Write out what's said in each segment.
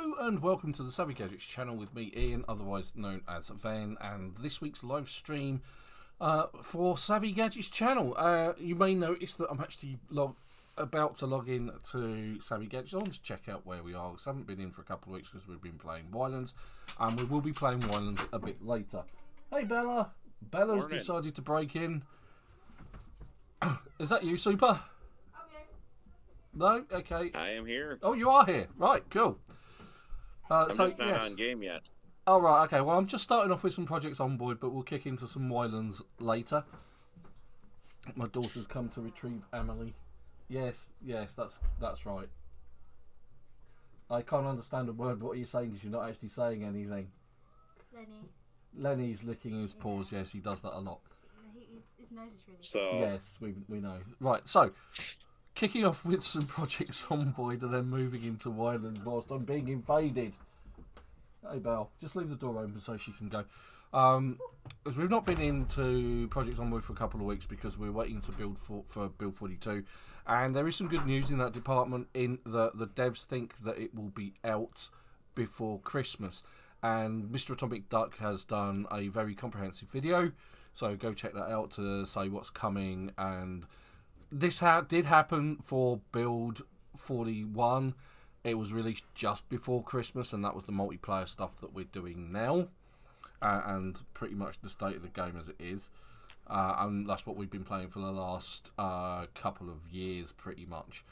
Hello and welcome to the Savvy Gadgetz channel with me, Ian, otherwise known as Van, and this week's live stream for Savvy Gadgetz channel. You may notice that I'm actually about to log in to Savvy Gadgetz. I want to check out where we are. I haven't been in for a couple of weeks because we've been playing YLands, and we will be playing YLands a bit later. Hey Bella! Bella's Morning. decided to break in. Is that you, Super? No? Okay. I am here. Oh, you are here. Right, cool. I'm just not on game yet. Oh, right, okay. Well, I'm just starting off with some Project Zomboid, but we'll kick into some YLands later. My daughter's come to retrieve Emily. Yes, that's right. I can't understand a word. What are you saying? Because you're not actually saying anything. Lenny's licking his paws. Yes, he does that a lot. His nose is really So Yes, we know. Right, so kicking off with some Project Zomboid and then moving into YLands whilst I'm being invaded. Hey, Belle, just leave the door open so she can go. As we've not been into Project Zomboid for a couple of weeks because we're waiting to build for build 42, and there is some good news in that department. In the devs think that it will be out before Christmas, and Mr. Atomic Duck has done a very comprehensive video, so go check that out to say what's coming. And this did happen for build 41. It was released just before Christmas, and that was the multiplayer stuff that we're doing now, and pretty much the state of the game as it is, and that's what we've been playing for the last couple of years pretty much.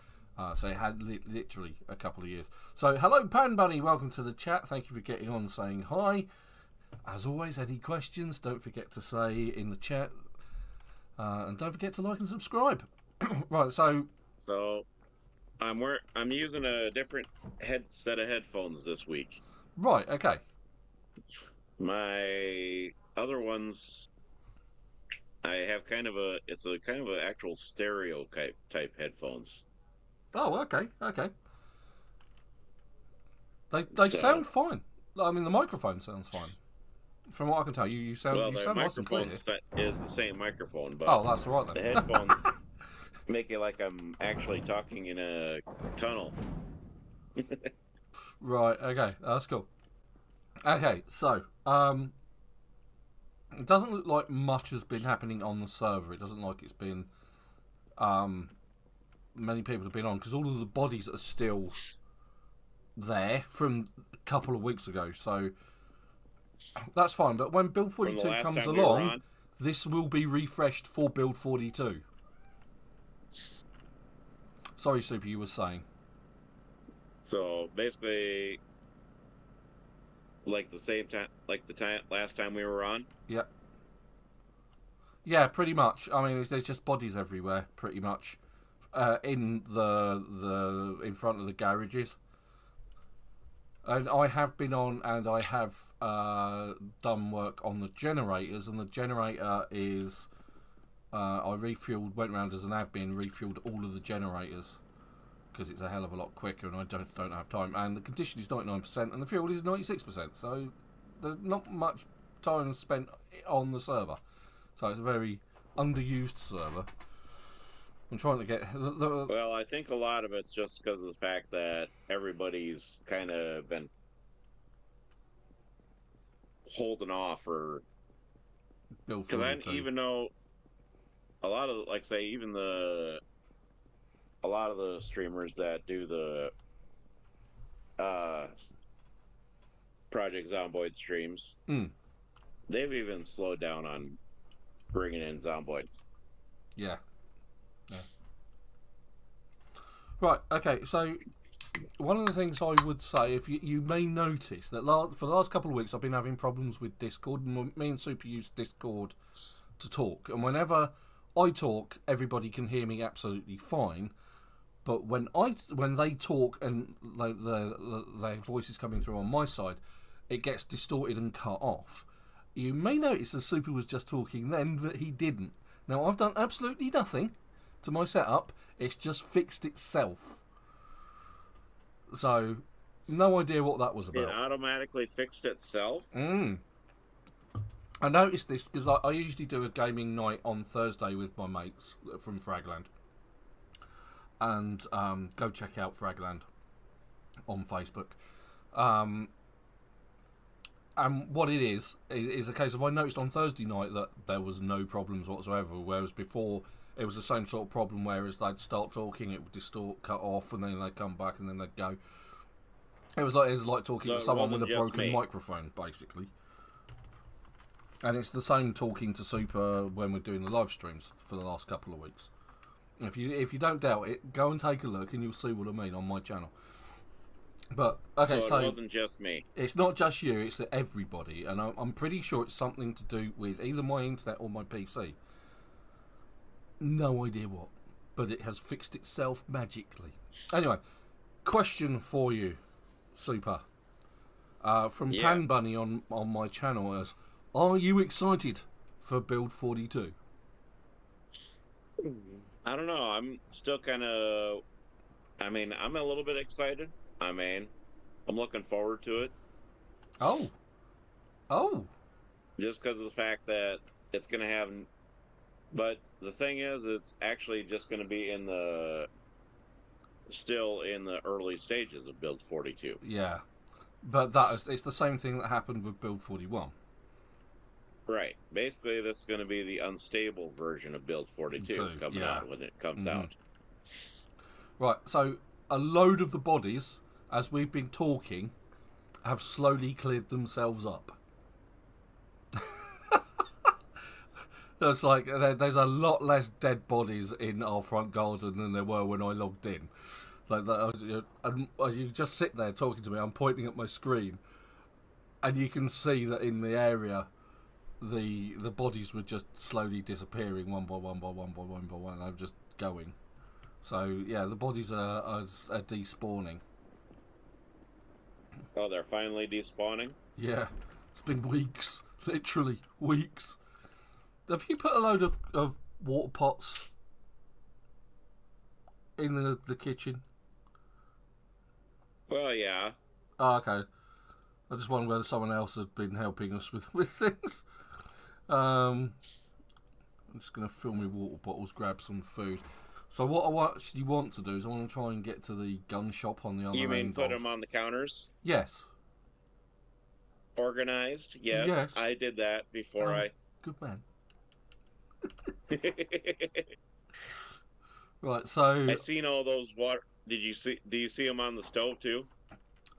So it had literally a couple of years. So hello Pan Bunny, welcome to the chat. Thank you for getting on, saying hi. As always, any questions, don't forget to say in the chat, and don't forget to like and subscribe. Right, so I'm using a different set of headphones this week. right, okay. My other ones, I have kind of an actual stereo type headphones. Oh, okay. They sound fine. I mean, the microphone sounds fine. From what I can tell, you sound Well, you the sound nice and clear. microphone is the same microphone, but Oh, that's all right the then. headphones make it like I'm actually talking in a tunnel. Right, okay, that's cool. Okay, so it doesn't look like much has been happening on the server. It doesn't like it's been many people have been on, because all of the bodies are still there from a couple of weeks ago. So that's fine. But when build 42 comes along, this will be refreshed for build 42. Sorry, Super, you were saying. So basically, like the same time, like the last time we were on. Yep. Yeah, pretty much. I mean, there's just bodies everywhere, pretty much, in in front of the garages. And I have been on, and I have done work on the generators, and the generator is I went around as an admin, refueled all of the generators because it's a hell of a lot quicker, and I don't have time. And the condition is 99%, and the fuel is 96%. So there's not much time spent on the server. So it's a very underused server. I'm trying to get Well, I think a lot of it's just because of the fact that everybody's kind of been holding off, or build because I 42. even know a lot of, like, say, even a lot of the streamers that do the Project Zomboid streams, they've even slowed down on bringing in Zomboid. Yeah. Right, okay, so one of the things I would say, if you may notice that for the last couple of weeks I've been having problems with Discord, and me and Super use Discord to talk, and whenever I talk, everybody can hear me absolutely fine, but when they talk and their voice is coming through on my side, it gets distorted and cut off. You may notice that Super was just talking then that he didn't. Now, I've done absolutely nothing to my setup. It's just fixed itself. So, no idea what that was about. It automatically fixed itself? I noticed this because I usually do a gaming night on Thursday with my mates from Fragland. And go check out Fragland on Facebook. And what it is a case of I noticed on Thursday night that there was no problems whatsoever, whereas before it was the same sort of problem, whereas they'd start talking, it would distort, cut off, and then they'd come back, and then they'd go. It was like talking So to it someone with a wasn't just broken me. microphone, basically. And it's the same talking to Super when we're doing the live streams for the last couple of weeks. If you don't doubt it, go and take a look, and you'll see what I mean on my channel. But okay, So it wasn't just me. it's not just you; it's everybody, and I'm pretty sure it's something to do with either my internet or my PC. No idea what, but it has fixed itself magically. Anyway, question for you, Super, from Yeah. Pan Bunny on my channel is: are you excited for Build 42? I don't know. I'm still kind of. I mean, I'm a little bit excited. I mean, I'm looking forward to it Oh, just because of the fact that it's going to have. But the thing is, it's actually just going to be still in the early stages of Build 42. yeah, but it's the same thing that happened with Build 41. Right. Basically, this is going to be the unstable version of Build 42 coming yeah. out when it comes out. Right, so a load of the bodies, as we've been talking, have slowly cleared themselves up. It's like there's a lot less dead bodies in our front garden than there were when I logged in. Like that, and you just sit there talking to me. I'm pointing at my screen, and you can see that in the area, the bodies were just slowly disappearing one by one by one by one by one. They were just going. So yeah, the bodies are despawning. Oh, they're finally despawning? Yeah, it's been weeks, literally weeks. Have you put a load of water pots in the kitchen? Well, yeah. Oh, okay. I just wondered whether someone else had been helping us with things. I'm just going to fill my water bottles, grab some food. So what I actually want to do is I want to try and get to the gun shop on the other end. You mean put them on the counters? Yes. Organized? Yes. Yes. I did that before I... Good man. Right, so I seen all those water... Do you see them on the stove too?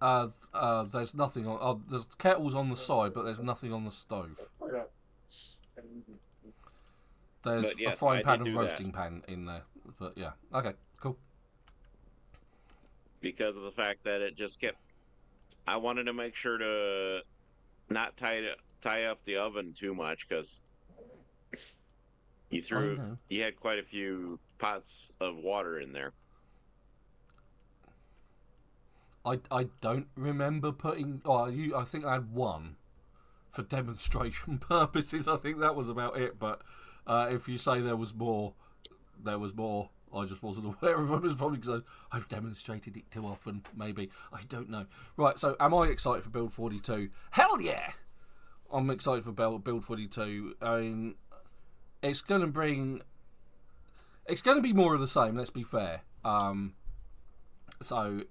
there's nothing on. There's kettles on the side, but there's nothing on the stove. There's But yes, a frying I pan did and do roasting pan in there. But yeah, okay, cool. Because of the fact that it just kept... I wanted to make sure to not tie up the oven too much, because you had quite a few pots of water in there. I don't remember putting. Oh, I think I had one for demonstration purposes. I think that was about it. But if you say there was more, there was more. I just wasn't aware of them. It's probably because I've demonstrated it too often. Maybe. I don't know. Right, so am I excited for Build 42? Hell yeah! I'm excited for Build 42. I mean, it's going to bring... It's going to be more of the same, let's be fair. So,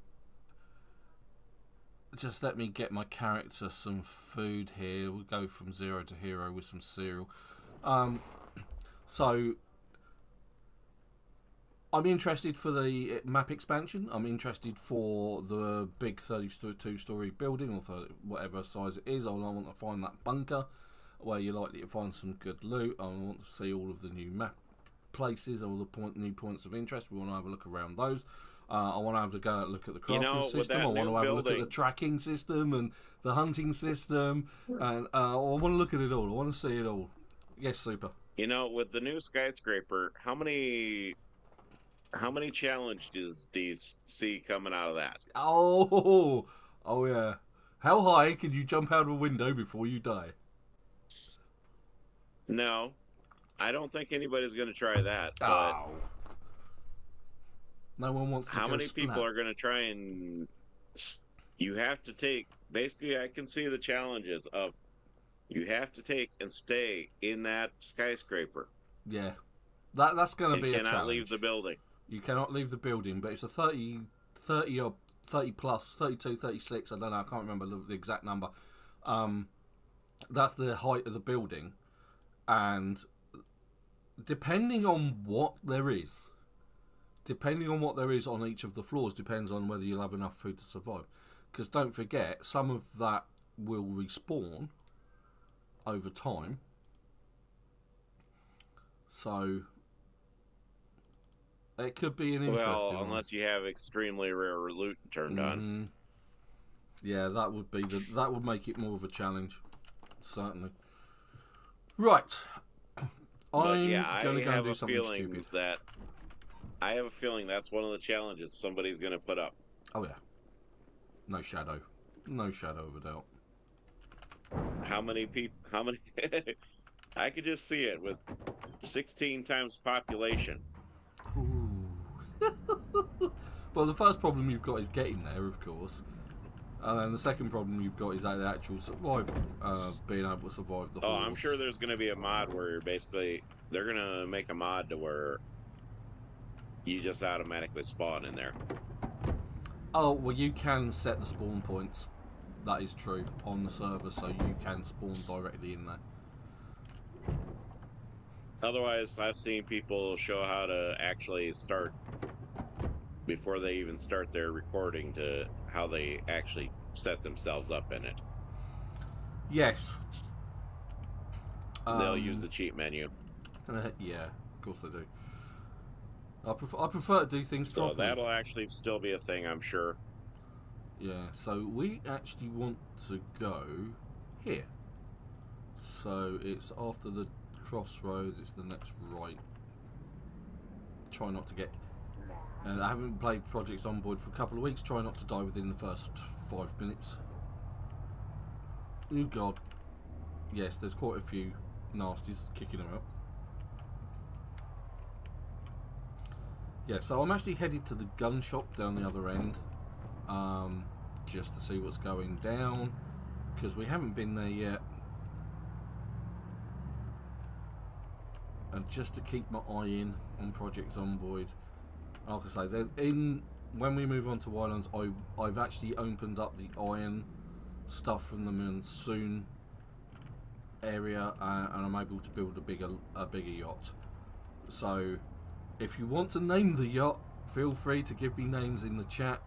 just let me get my character some food here. We'll go from 0 to hero with some cereal. So... I'm interested for the map expansion. I'm interested for the big 32-story building, or whatever size it is. I want to find that bunker where you're likely to find some good loot. I want to see all of the new map places, all the new points of interest. We want to have a look around those. I want to have to go look at the crafting system. I want to have a look at the tracking system and the hunting system. And I want to look at it all. I want to see it all. Yes, Super. You know, with the new skyscraper, how many challenges do you see coming out of that? Oh yeah. How high can you jump out of a window before you die? No, I don't think anybody's going to try that. But Oh. No one wants to how go many splat. people are going to try and... You have to take... Basically, I can see the challenges of... You have to take and stay in that skyscraper. Yeah. That's going to be a You cannot challenge. leave the building. You cannot leave the building, but it's a 30 odd 30 plus, 32, 36, I don't know, I can't remember the exact number. That's the height of the building. And depending on what there is on each of the floors, depends on whether you'll have enough food to survive. Because don't forget, some of that will respawn over time. So it could be an interesting one. Unless you have extremely rare loot turned on. Yeah, that would make it more of a challenge, certainly. Right, I'm going to go and do something stupid. I have a feeling that's one of the challenges somebody's going to put up. Oh yeah, no shadow of a doubt. How many people? How many? I could just see it with 16 times population. Ooh. Well, the first problem you've got is getting there, of course. And then the second problem you've got is the actual survival, being able to survive the hordes. Oh, I'm sure there's going to be a mod where you're they're going to make a mod to where you just automatically spawn in there. Oh, well, you can set the spawn points. That is true on the server, so you can spawn directly in there. Otherwise, I've seen people show how to actually start before they even start their recording to how they actually set themselves up in it. Yes. They'll use the cheat menu. Yeah, of course they do. I prefer to do things properly. So that'll actually still be a thing, I'm sure. Yeah, so we actually want to go here. So it's after the crossroads, it's the next right. Try not to get... And I haven't played Project Zomboid for a couple of weeks. Try not to die within the first 5 minutes. Oh god. Yes, there's quite a few nasties kicking them out. Yeah, so I'm actually headed to the gun shop down the other end. Just to see what's going down. Because we haven't been there yet. And just to keep my eye in on Project Zomboid. Like I say, when we move on to YLands, I've actually opened up the iron stuff from the monsoon area, and I'm able to build a bigger yacht. So, if you want to name the yacht, feel free to give me names in the chat.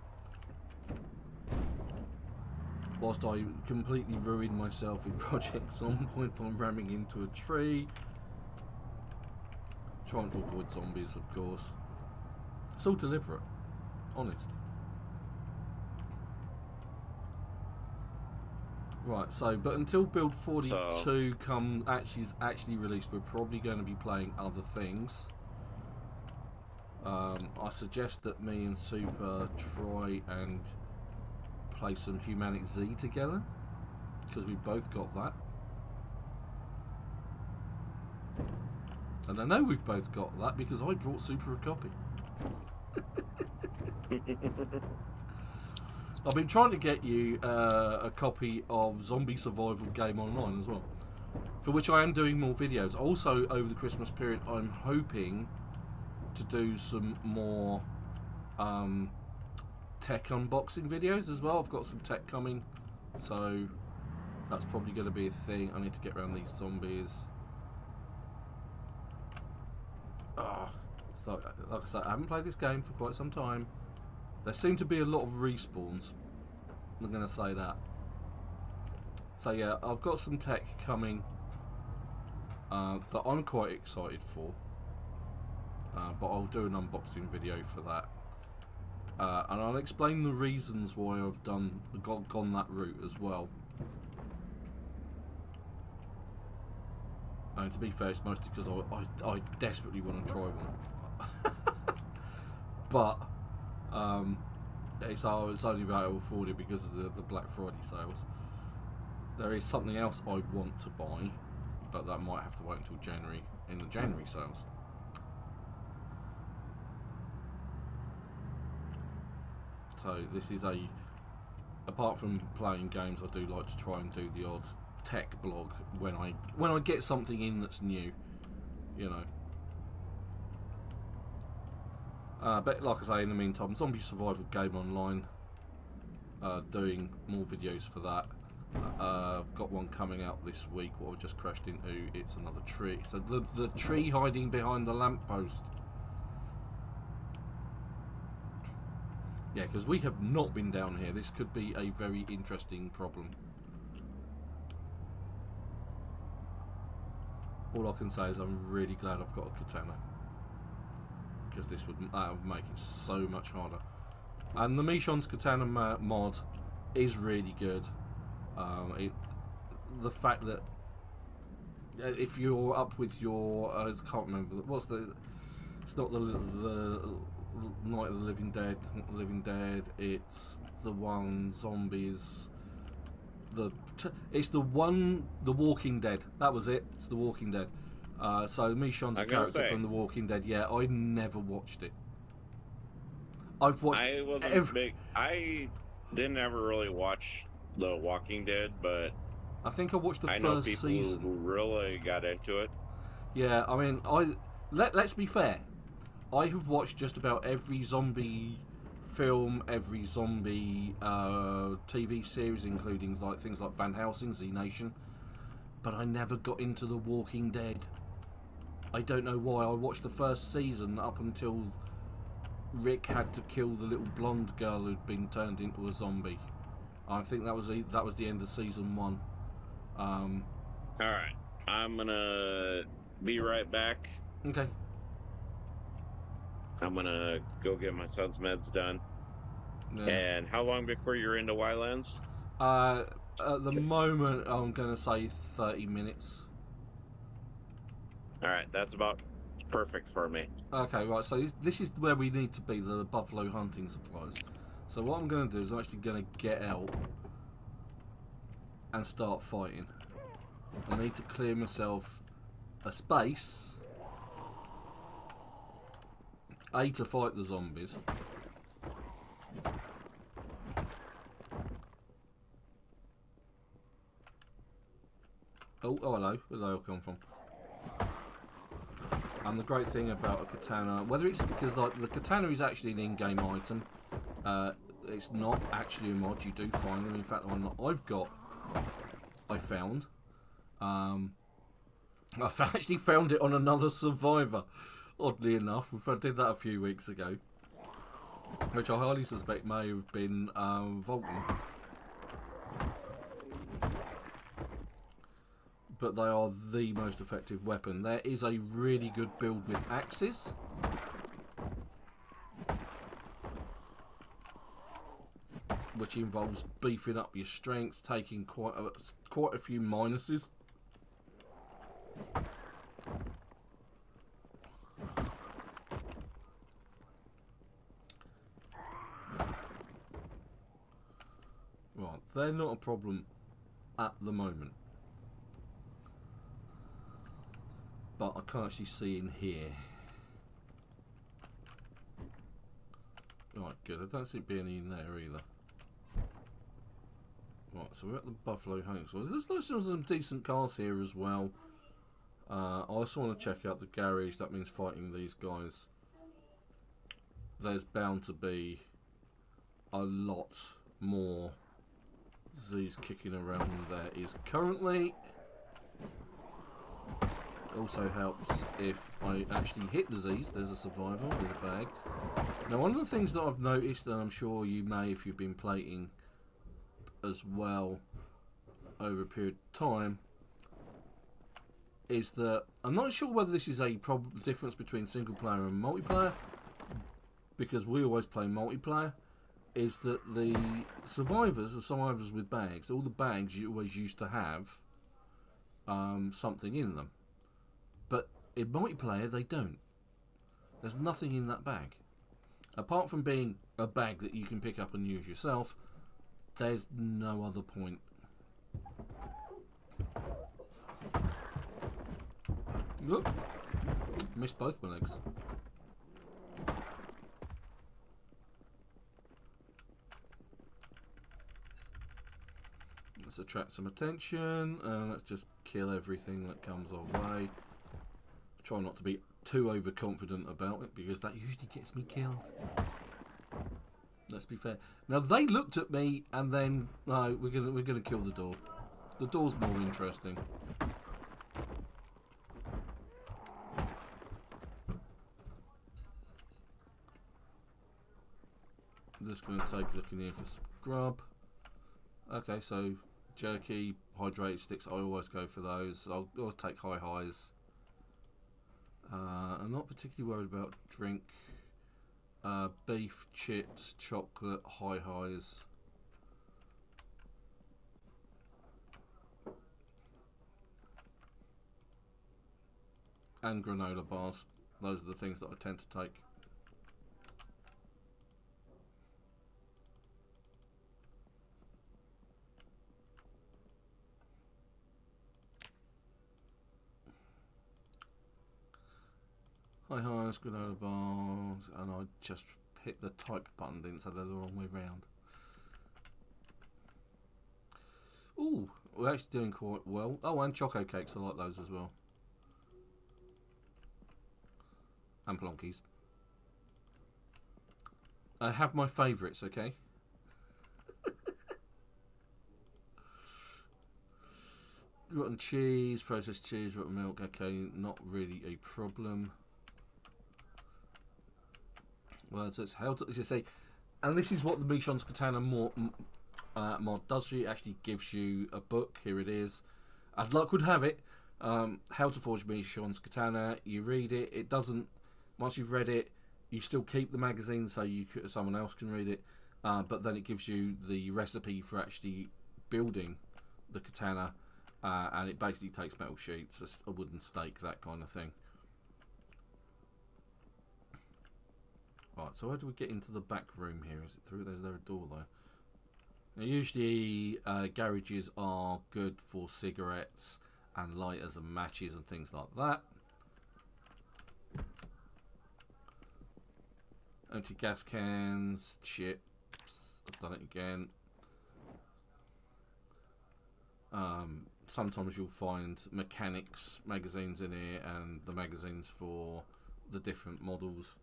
Whilst I completely ruined myself in Project Zomboid by ramming into a tree. Trying to avoid zombies, of course. It's all deliberate, honest. Right, so but until build 42 is actually released, we're probably going to be playing other things. I suggest that me and Super try and play some Humanic Z together, because we both got that. And I know we've both got that because I brought Super a copy. I've been trying to get you a copy of Zombie Survival Game Online as well, for which I am doing more videos. Also, over the Christmas period, I'm hoping to do some more tech unboxing videos as well. I've got some tech coming, so that's probably going to be a thing. I need to get around these zombies. So, like I said, I haven't played this game for quite some time. There seem to be a lot of respawns. I'm going to say that. So yeah, I've got some tech coming that I'm quite excited for. But I'll do an unboxing video for that. And I'll explain the reasons why I've gone that route as well. And to be fair, it's mostly because I desperately want to try one. But it's only about to afford it because of the Black Friday sales. There is something else I want to buy, but that might have to wait until January, in the January sales. So this is apart from playing games, I do like to try and do the odd tech blog when I get something in that's new, you know. But like I say, in the meantime, Zombie Survival Game Online, doing more videos for that. I've got one coming out this week. What I've just crashed into. It's another tree. So the tree hiding behind the lamppost. Yeah, because we have not been down here. This could be a very interesting problem. All I can say is I'm really glad I've got a katana, because that would make it so much harder. And the Michon's katana mod is really good. The fact that if you're up with your I can't remember what's the it's not the Night of the Living Dead, not the Living Dead, it's the one zombies, it's the Walking Dead, that was it, it's the Walking Dead. So Michon's a character from the Walking Dead. Yeah, I never watched it. I've watched I didn't ever really watch The Walking Dead, but I think I watched the I first know people season. who really got into it. Yeah, I mean, let's be fair. I have watched just about every zombie film, every zombie TV series, including things like Van Helsing, Z Nation, but I never got into The Walking Dead. I don't know why. I watched the first season up until Rick had to kill the little blonde girl who'd been turned into a zombie. I think that was the end of season 1. All right, I'm gonna be right back. Okay. I'm gonna go get my son's meds done. Yeah. And how long before you're into YLands? At the moment, I'm gonna say 30 minutes. All right, that's about perfect for me. Okay, right. So this is where we need to be, the buffalo hunting supplies. So what I'm going to do is I'm actually going to get out and start fighting. I need to clear myself a space, to fight the zombies. Oh, hello. Where did they all come from? And the great thing about a katana, whether it's because the katana is actually an in-game item, it's not actually a mod. You do find them. In fact, the one that I've got, I found. I've actually found it on another survivor. Oddly enough, I did that a few weeks ago, which I highly suspect may have been Vulcan. But they are the most effective weapon. There is a really good build with axes. Which involves beefing up your strength, taking quite a few minuses. Right, they're not a problem at the moment. But I can't actually see in here. Right, good. I don't see it being in there either. Right, so we're at the Buffalo Hunting. There's some decent cars here as well. I also want to check out the garage. That means fighting these guys. There's bound to be a lot more Z's kicking around than there is currently. Also helps if I actually hit the Z's. There's a survivor with a bag. Now, one of the things that I've noticed, and I'm sure you may if you've been plating as well over a period of time, is that I'm not sure whether this is a difference between single player and multiplayer, because we always play multiplayer, is that the survivors with bags, all the bags you always used to have something in them. But in multiplayer, they don't. There's nothing in that bag. Apart from being a bag that you can pick up and use yourself, there's no other point. Look, missed both my legs. Let's attract some attention, and let's just kill everything that comes our way. Try not to be too overconfident about it, because that usually gets me killed. Let's be fair. Now they looked at me and then no, we're gonna kill the door. The door's more interesting. I'm just going to take a look in here for scrub. Okay, so jerky, hydrated sticks. I always go for those. I'll always take high highs. I'm not particularly worried about drink. Beef, chips, chocolate, high highs. And granola bars. Those are the things that I tend to take. High highs, granola bars, and I just hit the type button, didn't say they're the wrong way round. Ooh, we're actually doing quite well. Oh, and choco cakes, I like those as well. And plonkies. I have my favourites, okay? Rotten cheese, processed cheese, rotten milk, okay, not really a problem. Well, so it's how to say, and this is what the Michon's Katana mod does for you. It actually gives you a book. Here it is. As luck would have it, how to forge Michon's Katana. You read it. It doesn't. Once you've read it, you still keep the magazine so someone else can read it. But then it gives you the recipe for actually building the katana, and it basically takes metal sheets, a wooden stake, that kind of thing. Right, so how do we get into the back room here? Is it through? Is there a door though? Now, usually garages are good for cigarettes and lighters and matches and things like that. Empty gas cans, chips. I've done it again. Sometimes you'll find mechanics magazines in here and the magazines for the different models,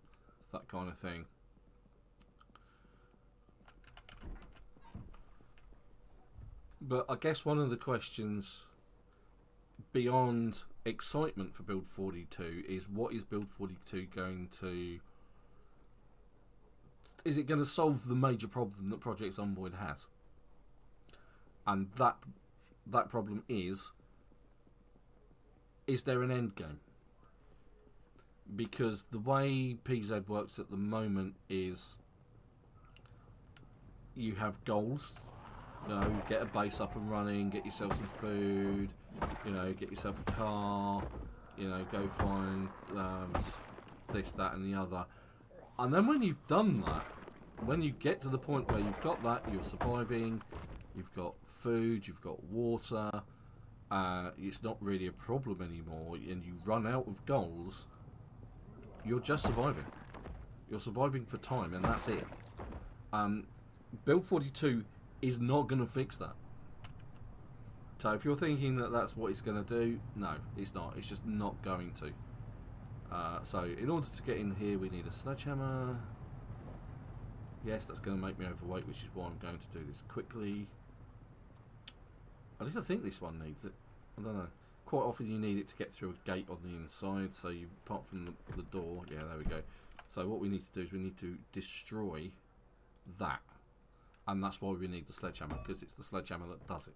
that kind of thing. But I guess one of the questions beyond excitement for Build 42 is, what is Build 42 going to... Is it going to solve the major problem that Project Zomboid has? And that problem is there an end game? Because the way PZ works at the moment is you have goals. You know, get a base up and running, get yourself some food, you know, get yourself a car, you know, go find this, that and the other. And then when you've done that, when you get to the point where you've got that, you're surviving, you've got food, you've got water, it's not really a problem anymore, and you run out of goals, you're just surviving. You're surviving for time, and that's it. Build 42 is not going to fix that. So if you're thinking that that's what it's going to do, no, it's not. It's just not going to. So in order to get in here, we need a sledgehammer. Yes, that's going to make me overweight, which is why I'm going to do this quickly. At least I think this one needs it. I don't know. Quite often you need it to get through a gate on the inside, so you, apart from the door, yeah, there we go. So what we need to do is we need to destroy that. And that's why we need the sledgehammer, because it's the sledgehammer that does it.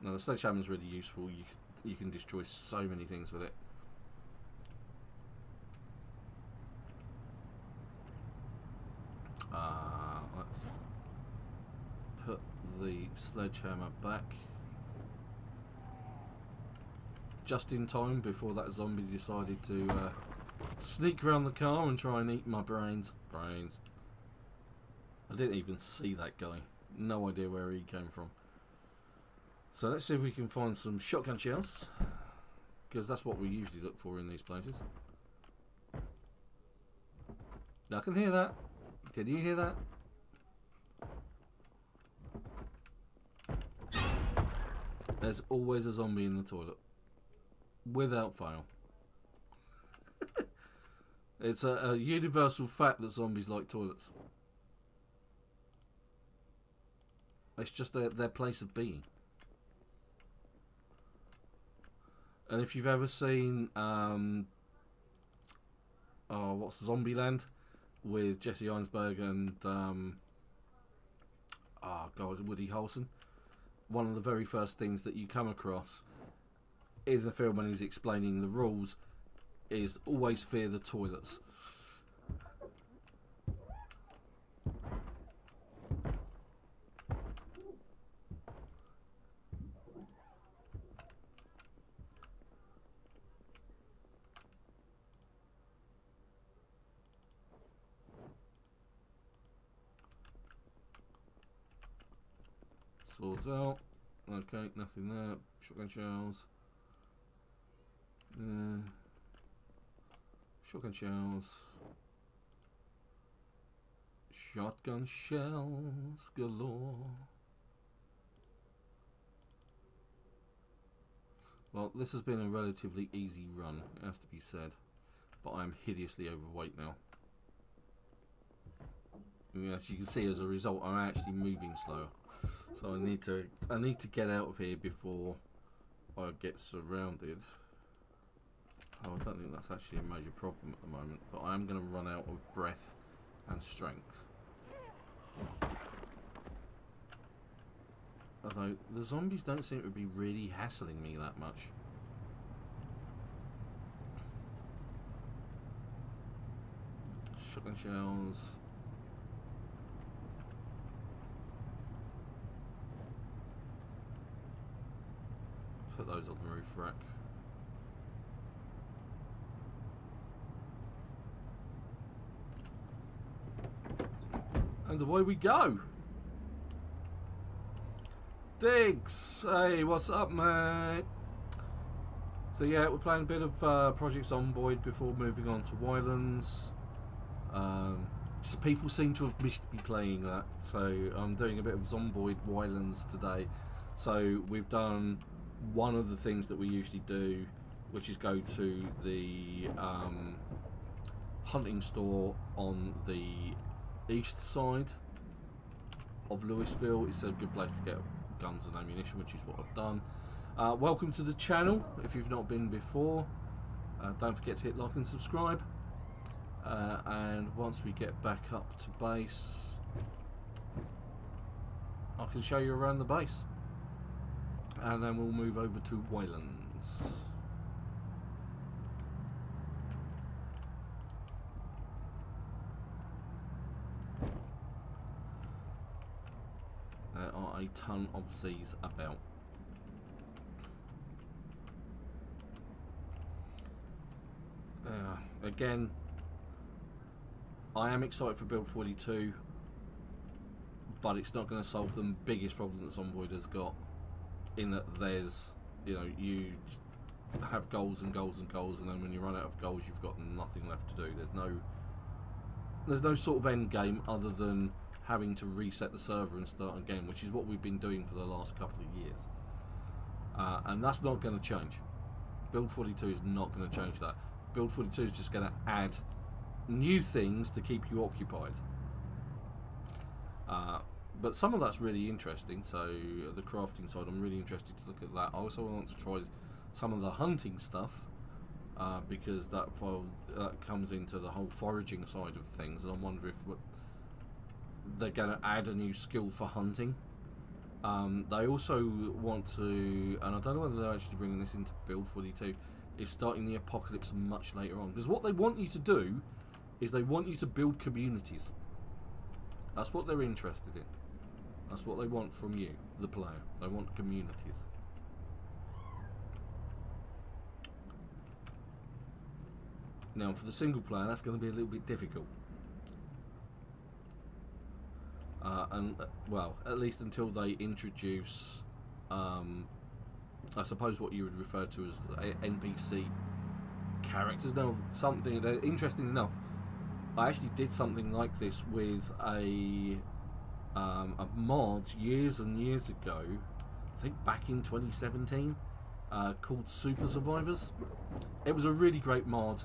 Now the sledgehammer is really useful. You can destroy so many things with it. Let's put the sledgehammer back just in time before that zombie decided to sneak around the car and try and eat my brains. I didn't even see that guy. No idea where he came from. So let's see if we can find some shotgun shells, because that's what we usually look for in these places. I can hear that. Did you hear that? There's always a zombie in the toilet. Without fail. It's a universal fact that zombies like toilets. It's just their place of being. And if you've ever seen, what's Zombieland with Jesse Einsberg and Woody Harrelson, one of the very first things that you come across in the film when he's explaining the rules is always fear the toilets. Swords out. Okay, nothing there. Shotgun shells. Shotgun shells. Shotgun shells galore. Well, this has been a relatively easy run, it has to be said. But I'm hideously overweight now. And as you can see, as a result, I'm actually moving slower. So I need to get out of here before I get surrounded. Oh, I don't think that's actually a major problem at the moment, but I am going to run out of breath and strength. Although the zombies don't seem to be really hassling me that much. Shotgun shells. Put those on the roof rack. And away we go. Diggs, hey, what's up, mate? So yeah, we're playing a bit of Project Zomboid before moving on to YLands. So people seem to have missed me playing that, so I'm doing a bit of Zomboid YLands today. So we've done one of the things that we usually do, which is go to the hunting store on the east side of Louisville. It's a good place to get guns and ammunition, which is what I've done. Welcome to the channel if you've not been before. Don't forget to hit like and subscribe. And once we get back up to base, I can show you around the base. And then we'll move over to YLands. There are a ton of Z's about. Again, I am excited for Build 42, but it's not going to solve the biggest problem that Zomboid has got. In that there's, you have goals and goals and goals, and then when you run out of goals, you've got nothing left to do. There's no sort of end game other than having to reset the server and start again, which is what we've been doing for the last couple of years. And that's not going to change. Build 42 is not going to change that. Build 42 is just going to add new things to keep you occupied. But some of that's really interesting, so the crafting side, I'm really interested to look at that. I also want to try some of the hunting stuff, because that comes into the whole foraging side of things, and I wonder if they're going to add a new skill for hunting. They also want to, and I don't know whether they're actually bringing this into Build 42, is starting the apocalypse much later on. Because what they want you to do is they want you to build communities. That's what they're interested in. That's what they want from you, the player. They want communities. Now, for the single player, that's going to be a little bit difficult. Well, at least until they introduce, I suppose what you would refer to as NPC characters. Now, interesting enough, I actually did something like this with a mod years and years ago, I think back in 2017, called Super Survivors. It was a really great mod.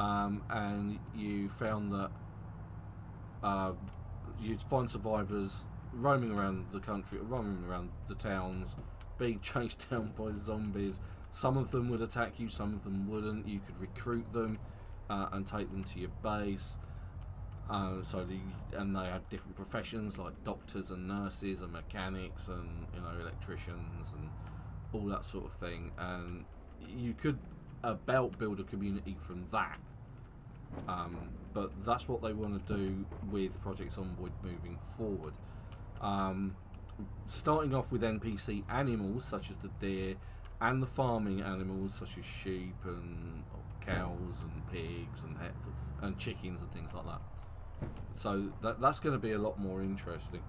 and you found that you'd find survivors roaming around the country, roaming around the towns, being chased down by zombies. Some of them would attack you, some of them wouldn't. You could recruit them and take them to your base. And they had different professions like doctors and nurses and mechanics and electricians and all that sort of thing. And you could about build a community from that. But that's what they want to do with Project Zomboid moving forward. Starting off with NPC animals such as the deer, and the farming animals such as sheep and cows and pigs and chickens and things like that. So that's going to be a lot more interesting.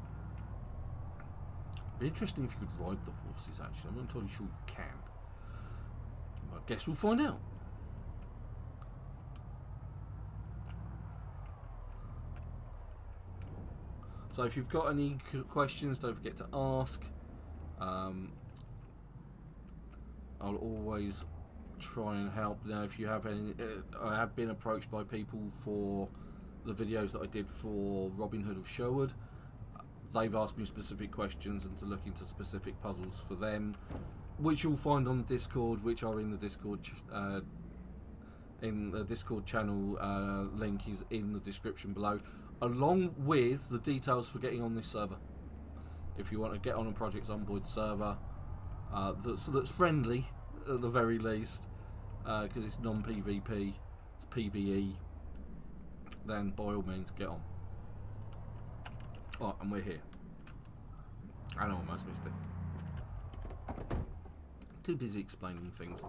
Be interesting if you could ride the horses. Actually, I'm not entirely sure you can. I guess we'll find out. So if you've got any questions, don't forget to ask. I'll always try and help. Now, if you have any, I have been approached by people for the videos that I did for Robin Hood of Sherwood. They've asked me specific questions and to look into specific puzzles for them, which you'll find on Discord, which are in the Discord channel. Link is in the description below, along with the details for getting on this server. If you want to get on a Project Zomboid server that's friendly at the very least, because it's non-PvP, it's PvE, then by all means get on. Oh, and we're here. I almost missed it. Too busy explaining things.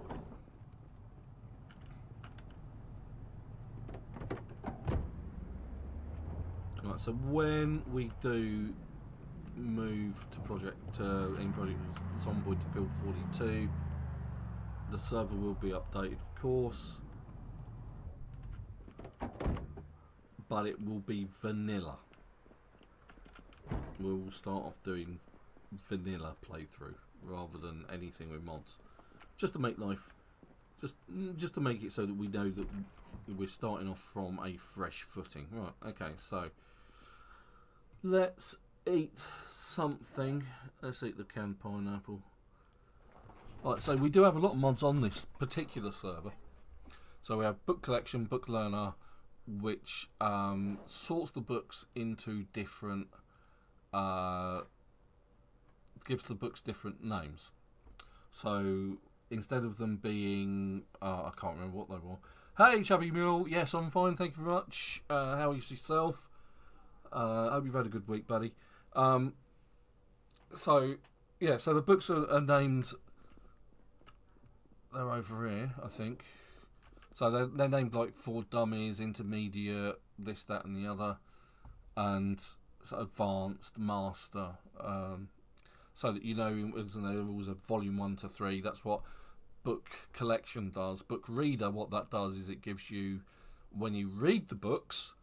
Right, so when we do move to Project Zomboid to build 42, the server will be updated, of course, but it will be vanilla. We'll start off doing vanilla playthrough rather than anything with mods, just to make life, just to make it so that we know that we're starting off from a fresh footing. Right, okay, so let's eat something. Let's eat the canned pineapple. Right, so we do have a lot of mods on this particular server. So we have book collection, book learner, which sorts the books into different, gives the books different names. So instead of them being, I can't remember what they were. Hey, Chubby Mule. Yes, I'm fine. Thank you very much. How is yourself? Hope you've had a good week, buddy. So yeah, so the books are named. They're over here, I think. So they're named like For Dummies, Intermediate, this, that, and the other, and so Advanced, Master. So that you know, isn't there rules of Volume 1 to 3? That's what book collection does. Book reader, what that does is it gives you, when you read the books,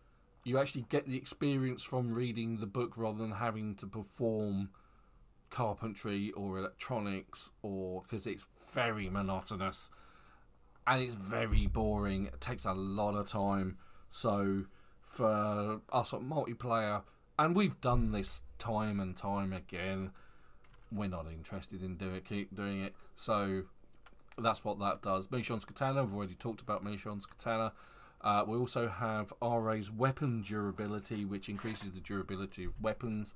you actually get the experience from reading the book rather than having to perform carpentry or electronics, or because it's very monotonous and it's very boring. It takes a lot of time. So for us at multiplayer, and we've done this time and time again, we're not interested in keep doing it. So that's what that does. Michon's Katana, I've already talked about Michon's Katana. We also have RA's weapon durability, which increases the durability of weapons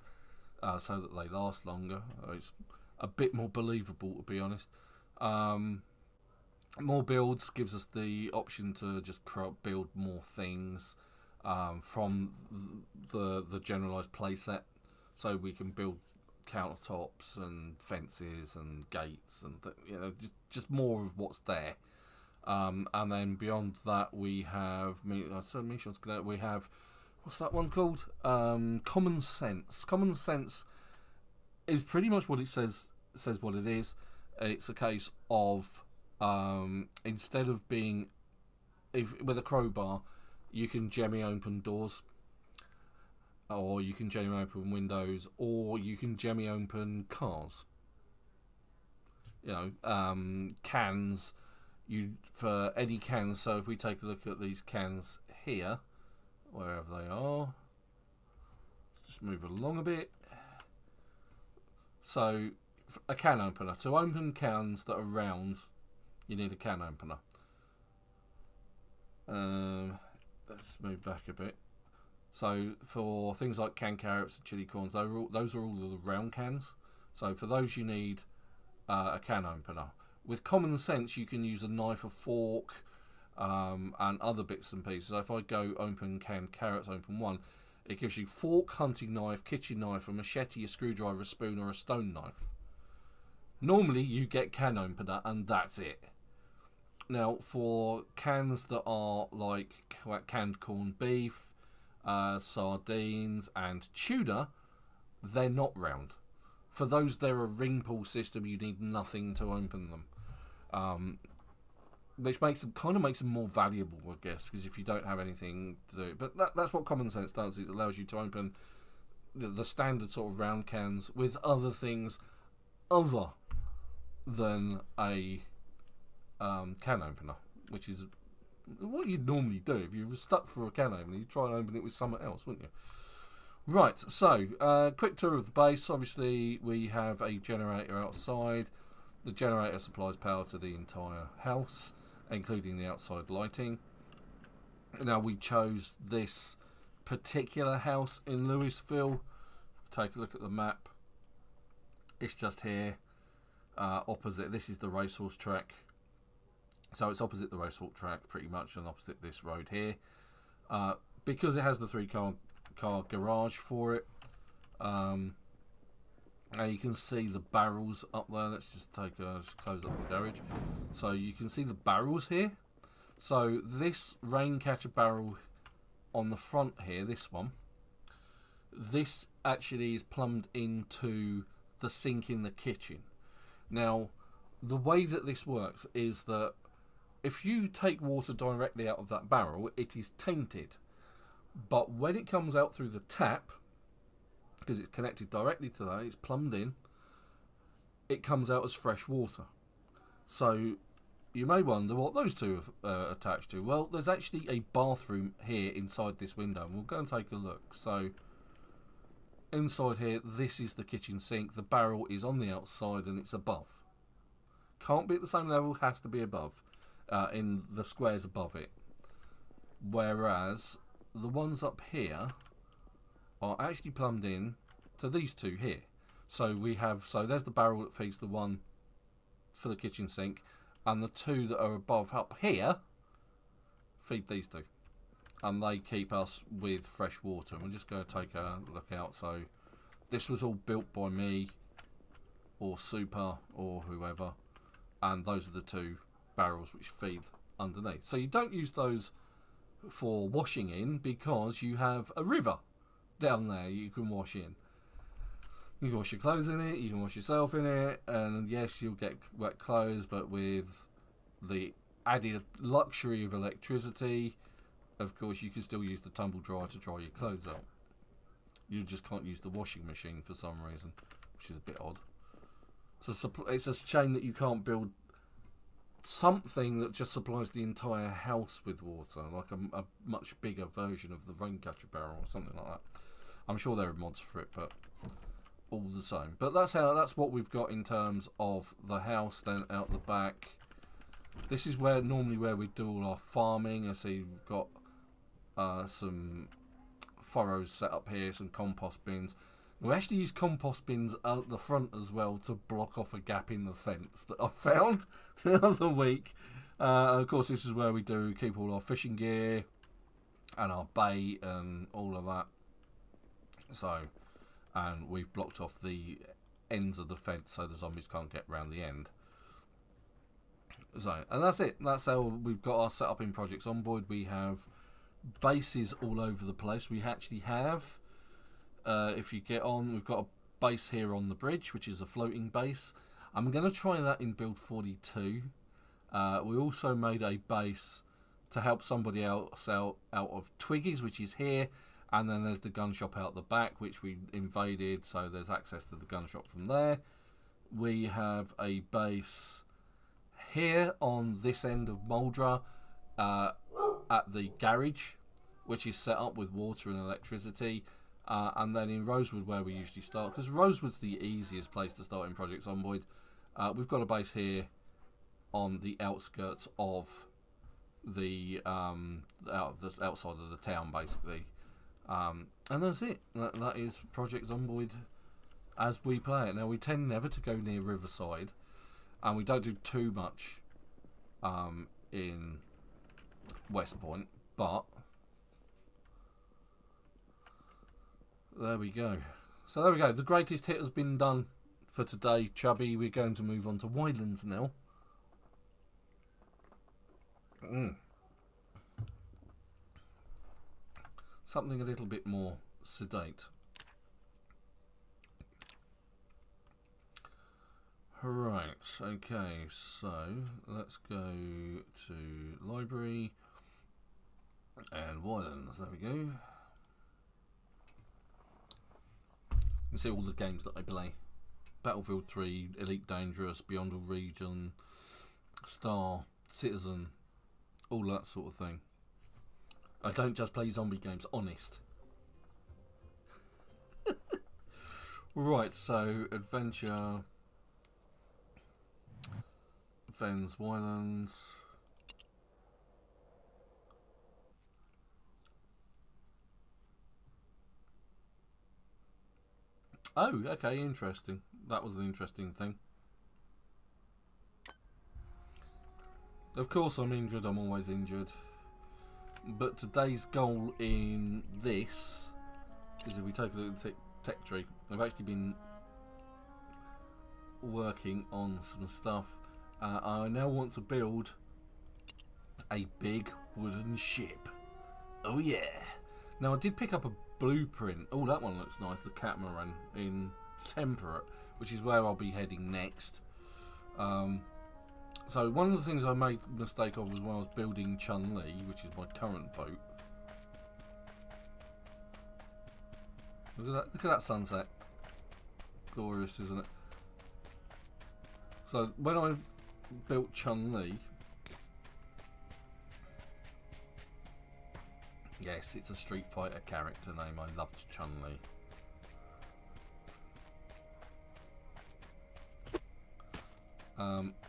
so that they last longer. It's a bit more believable, to be honest. More builds gives us the option to just build more things from the generalised playset. So we can build countertops and fences and gates and just more of what's there. And then beyond that we have we have, what's that one called? Common Sense. Common Sense is pretty much what it says what it is. It's a case of instead of being with a crowbar, you can jemmy open doors, or you can jemmy open windows, or you can jemmy open cars. Cans. for any cans. So if we take a look at these cans here, wherever they are, let's just move along a bit. So a can opener. To open cans that are round, you need a can opener. Let's move back a bit. So for things like canned carrots and chili corns, those are all the round cans. So for those you need a can opener. With common sense, you can use a knife, a fork, and other bits and pieces. So if I go open canned carrots, open one, it gives you fork, hunting knife, kitchen knife, a machete, a screwdriver, a spoon, or a stone knife. Normally you get can opener and that's it. Now for cans that are like canned corned beef, sardines and tuna, they're not round. For those, they're a ring pull system. You need nothing to open them, which makes them more valuable, I guess, because if you don't have anything to do, but that's what common sense does. It allows you to open the standard sort of round cans with other things other than a can opener, which is what you'd normally do if you were stuck for a can opener. You'd try and open it with something else, wouldn't you? Right, so quick tour of the base. Obviously we have a generator outside. The generator supplies power to the entire house, including the outside lighting. Now we chose this particular house in Louisville. Take a look at the map. It's just here, opposite. This is the racehorse track. So it's opposite the racehorse track pretty much, and opposite this road here. Because it has the 3-car garage for it. And you can see the barrels up there. Let's just just close up the garage. So you can see the barrels here. So this rain catcher barrel on the front here, this one, this actually is plumbed into the sink in the kitchen. Now, the way that this works is that if you take water directly out of that barrel, it is tainted. But when it comes out through the tap, because it's connected directly to that, it's plumbed in, it comes out as fresh water. So you may wonder what those two are attached to. Well, there's actually a bathroom here inside this window, and we'll go and take a look. So inside here, this is the kitchen sink. The barrel is on the outside and it's above. Can't be at the same level, has to be above, in the squares above it. Whereas the ones up here are actually plumbed in to these two here. So we have, so there's the barrel that feeds the one for the kitchen sink, and the two that are above up here feed these two, and they keep us with fresh water. And we're just going to take a look out. So this was all built by me or Super or whoever, and those are the two barrels which feed underneath. So you don't use those for washing in because you have a river down there you can wash in. You can wash your clothes in it, you can wash yourself in it, and yes, you'll get wet clothes, but with the added luxury of electricity, of course, you can still use the tumble dryer to dry your clothes out. You just can't use the washing machine for some reason, which is a bit odd. So it's a shame that you can't build something that just supplies the entire house with water, like a much bigger version of the rain catcher barrel or something like that. I'm sure there are mods for it, but all the same. But that's what we've got in terms of the house. Then out the back, this is normally where we do all our farming. I see we've got some furrows set up here, some compost bins. We actually use compost bins out the front as well to block off a gap in the fence that I found the other week. Of course, this is where we do keep all our fishing gear and our bait and all of that. So, and we've blocked off the ends of the fence so the zombies can't get round the end. So, and that's it. That's how we've got our setup in Project Zomboid. We have bases all over the place. We actually have, if you get on, we've got a base here on the bridge, which is a floating base. I'm going to try that in build 42. We also made a base to help somebody else out of Twiggies, which is here. And then there's the gun shop out the back, which we invaded, so there's access to the gun shop from there. We have a base here on this end of Muldra, at the garage, which is set up with water and electricity, and then in Rosewood where we usually start, because Rosewood's the easiest place to start in Project Zomboid. We've got a base here on the outskirts of the outside of the town, basically, and that's it. That is Project Zomboid as we play it. Now, we tend never to go near Riverside, and we don't do too much in West Point, but there we go. So there we go. The greatest hit has been done for today, Chubby. We're going to move on to YLands now. Something a little bit more sedate. Right, okay, so let's go to library and YLands. There we go. You can see all the games that I play. Battlefield 3, Elite Dangerous, Beyond All Region, Star, Citizen, all that sort of thing. I don't just play zombie games, honest. Right, so adventure, Vens, YLands. Oh, okay, interesting. That was an interesting thing. Of course I'm injured, I'm always injured. But today's goal in this is, if we take a look at the tech tree, I've actually been working on some stuff. I now want to build a big wooden ship. Oh yeah. Now I did pick up a blueprint. Oh, that one looks nice, the catamaran in Temperate, which is where I'll be heading next. So one of the things I made a mistake of was when I was building Chun-Li, which is my current boat. Look at that sunset. Glorious, isn't it? So when I built Chun-Li, yes, it's a Street Fighter character name. I loved Chun-Li.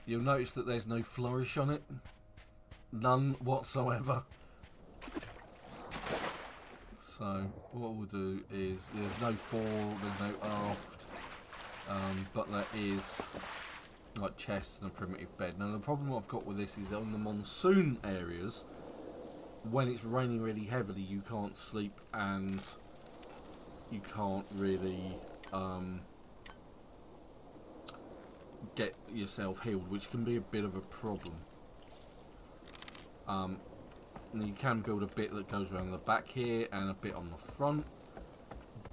You'll notice that there's no flourish on it. None whatsoever. So what we'll do is, there's no fore, there's no aft, but there is like chests and a primitive bed. Now the problem I've got with this is on the monsoon areas, when it's raining really heavily, you can't sleep and you can't really get yourself healed, which can be a bit of a problem. You can build a bit that goes around the back here and a bit on the front,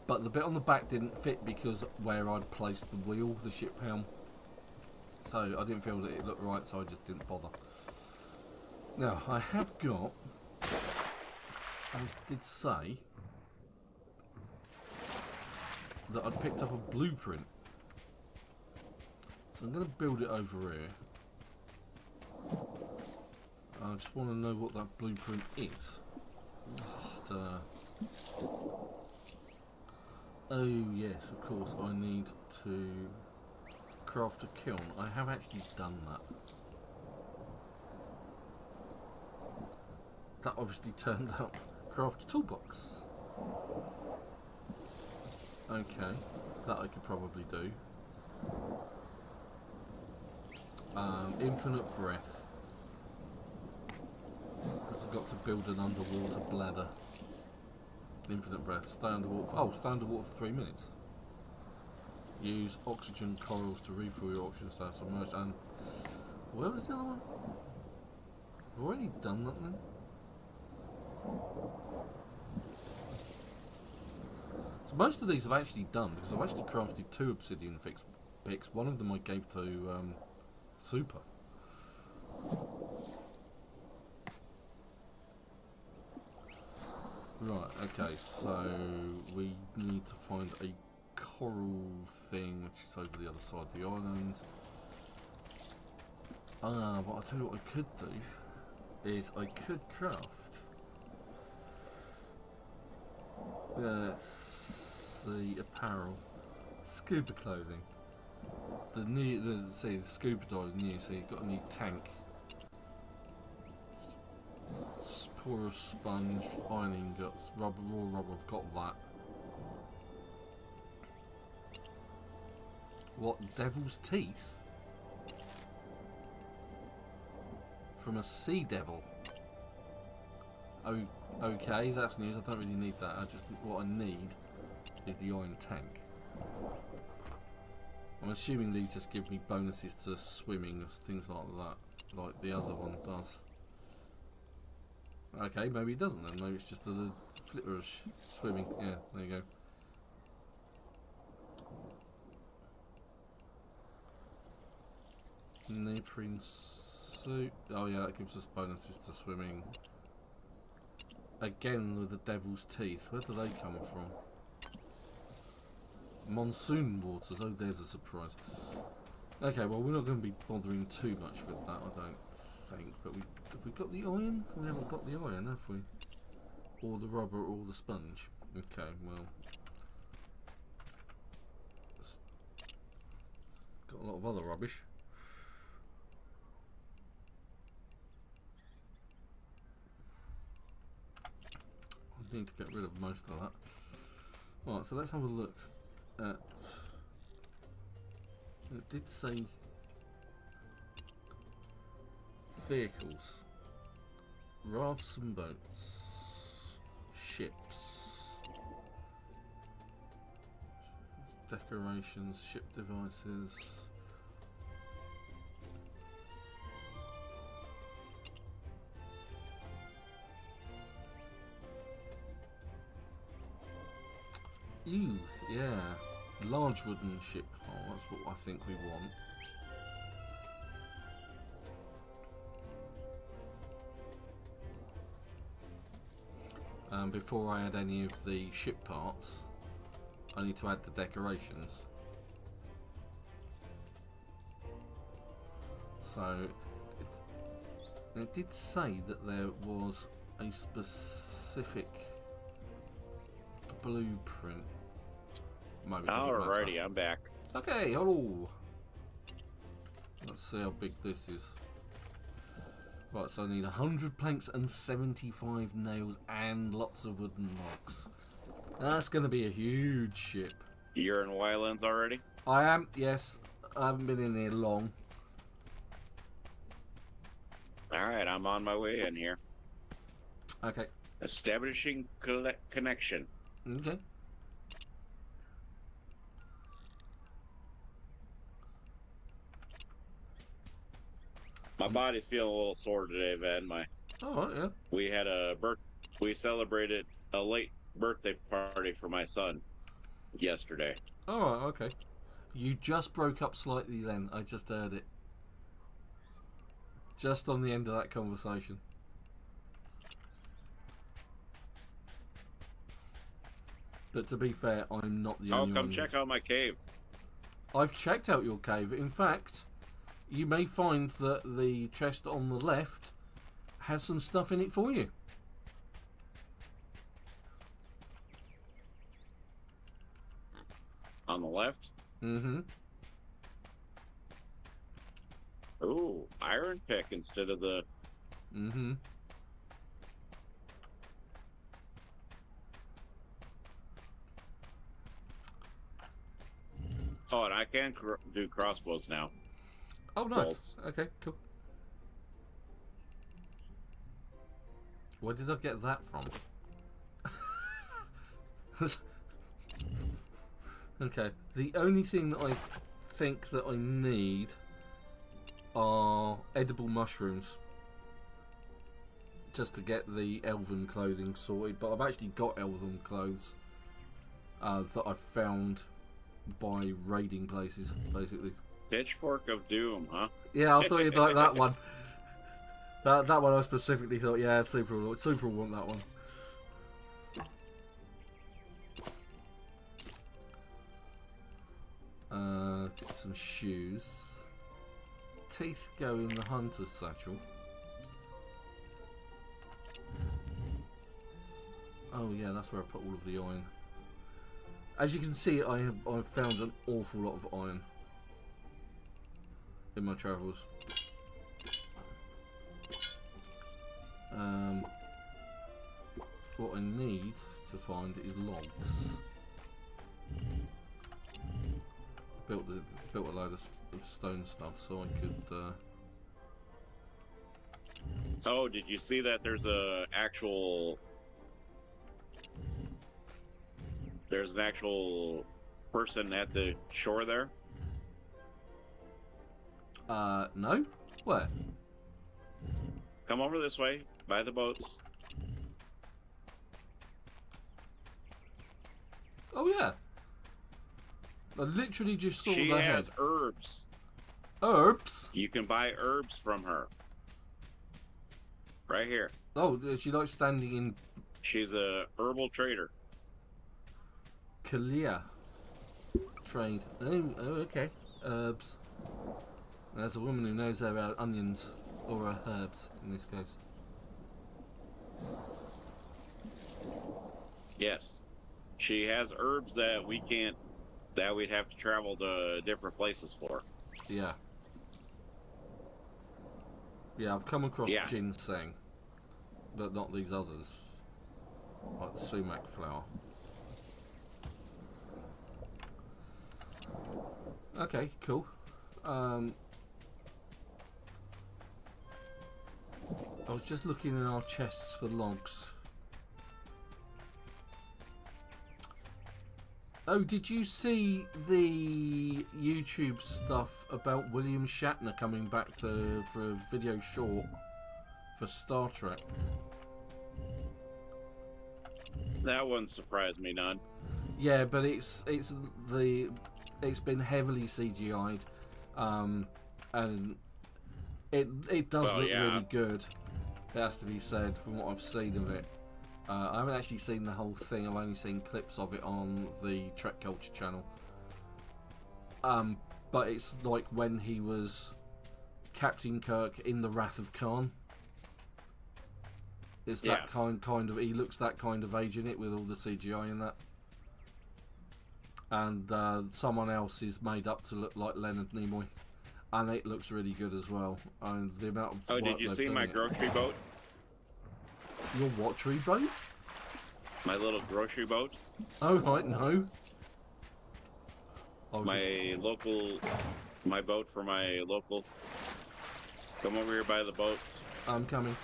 but the bit on the back didn't fit because where I'd placed the wheel, the ship helm, so I didn't feel that it looked right, so I just didn't bother. Now I have got, I did say that I'd picked up a blueprint, so I'm going to build it over here. I just want to know what that blueprint is. Just, oh yes, of course, I need to craft a kiln. I have actually done that. That obviously turned up craft a toolbox. Okay, that I could probably do. Infinite breath. Because I've got to build an underwater bladder. Infinite breath. Stay underwater. Stay underwater for 3 minutes. Use oxygen corals to refill your oxygen stay submerged. And where was the other one? I've already done that then. So most of these I've actually done because I've actually crafted 2 obsidian picks. One of them I gave to Super. Right, okay, so we need to find a coral thing which is over the other side of the island. But I'll tell you what I could do is I could craft. Let's see, apparel, scuba clothing. The scuba diving new, so you've got a new tank. Porous sponge, iron ingots, rubber, raw rubber. I've got that. What, devil's teeth? From a sea devil? Oh, okay, that's news. I don't really need that. What I need is the iron tank. I'm assuming these just give me bonuses to swimming, things like that, like the other one does. Okay, maybe it doesn't then. Maybe it's just the flippers swimming. Yeah, there you go. Neoprene suit. Oh yeah, that gives us bonuses to swimming. Again with the devil's teeth. Where do they come from? Monsoon waters. Oh, there's a surprise. Okay, well we're not going to be bothering too much with that, I don't think. But have we got the iron? We haven't got the iron, have we? Or the rubber, or the sponge. Okay, well, got a lot of other rubbish. I need to get rid of most of that. Alright, so let's have a look at. It did say vehicles, rafts and boats, ships, decorations, ship devices. Ooh, yeah. A large wooden ship hull, that's what I think we want. Before I add any of the ship parts, I need to add the decorations. So, it did say that there was a specific blueprint. Alrighty, I'm back. Okay, hello. Let's see how big this is. Right, so I need 100 planks and 75 nails and lots of wooden logs. That's going to be a huge ship. You're in YLands already? I am, yes. I haven't been in here long. Alright, I'm on my way in here. Okay. Establishing connection. Okay. My body's feeling a little sore today, Van. Yeah. We celebrated a late birthday party for my son yesterday. Alright, okay. You just broke up slightly then. I just heard it. Just on the end of that conversation. But to be fair, I'm not the only one. Oh, come check out my cave. I've checked out your cave. In fact, you may find that the chest on the left has some stuff in it for you. On the left? Mm-hmm. Ooh, iron pick instead of the... Mm-hmm. Oh, and I can do crossbows now. Oh, nice. Bolts. Okay, cool. Where did I get that from? Okay, the only thing that I think that I need are edible mushrooms. Just to get the elven clothing sorted, but I've actually got elven clothes that I've found by raiding places, basically. Pitchfork of Doom, huh? Yeah, I thought you'd like that one. That one I specifically thought, yeah, Super will want that one. Get some shoes. teeth go in the hunter's satchel. Oh yeah, that's where I put all of the iron. As you can see, I've found an awful lot of iron in my travels. What I need to find is logs. Built a load of stone stuff so I could. Oh, did you see that? There's an actual person at the shore there. No. Where? Come over this way by the boats. Oh yeah. I literally just saw She the has head. herbs. Herbs? You can buy herbs from her. Right here. Oh, she likes standing in She's a herbal trader. Kalia. Trade. Oh, okay. Herbs. There's a woman who knows her onions, or her herbs in this case. Yes. She has herbs that we can't, that we'd have to travel to different places for. Yeah. Yeah, I've come across Yeah. ginseng, but not these others, like the sumac flower. Okay, cool. I was just looking in our chests for logs. Oh, did you see the YouTube stuff about William Shatner coming back for a video short for Star Trek? That wouldn't surprise me none. Yeah, but it's been heavily CGI'd, and it does look really good. It has to be said from what I've seen of it. I haven't actually seen the whole thing. I've only seen clips of it on the Trek Culture channel. But it's like when he was Captain Kirk in the Wrath of Khan. It's that kind of. He looks that kind of age in it with all the CGI in that. And someone else is made up to look like Leonard Nimoy, and it looks really good as well. And the amount of Oh, did you see my grocery boat? Your what tree boat? My little grocery boat? Oh right, no. My boat for my local. Come over here by the boats. I'm coming.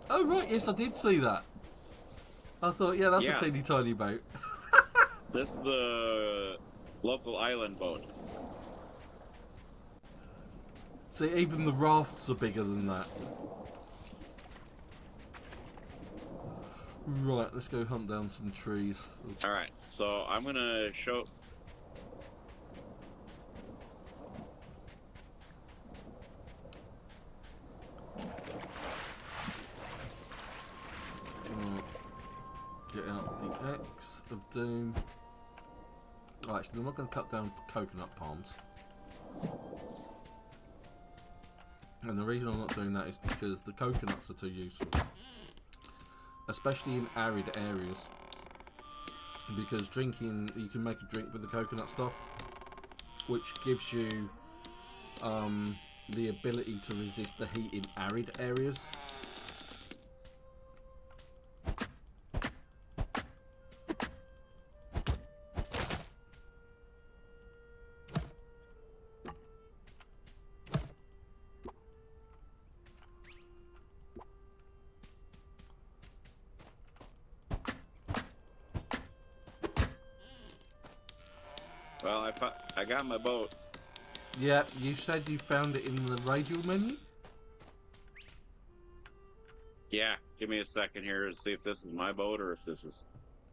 Oh right, yes, I did see that. I thought, yeah, that's a teeny tiny boat. This is the local island boat. See, even the rafts are bigger than that. Right, let's go hunt down some trees. Alright, so I'm gonna show... Get out the axe of doom. Oh, actually, I'm not going to cut down coconut palms. And the reason I'm not doing that is because the coconuts are too useful. Especially in arid areas. Because drinking, you can make a drink with the coconut stuff. Which gives you the ability to resist the heat in arid areas. Well, I got my boat. Yeah, you said you found it in the radial menu? Yeah, give me a second here to see if this is my boat or if this is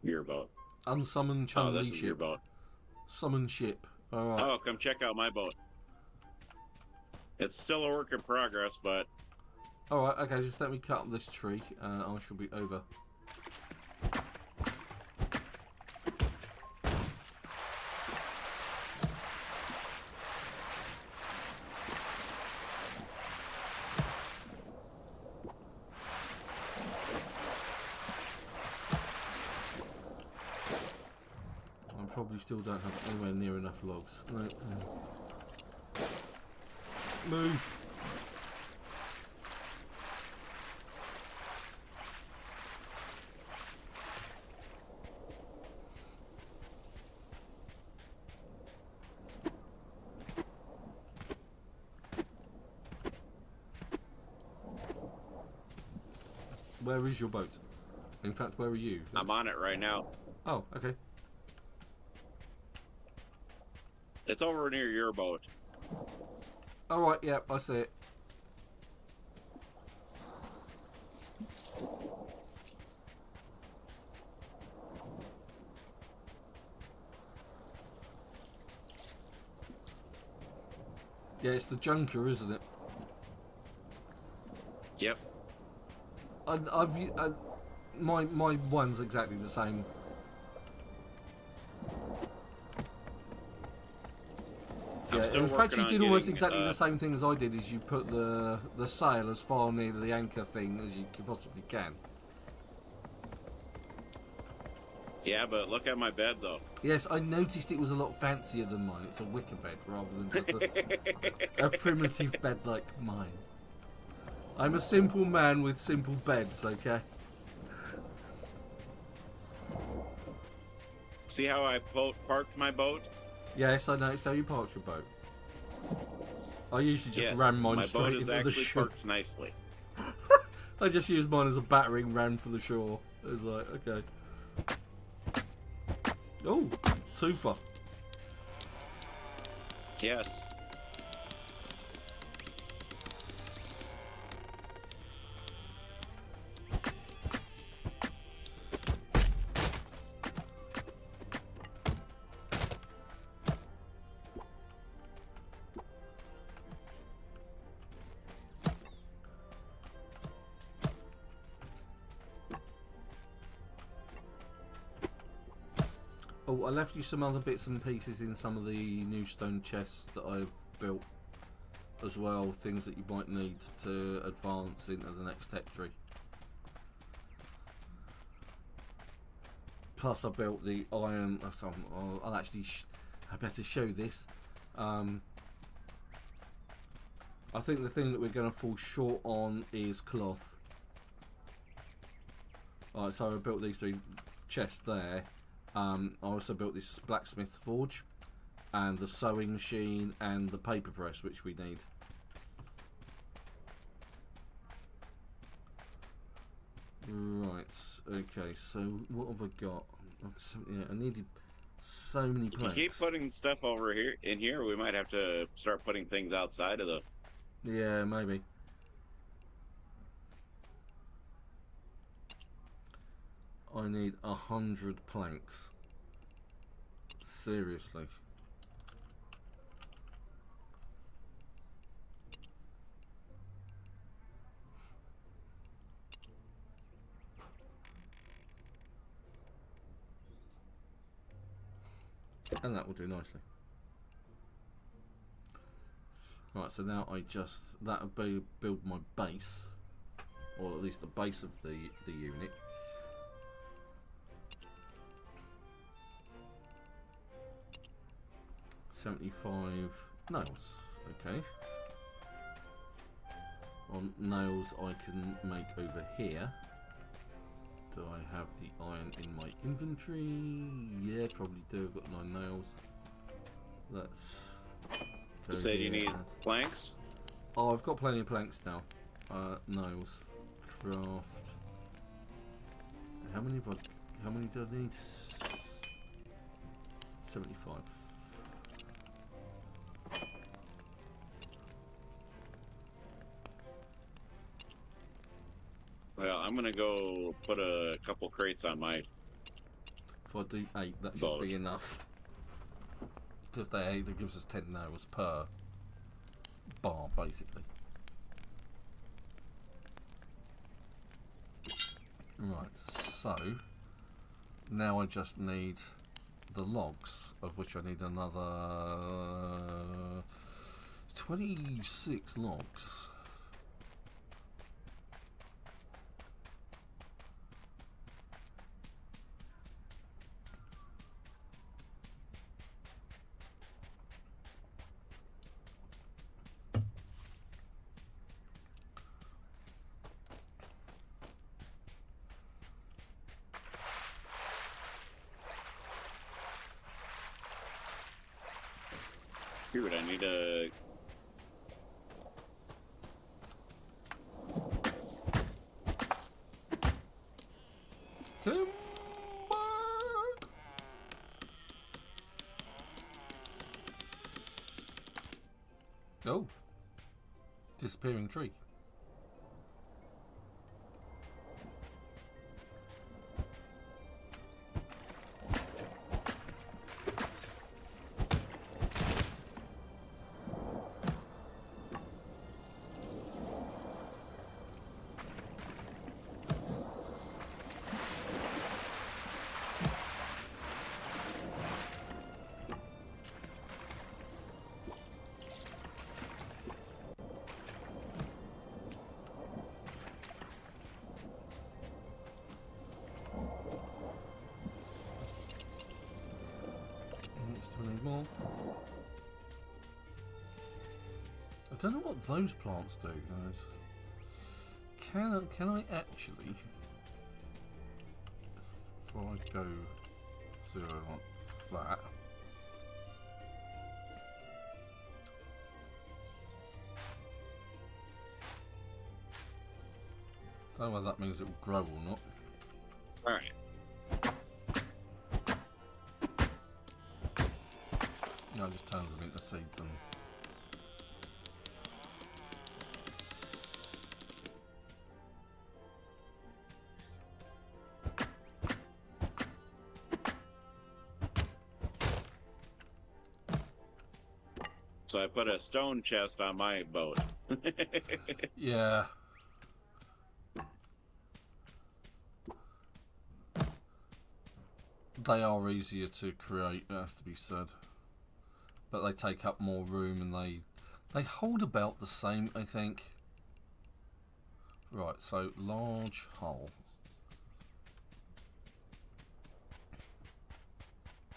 your boat. Unsummon Oh, Chun-Li this is your ship. boat. Summon ship. Alright. Oh, come check out my boat. It's still a work in progress, but... Alright, okay, just let me cut up this tree and I shall be over. probably still don't have anywhere near enough logs. No. Move. Where is your boat? In fact, where are you? I'm on it right now. Oh, okay. It's over near your boat. Alright, yeah, I see it. Yeah, it's the junker, isn't it? Yep. My one's exactly the same. Yeah, in fact, you did almost exactly the same thing as I did. Is you put the sail as far near the anchor thing as you possibly can. Yeah, but look at my bed though. Yes, I noticed it was a lot fancier than mine. It's a wicker bed rather than just a primitive bed like mine. I'm a simple man with simple beds, okay? See how I parked my boat? Yes, I noticed how you parked your boat. I usually just Yes, ran mine my straight boat is into the actually shore. parked nicely. I just used mine as a battering ram for the shore. It was like, okay. Oh, twofer. Yes. Oh, I left you some other bits and pieces in some of the new stone chests that I've built as well. Things that you might need to advance into the next tech tree. Plus, I built the iron. I'll actually. I better show this. I think the thing that we're going to fall short on is cloth. Alright, so I built these three chests there. I also built this blacksmith forge and the sewing machine and the paper press, which we need. Right, okay, so what have I got? Yeah, I needed so many planks. If you keep putting stuff over here in here, we might have to start putting things outside of the... Yeah, maybe. I need 100 planks. Seriously. And that will do nicely. Right, so now that'll build my base, or at least the base of the unit. $75 nails, okay. Well, nails I can make over here. Do I have the iron in my inventory? Yeah, probably do. I've got 9 nails. Let's go. You said you need planks? Oh, I've got plenty of planks now. Nails. Craft. How many do I need? 75. Well, I'm gonna go put a couple crates on my... If I do 8, that boat. should be enough. Because that gives us 10 nails per bar, basically. Right, so now I just need the logs, of which I need another 26 logs. Shoot, I need to... Timber! Oh. Disappearing tree. More. I don't know what those plants do, guys. Can I actually, if I go 0 like that, I don't know whether that means it will grow or not. All right. No, it just turns them into seeds and... So I put a stone chest on my boat. Yeah. They are easier to create, it has to be said. But they take up more room and they hold about the same, I think. Right, so large hull.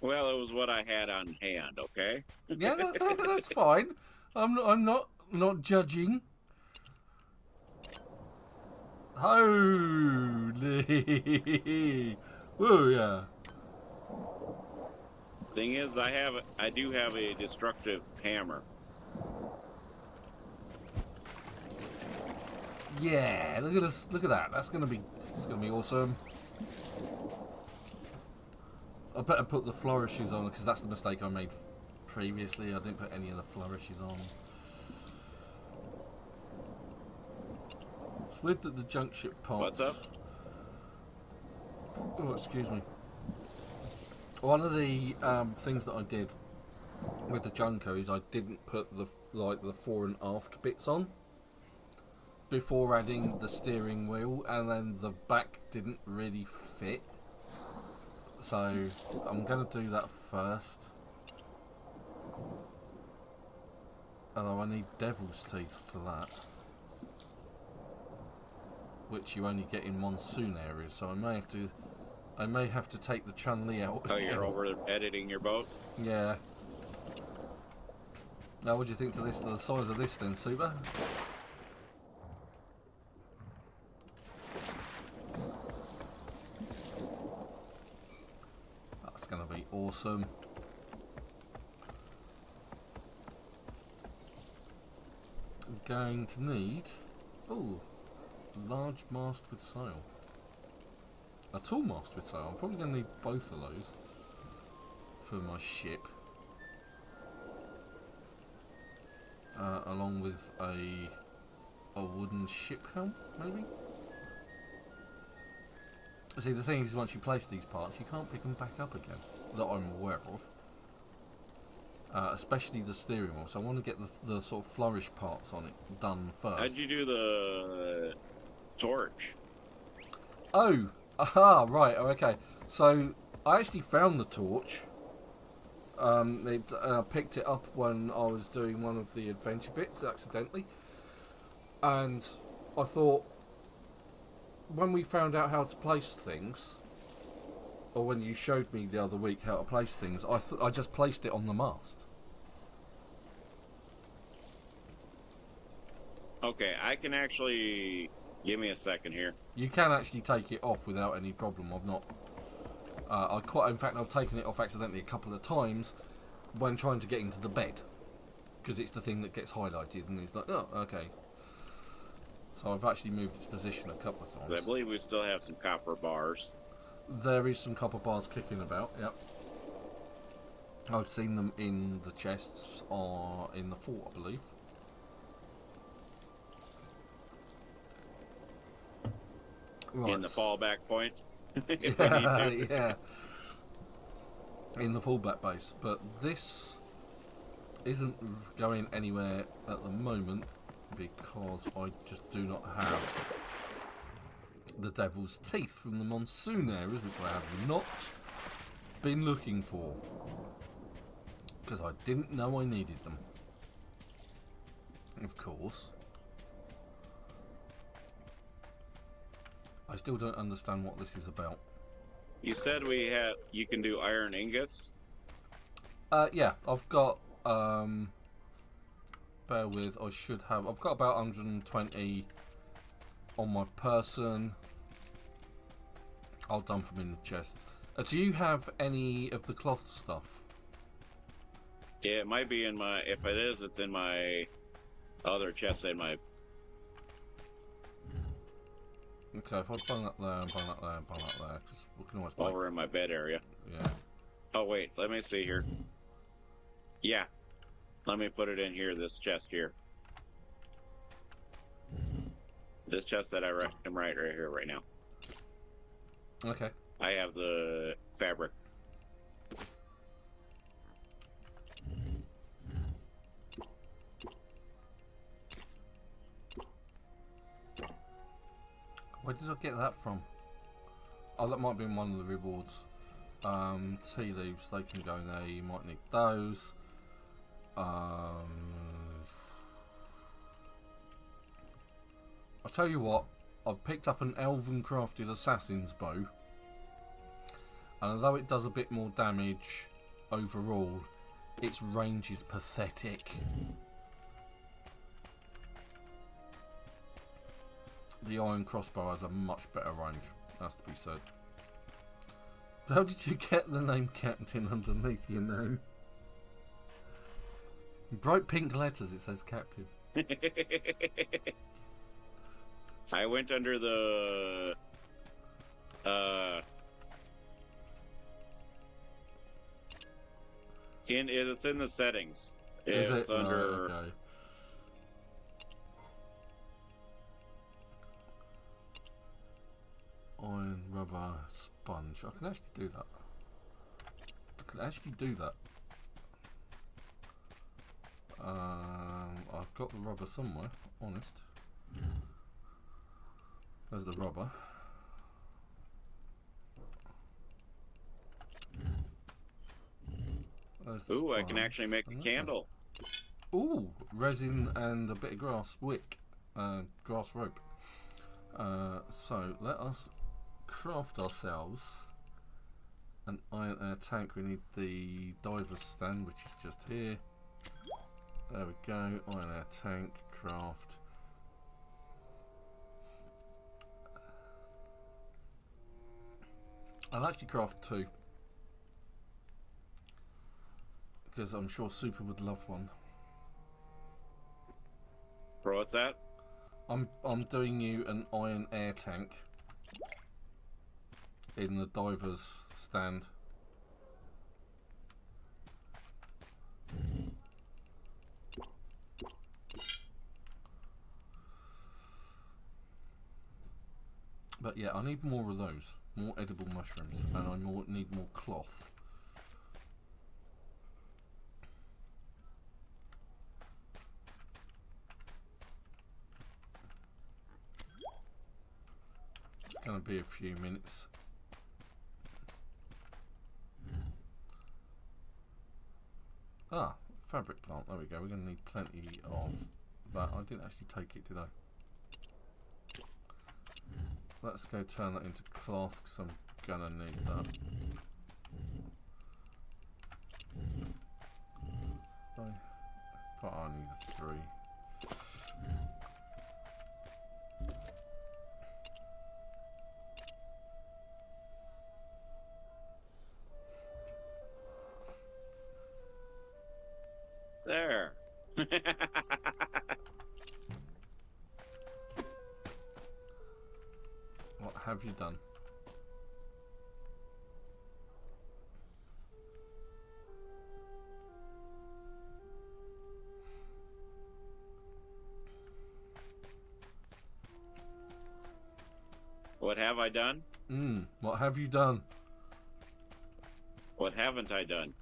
Well, it was what I had on hand, okay? Yeah, that's fine. I'm not judging. Holy, whoa, yeah. Thing is, I do have a destructive hammer. Yeah, look at this. Look at that. It's gonna be awesome. I better put the flourishes on because that's the mistake I made previously. I didn't put any of the flourishes on. It's weird that the junk ship parts. What's up? Oh, excuse me. One of the things that I did with the Junker is I didn't put the fore and aft bits on before adding the steering wheel, and then the back didn't really fit. So I'm gonna do that first. Although I need devil's teeth for that, which you only get in monsoon areas. So I may have to take the Chun-Li out. Oh, you're over editing your boat? Yeah. Now, what do you think to this? The size of this, then, Super? That's gonna be awesome. I'm going to need large mast with sail. A tall mast with sail. I'm probably going to need both of those for my ship. Along with a wooden ship helm, maybe? See, the thing is, once you place these parts, you can't pick them back up again, that I'm aware of. Especially the steering wheel, so I want to get the sort of flourish parts on it done first. How'd you do the torch? Oh! Aha! Right, okay. So, I actually found the torch. I picked it up when I was doing one of the adventure bits, accidentally. And I thought, when we found out how to place things, or when you showed me the other week how to place things, I just placed it on the mast. Okay, I can actually... Give me a second here. You can actually take it off without any problem. I've not... in fact, I've taken it off accidentally a couple of times when trying to get into the bed. because it's the thing that gets highlighted, and it's like, oh, okay. So I've actually moved its position a couple of times. I believe we still have some copper bars. There is some copper bars kicking about, yep. I've seen them in the chests or in the fort, I believe. Right. In the fallback point. Yeah. In the fallback base. But this isn't going anywhere at the moment because I just do not have the Devil's Teeth from the monsoon areas, which I have not been looking for. Because I didn't know I needed them. Of course. I still don't understand what this is about. You said you can do iron ingots? Yeah, I've got, bear with, I've got about 120 on my person. I'll dump them in the chests. Do you have any of the cloth stuff? Yeah, it might be in my, if it is, it's in my other chest in my... Okay, if I bung up there and bung up there and bung up there, because we can always over in my bed area. Yeah. Oh, wait, let me see here. Yeah. Let me put it in here, this chest here. This chest that am right here right now. Okay. I have the fabric. Where did I get that from? Oh, that might be in one of the rewards. Tea leaves, they can go in there. You might need those. I'll tell you what, I've picked up an elven crafted assassin's bow, and although it does a bit more damage overall, its range is pathetic. The iron crossbow has a much better range, has to be said. How did you get the name Captain underneath your name? In bright pink letters it says Captain. I went under the it's in the settings. Is it's it? under Oh, okay. Iron, rubber, sponge. I can actually do that. I've got the rubber somewhere, honest. There's the rubber. Ooh, I can actually make a candle. Ooh, resin and a bit of grass wick, grass rope. So let us craft ourselves an iron air tank. We need the diver's stand, which is just here. There we go. Iron air tank, craft. I'll actually craft two, because I'm sure Super would love one. Bro, what's that? I'm doing you an iron air tank in the diver's stand. But yeah, I need more of those, more edible mushrooms, and I need more cloth. It's going to be a few minutes. Ah, fabric plant, there we go. We're going to need plenty of that. I didn't actually take it, did I? Let's go turn that into cloth, because I'm going to need that. But I need 3. There. What have you done? What have I done? What have you done? What haven't I done?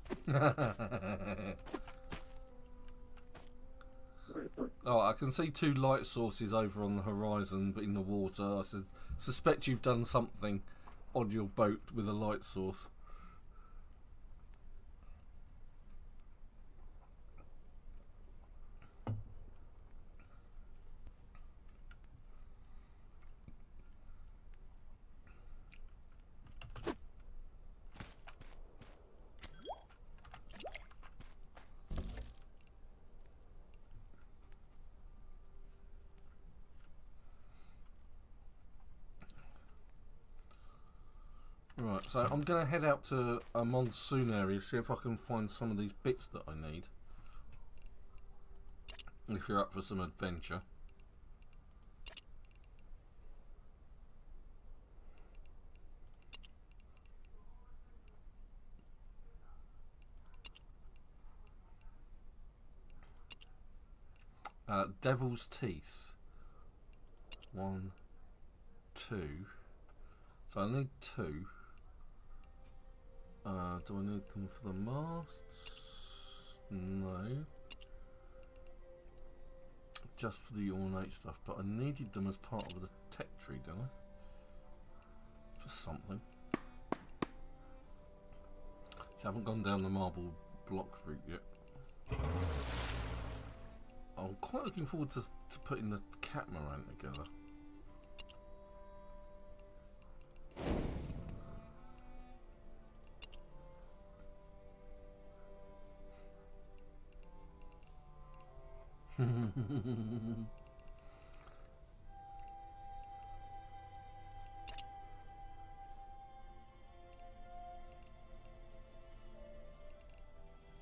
Oh, I can see 2 light sources over on the horizon, but in the water. I suspect you've done something on your boat with a light source. Right, so I'm going to head out to a monsoon area, see if I can find some of these bits that I need. If you're up for some adventure. Devil's Teeth. 1, 2. So I need 2. Do I need them for the masts? No. Just for the ornate stuff, but I needed them as part of the tech tree, don't I? For something. So I haven't gone down the marble block route yet. I'm quite looking forward to putting the catamaran together.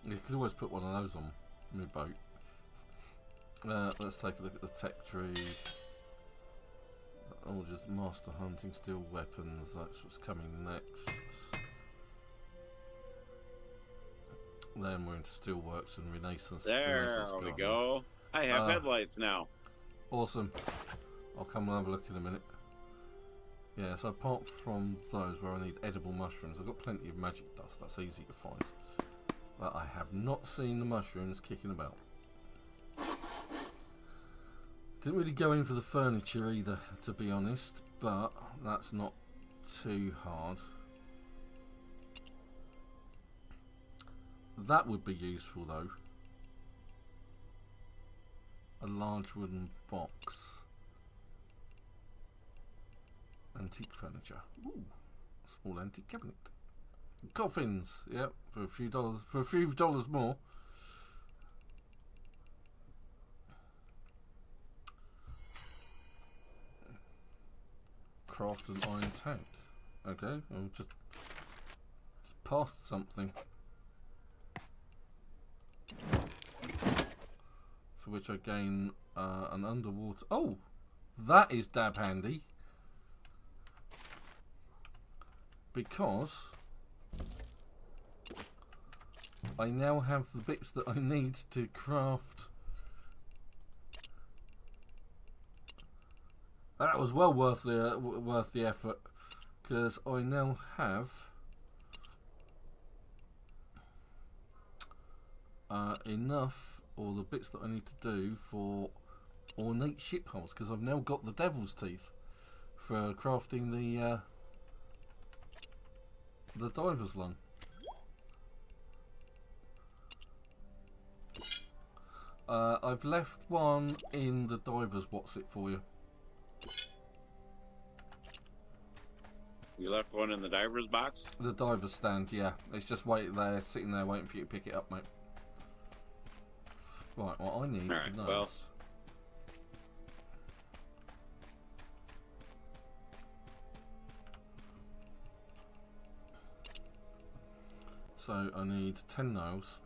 You could always put one of those on my boat. Let's take a look at the tech tree. Oh, just master hunting steel weapons. That's what's coming next. Then we're into steelworks and Renaissance. There we go. I have headlights now. Awesome. I'll come and have a look in a minute. Yeah, so apart from those where I need edible mushrooms, I've got plenty of magic dust. That's easy to find. But I have not seen the mushrooms kicking about. Didn't really go in for the furniture either, to be honest, but that's not too hard. That would be useful though. A large wooden box. Antique furniture. Ooh, a small antique cabinet. Coffins, yep, for a few dollars more. Craft an iron tank. Okay, I'll just past something. For which I gain an underwater. Oh, that is dab handy. Because I now have the bits that I need to craft. That was well worth the effort, because I now have enough, or the bits that I need to do for ornate ship hulls, because I've now got the devil's teeth for crafting the diver's lung. I've left one in the diver's what's it for you. You left one in the diver's box? The diver's stand, yeah. It's just sitting there waiting for you to pick it up, mate. Right, what I need Alright, is those. well. So I need 10 nails.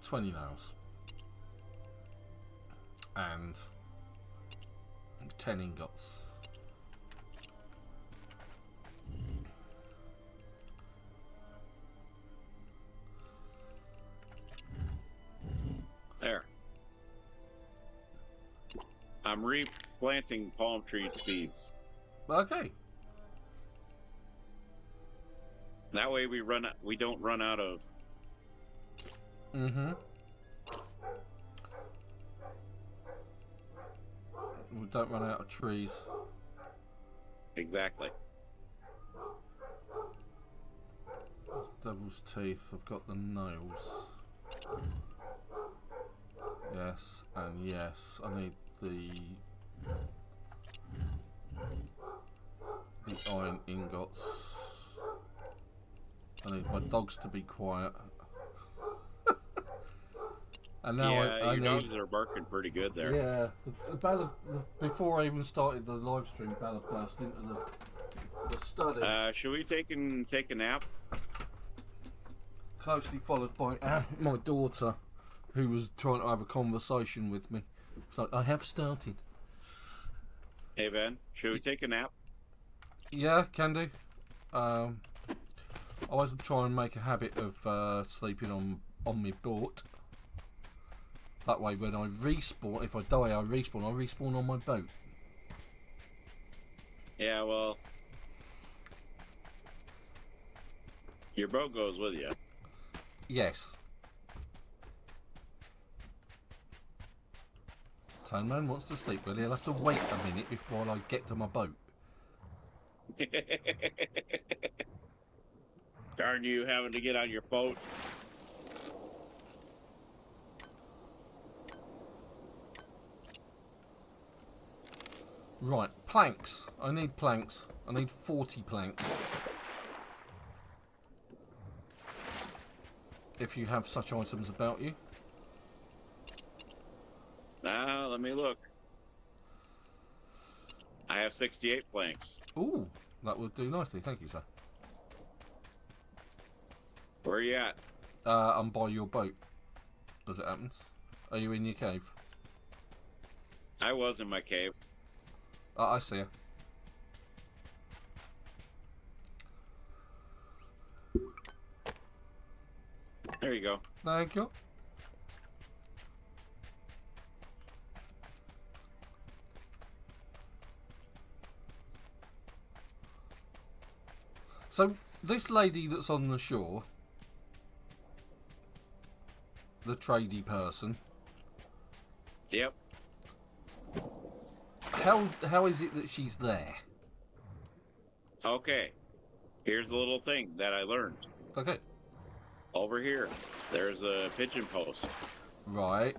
20 nails. And 10 ingots. There. I'm replanting palm tree seeds. Okay. That way we don't run out of. Mm-hmm. We don't run out of trees. Exactly. That's the devil's teeth. I've got the nails. Yes, and yes. I need the iron ingots. I need my dogs to be quiet. And now yeah, I your need... dogs are barking pretty good there. Yeah, Bella, before I even started the live stream, Bella burst into the study. Should we take a nap? Closely followed by my daughter, who was trying to have a conversation with me. So I have started. Hey Ben, should we take a nap? Yeah, can do. I always try and make a habit of sleeping on my boat. That way, when I respawn, if I die, I respawn on my boat. Yeah, well, your boat goes with you. Yes. Tone Man wants to sleep, but he'll have to wait a minute before I get to my boat. Darn you having to get on your boat. Right, planks. I need planks. I need 40 planks. If you have such items about you. Now, let me look. I have 68 planks. Ooh, that would do nicely. Thank you, sir. Where are you at? I'm by your boat, as it happens. Are you in your cave? I was in my cave. I see you. There you go. Thank you. So, this lady that's on the shore, the tradey person, Yep. how is it that she's there? Okay. Here's a little thing that I learned. Okay. Over here, there's a pigeon post. Right.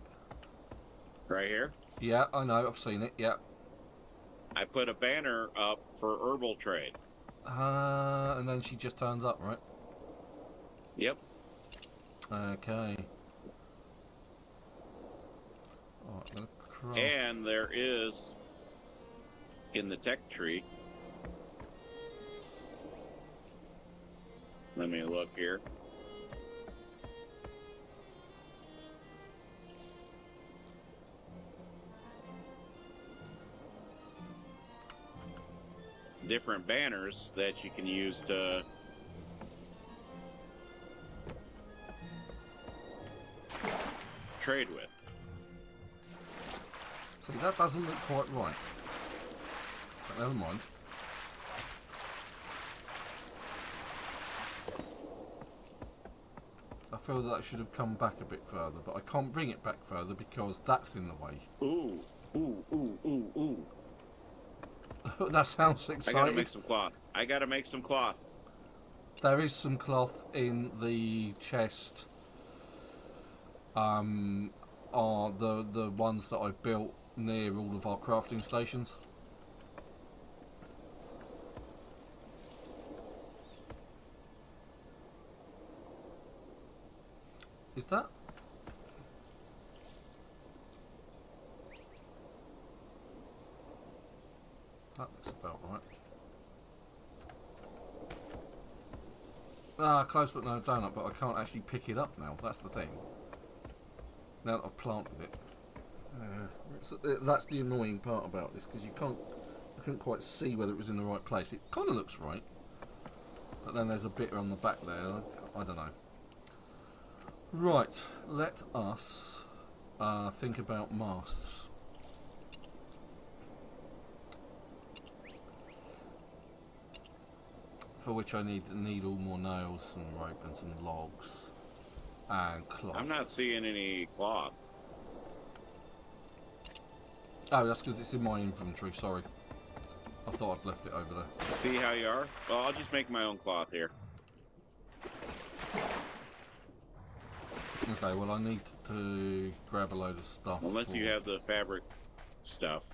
Right here. Yeah, I know. I've seen it. Yeah. I put a banner up for herbal trade. And then she just turns up, right? Yep. Okay. Alright, I'm gonna craft. And there is, in the tech tree, let me look here. Different banners that you can use to trade with. See, that doesn't look quite right. But never mind. I feel that should have come back a bit further, but I can't bring it back further because that's in the way. Ooh, ooh, ooh, ooh, ooh. That sounds I gotta exciting. make some cloth. I gotta make some cloth. There is some cloth in the chest. Are the ones that I built near all of our crafting stations. Is that? That looks about right. Ah, close but no donut, but I can't actually pick it up now. That's the thing. Now that I've planted it. That's the annoying part about this, because I couldn't quite see whether it was in the right place. It kind of looks right, but then there's a bit on the back there. I don't know. Right, let us think about masts. For which I need needle, more nails, some rope, and some logs, and cloth. I'm not seeing any cloth. Oh, that's because it's in my inventory. Sorry, I thought I'd left it over there. See how you are? Well, I'll just make my own cloth here. Okay, well I need to grab a load of stuff. Unless you have the fabric stuff.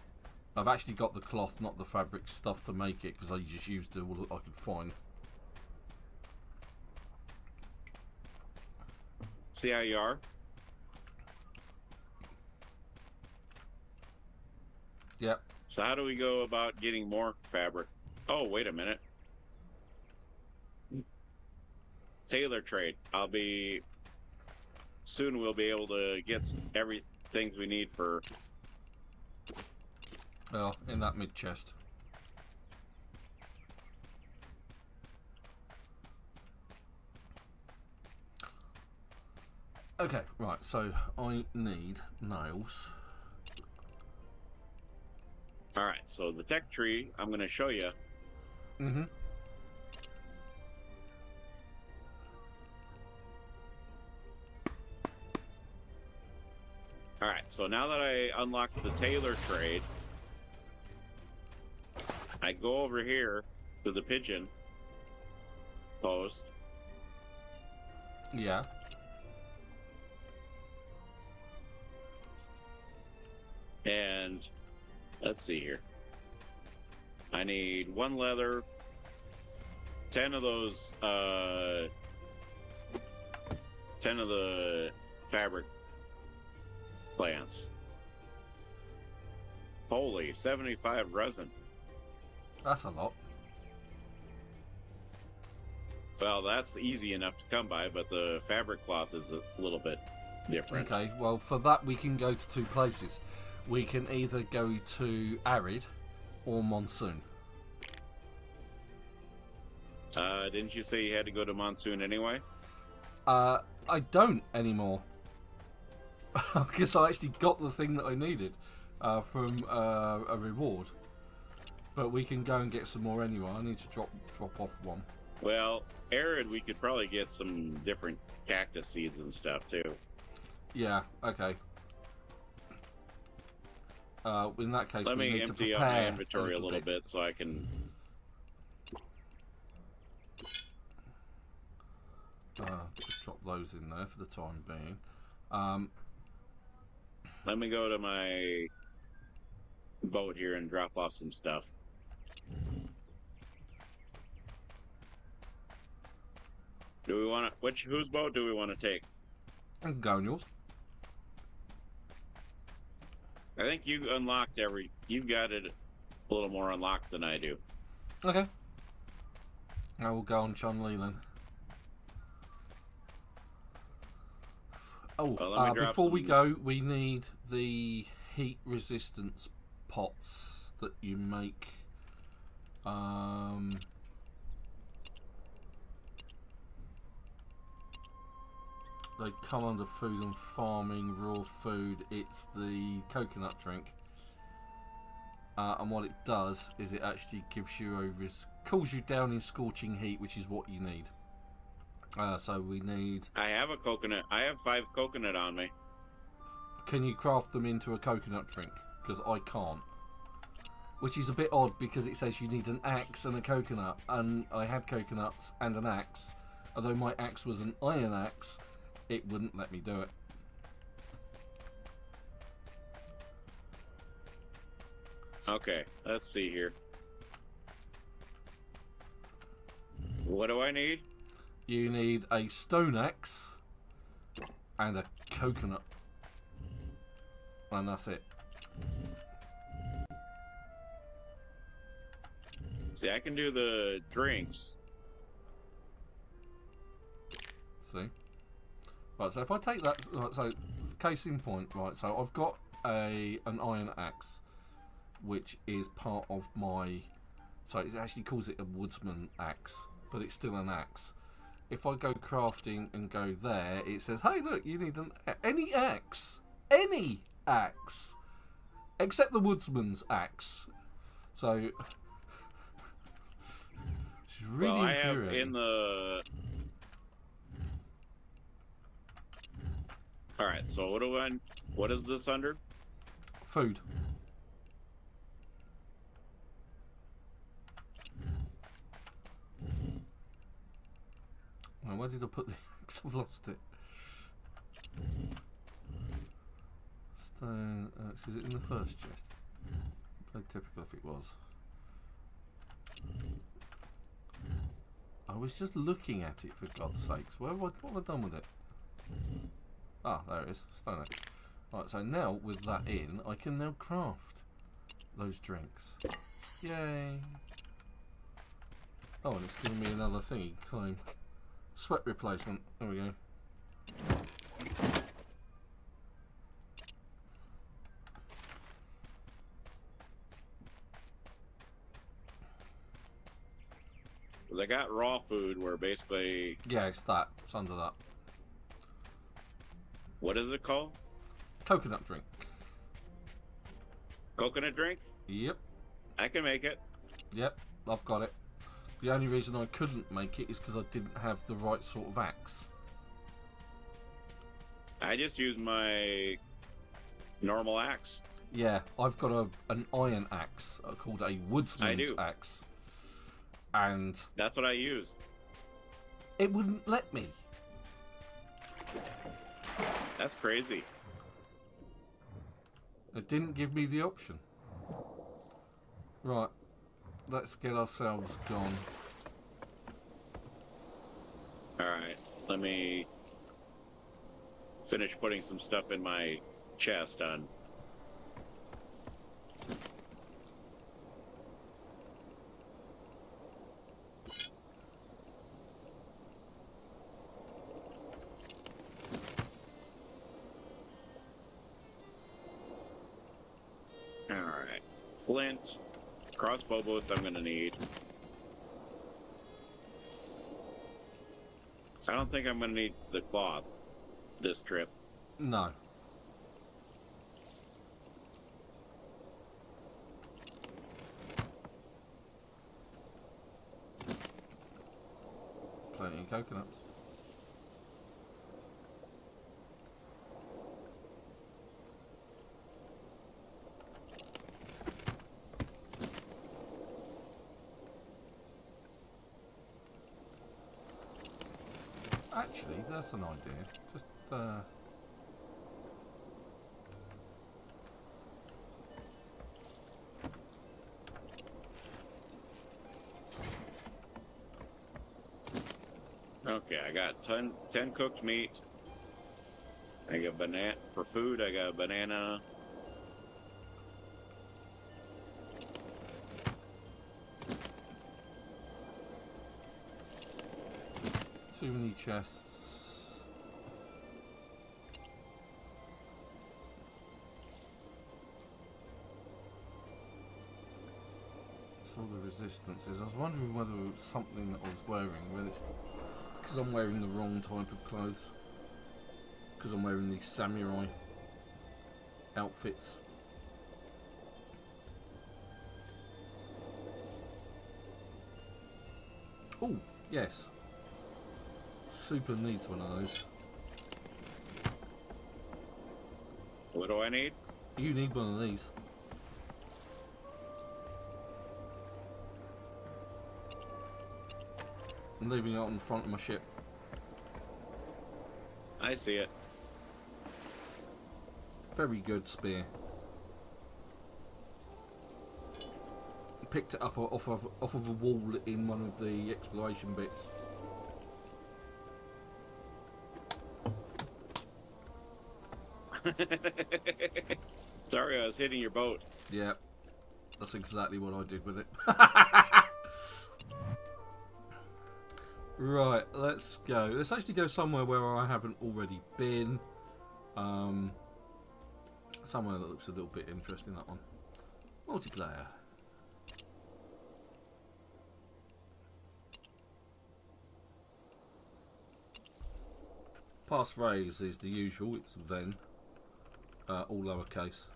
I've actually got the cloth, not the fabric stuff to make it, because I just used all that I could find. See how you are? Yep. So how do we go about getting more fabric? Oh, wait a minute. Tailor trade. Soon we'll be able to get everything we need for... Oh, in that mid chest. Okay, right, so I need nails. Alright, so the tech tree, I'm going to show you. Mm-hmm. Alright, so now that I unlocked the tailor trade, I go over here to the pigeon post. Yeah. And let's see here. I need 1 leather, 10 of those, 10 of the fabric plants. Holy, 75 resin. That's a lot. Well, that's easy enough to come by, but the fabric cloth is a little bit different. Okay, well for that we can go to 2 places. We can either go to Arid or Monsoon. Didn't you say you had to go to Monsoon anyway? I don't anymore. Because I actually got the thing that I needed from a reward. But we can go and get some more anyway. I need to drop off 1. Well, Arid, we could probably get some different cactus seeds and stuff too. Yeah, okay. In that case, Let we me need to empty out prepare my inventory a little bit so I can... just drop those in there for the time being. Let me go to my boat here and drop off some stuff. Do we want to... whose boat do we want to take? Go on yours. I think you unlocked you've got it a little more unlocked than I do. Okay. I will go on Chun-Li then. Oh, Well, before we go, we need the heat resistance pots that you make. They come under food and farming, raw food. It's the coconut drink. And what it does is it actually gives you cools you down in scorching heat, which is what you need. So we need... I have a coconut. I have 5 coconut on me. Can you craft them into a coconut drink? Because I can't. Which is a bit odd because it says you need an axe and a coconut. And I had coconuts and an axe. Although my axe was an iron axe, it wouldn't let me do it. Okay, let's see here. What do I need? You need a stone axe and a coconut. And that's it. See, I can do the drinks. See? Right, so if I take that... So case in point, right? So I've got an iron axe, which is part of my. So it actually calls it a woodsman axe, but it's still an axe. If I go crafting and go there, it says, "Hey, look, you need any axe, except the woodsman's axe." So it's really well, I have infuriating. in the. All right. So what is this under? Food. Now, where did I put the axe? I've lost it. Stone axe. Is it in the first chest? Very typical if it was. I was just looking at it, for God's sakes. What have I done with it? Ah, there it is. Stone axe. Right, so now with that in, I can now craft those drinks. Yay! Oh, and it's giving me another thingy. Claim. Sweat replacement. There we go. They got raw food where basically. Yeah, it's that. It's under that. What is it called? Coconut drink. Coconut drink? Yep. I can make it. Yep. I've got it. The only reason I couldn't make it is because I didn't have the right sort of axe. I just use my normal axe. Yeah, I've got an iron axe called a woodsman's axe. And that's what I use. It wouldn't let me. That's crazy. It didn't give me the option. Right, let's get ourselves gone. Alright, let me finish putting some stuff in my chest on. Alright, flint, crossbow bolts I'm gonna need. I don't think I'm gonna need the cloth this trip. No. Plenty of coconuts. Actually, that's an idea. Just, Okay, I got 10 cooked meat. I got banana for food. I got a banana. too many chests. It's all the resistances. I was wondering whether it was something that I was wearing, whether it's because I'm wearing the wrong type of clothes. Because I'm wearing these samurai outfits. Oh, yes. Super needs one of those. What do I need? You need one of these. I'm leaving it on the front of my ship. I see it. Very good spear. Picked it up off of a wall in one of the exploration bits. Sorry, I was hitting your boat. Yeah, that's exactly what I did with it. Right, let's go. Let's actually go somewhere where I haven't already been. Somewhere that looks a little bit interesting, that one. Multiplayer. Passphrase is the usual, it's Ven. All lowercase.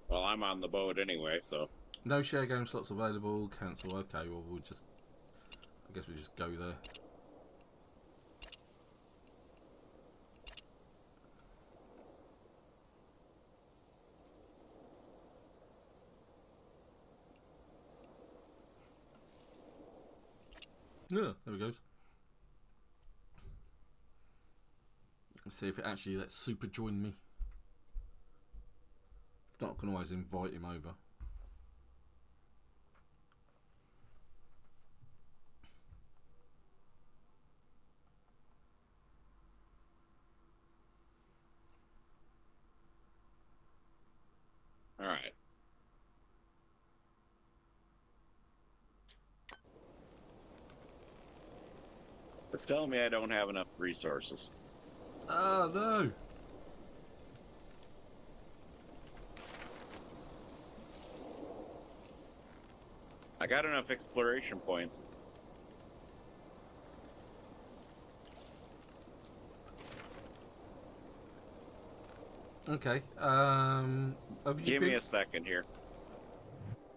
Well, I'm on the boat anyway, so. No share game slots available, cancel, okay, well we'll just, I guess we'll just go there. Yeah, there we go. Let's see if it actually lets Super join me. If not, I can always invite him over. All right. It's telling me I don't have enough resources. Ah, no! I got enough exploration points. Okay, have you Give been, me a second here.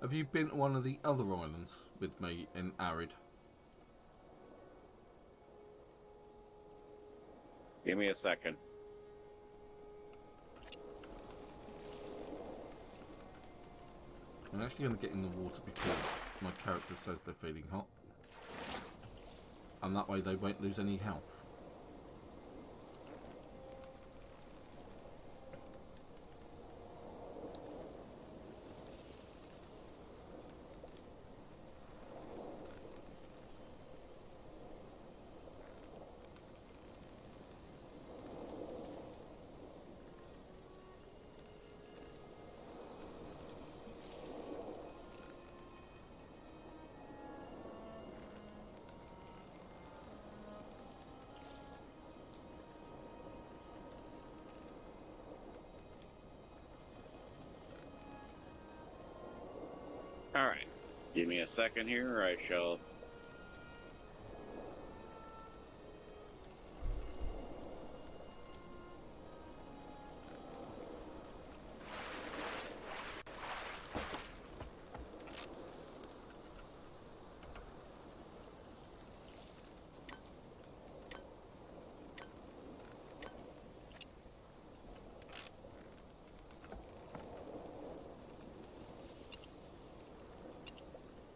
have you been to one of the other islands with me in Arid? Give me a second. I'm actually going to get in the water because my character says they're feeling hot. And that way they won't lose any health. All right. Give me a second here, or I shall.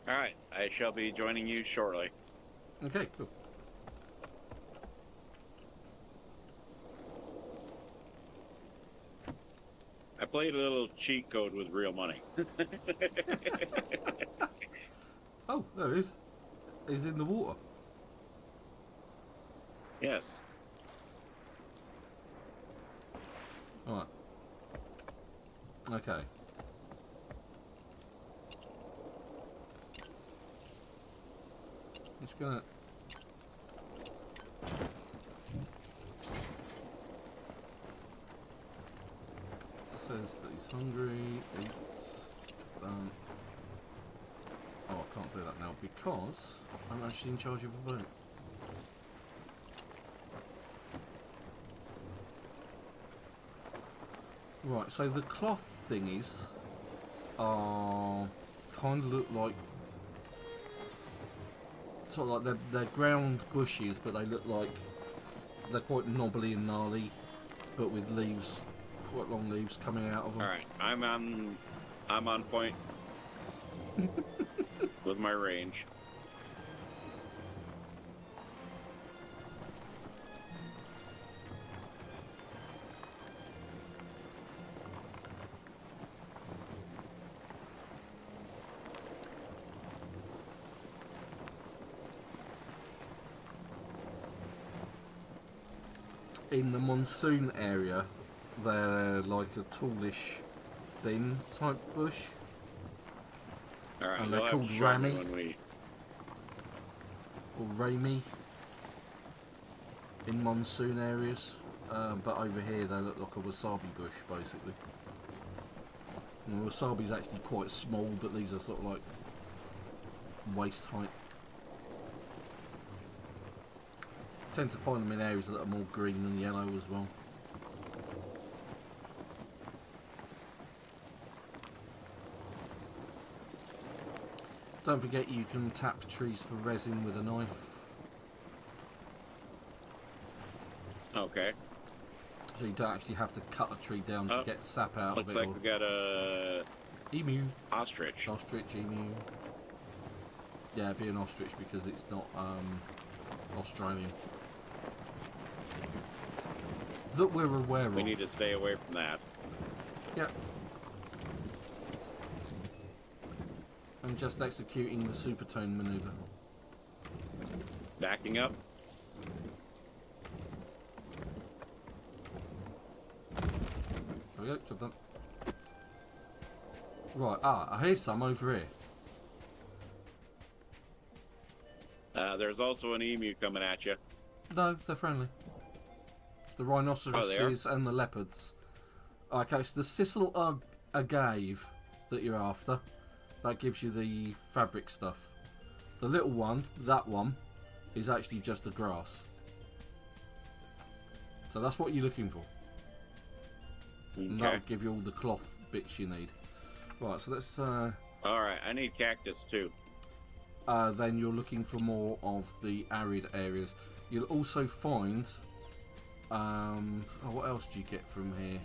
All right. I shall be joining you shortly. Okay, cool. I played a little cheat code with real money. Oh, there it is. He's in the water. Yes. Alright. Okay. Just gonna... Says that he's hungry, eats, down. Oh, I can't do that now because I'm actually in charge of a boat. Right, so the cloth thingies are kind of look like sort of like they're ground bushes, but they look like they're quite knobbly and gnarly, but with leaves, quite long leaves coming out of them. All right. I'm on point with my range. In the monsoon area, they're like a tallish, thin type bush. All right. And you'll they're have to called show me Rami. when we. Or Rami. in monsoon areas, but over here they look like a wasabi bush, basically. And the wasabi's actually quite small, but these are sort of like waist height. Tend to find them in areas that are more green than yellow as well. Don't forget you can tap trees for resin with a knife. Okay. So you don't actually have to cut a tree down to get sap out of it. Looks like we got a emu. ostrich. Ostrich, emu. Yeah, it'd be an ostrich because it's not Australian. That we're aware of. We need to stay away from that. Yep. I'm just executing the supertone maneuver. Backing up. There we go, job done. Right, here's some over here. There's also an emu coming at you. No, they're friendly. It's the rhinoceroses and the leopards. Okay, so the Sisal agave that you're after, that gives you the fabric stuff. The little one, that one, is actually just the grass. So that's what you're looking for. Okay. And that'll give you all the cloth bits you need. Right, so let's... Alright, I need cactus too. then you're looking for more of the arid areas. You'll also find... what else do you get from here?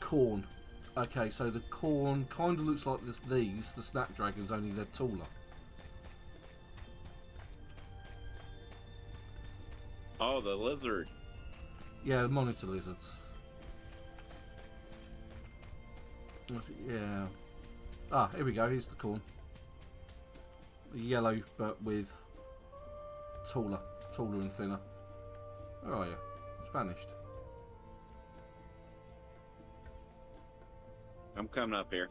Corn. Okay, so the corn kind of looks like these, the snapdragons, only they're taller. Oh, the lizard. Yeah, the monitor lizards. Yeah. Here we go. Here's the corn. Yellow, but with taller and thinner. Where are you? It's vanished. I'm coming up here.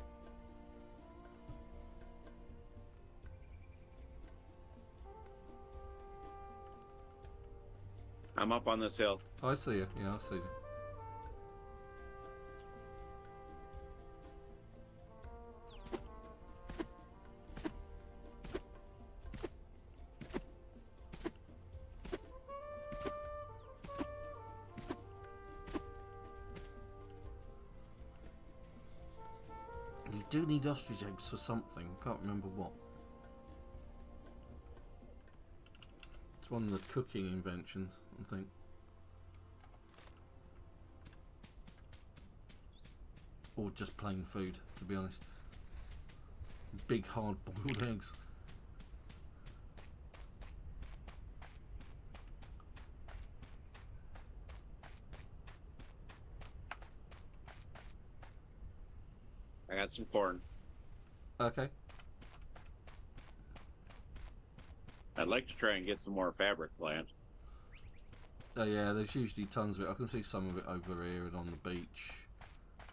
I'm up on this hill. Oh, I see you. Yeah, I see you. You do need ostrich eggs for something. I can't remember what. It's one of the cooking inventions, I think. Or just plain food, to be honest. Big hard-boiled eggs. I got some corn. Okay. I'd like to try and get some more fabric plant. Oh yeah, there's usually tons of it. I can see some of it over here and on the beach.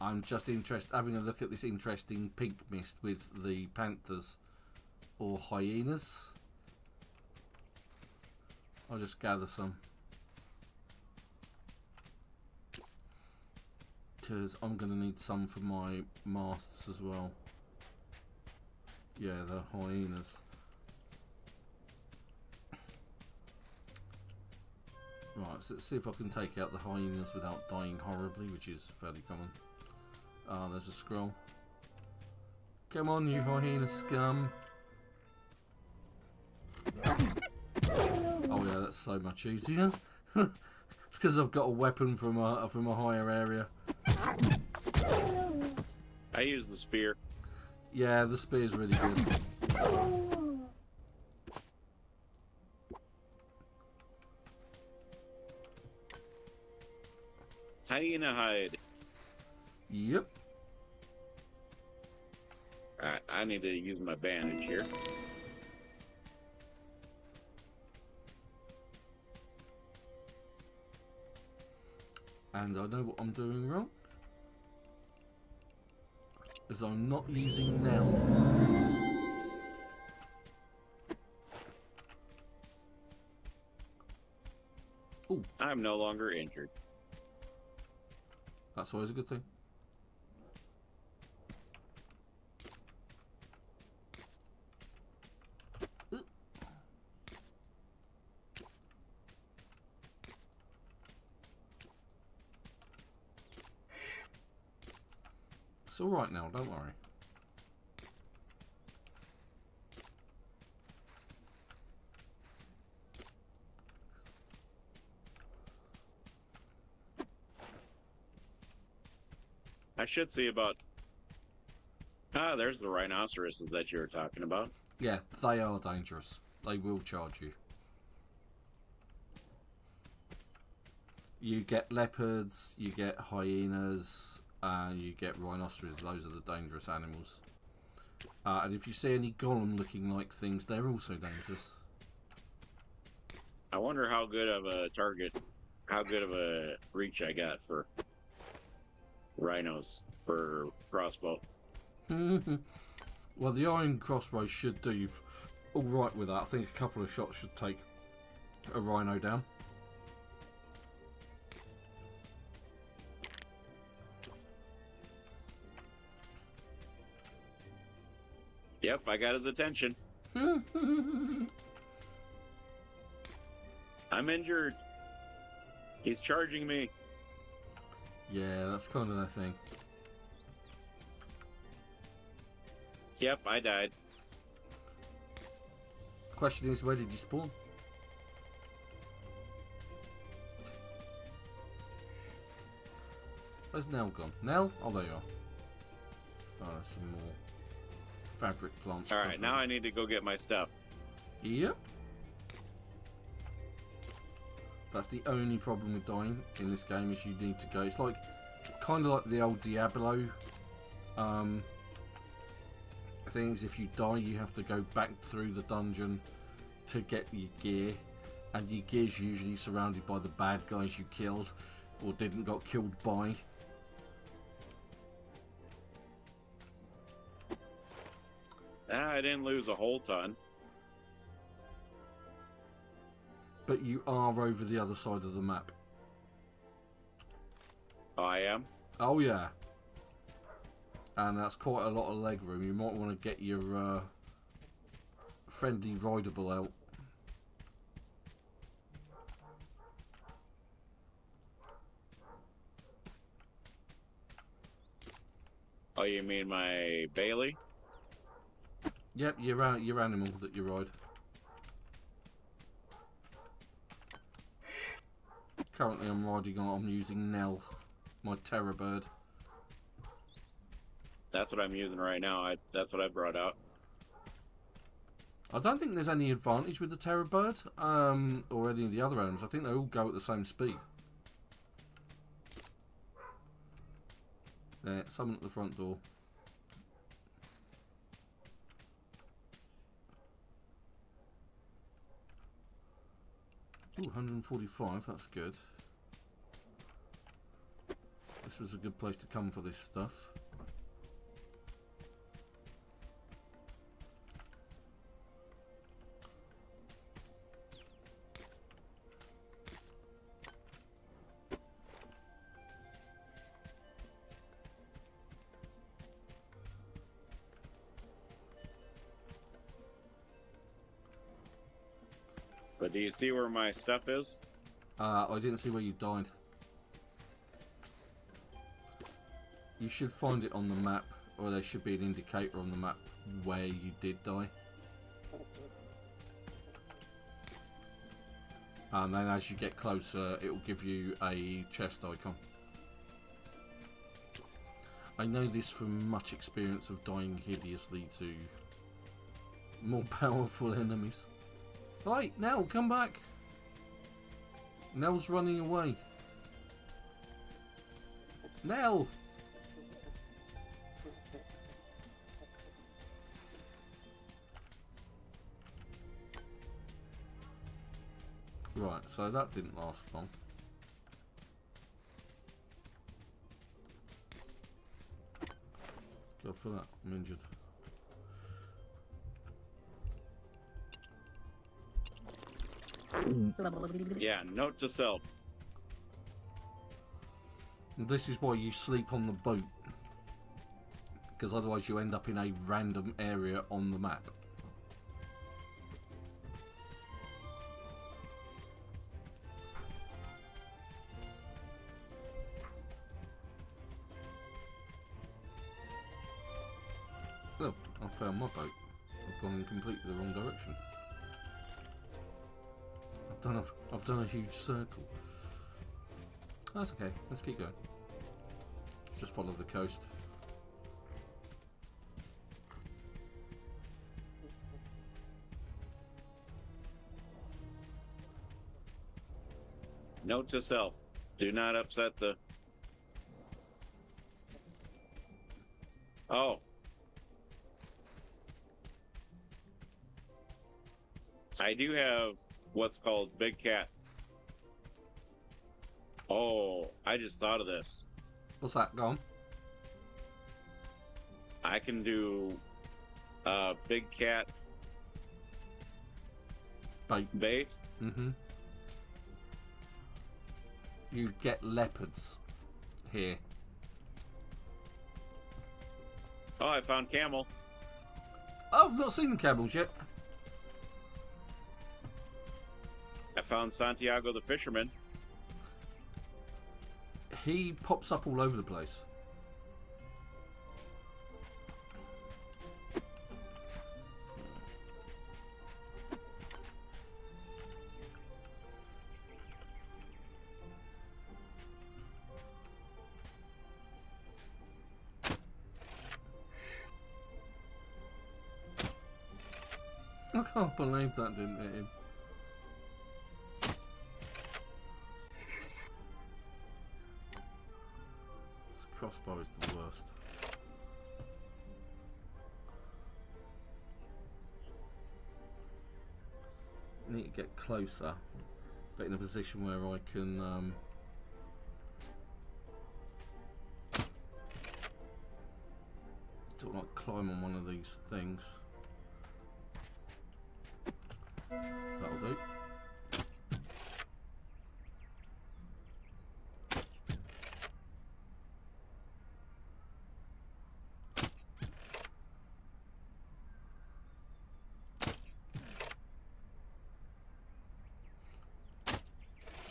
I'm just having a look at this interesting pink mist with the panthers or hyenas. I'll just gather some. Because I'm going to need some for my masts as well. Yeah, the hyenas. Right, so let's see if I can take out the hyenas without dying horribly, which is fairly common. There's a scroll. Come on, you hyena scum. Oh yeah, that's so much easier. It's because I've got a weapon from a higher area. I use the spear. Yeah, the spear's really good. Hyena hide. Yep. Alright, I need to use my bandage here. And I know what I'm doing wrong. As I'm not using Nell. I'm no longer injured. That's always a good thing. It's alright now, don't worry. I should see about... Ah, there's the rhinoceroses that you were talking about. Yeah, they are dangerous. They will charge you. You get leopards, you get hyenas, and you get rhinoceroses. Those are the dangerous animals. And if you see any golem looking like things, they're also dangerous. I wonder how good of a target, how good of a reach I got for rhinos for crossbow. Well, the iron crossbow should do all right with that. I think a couple of shots should take a rhino down. Yep, I got his attention. I'm injured. He's charging me. Yeah, that's kind of the thing. Yep, I died. The question is, where did you spawn? Where's Nell gone? Nell? Oh, there you are. Oh, there's some more fabric plants. Alright, now I need to go get my stuff. Yep. That's the only problem with dying in this game, is you need to go. It's like kind of like the old Diablo things. If you die, you have to go back through the dungeon to get your gear, and your gear's usually surrounded by the bad guys you killed or didn't got killed by. I didn't lose a whole ton. But you are over the other side of the map. Oh, I am? Oh yeah. And that's quite a lot of leg room. You might want to get your friendly rideable out. Oh, you mean my Bailey? Yep, your animal that you ride. Currently I'm using Nell, my terror bird. That's what I'm using right now. That's what I brought out. I don't think there's any advantage with the terror bird, or any of the other animals. I think they all go at the same speed. There, someone at the front door. Ooh, 145, that's good. This was a good place to come for this stuff. But do you see where my stuff is? I didn't see where you died. You should find it on the map, or there should be an indicator on the map where you did die. And then as you get closer, it will give you a chest icon. I know this from much experience of dying hideously to more powerful enemies. Right, Nell, come back. Nell's running away. Nell! Right, so that didn't last long. God for that, I'm injured. Yeah, note to self. And this is why you sleep on the boat. Because otherwise you end up in a random area on the map. Oh, I found my boat. I've gone in completely the wrong direction. I've done a huge circle. That's okay. Let's keep going. Let's just follow the coast. Note to self: do not upset the. Oh. I do have what's called Big Cat. Oh, I just thought of this. What's that? Go on. I can do Big Cat bait. Mm-hmm. You get leopards here. Oh, I found camel. Oh, I've not seen the camels yet. I found Santiago the fisherman. He pops up all over the place. I can't believe that didn't hit him. This crossbow is the worst. I need to get closer, but in a position where I can sort of like climb on one of these things. That'll do.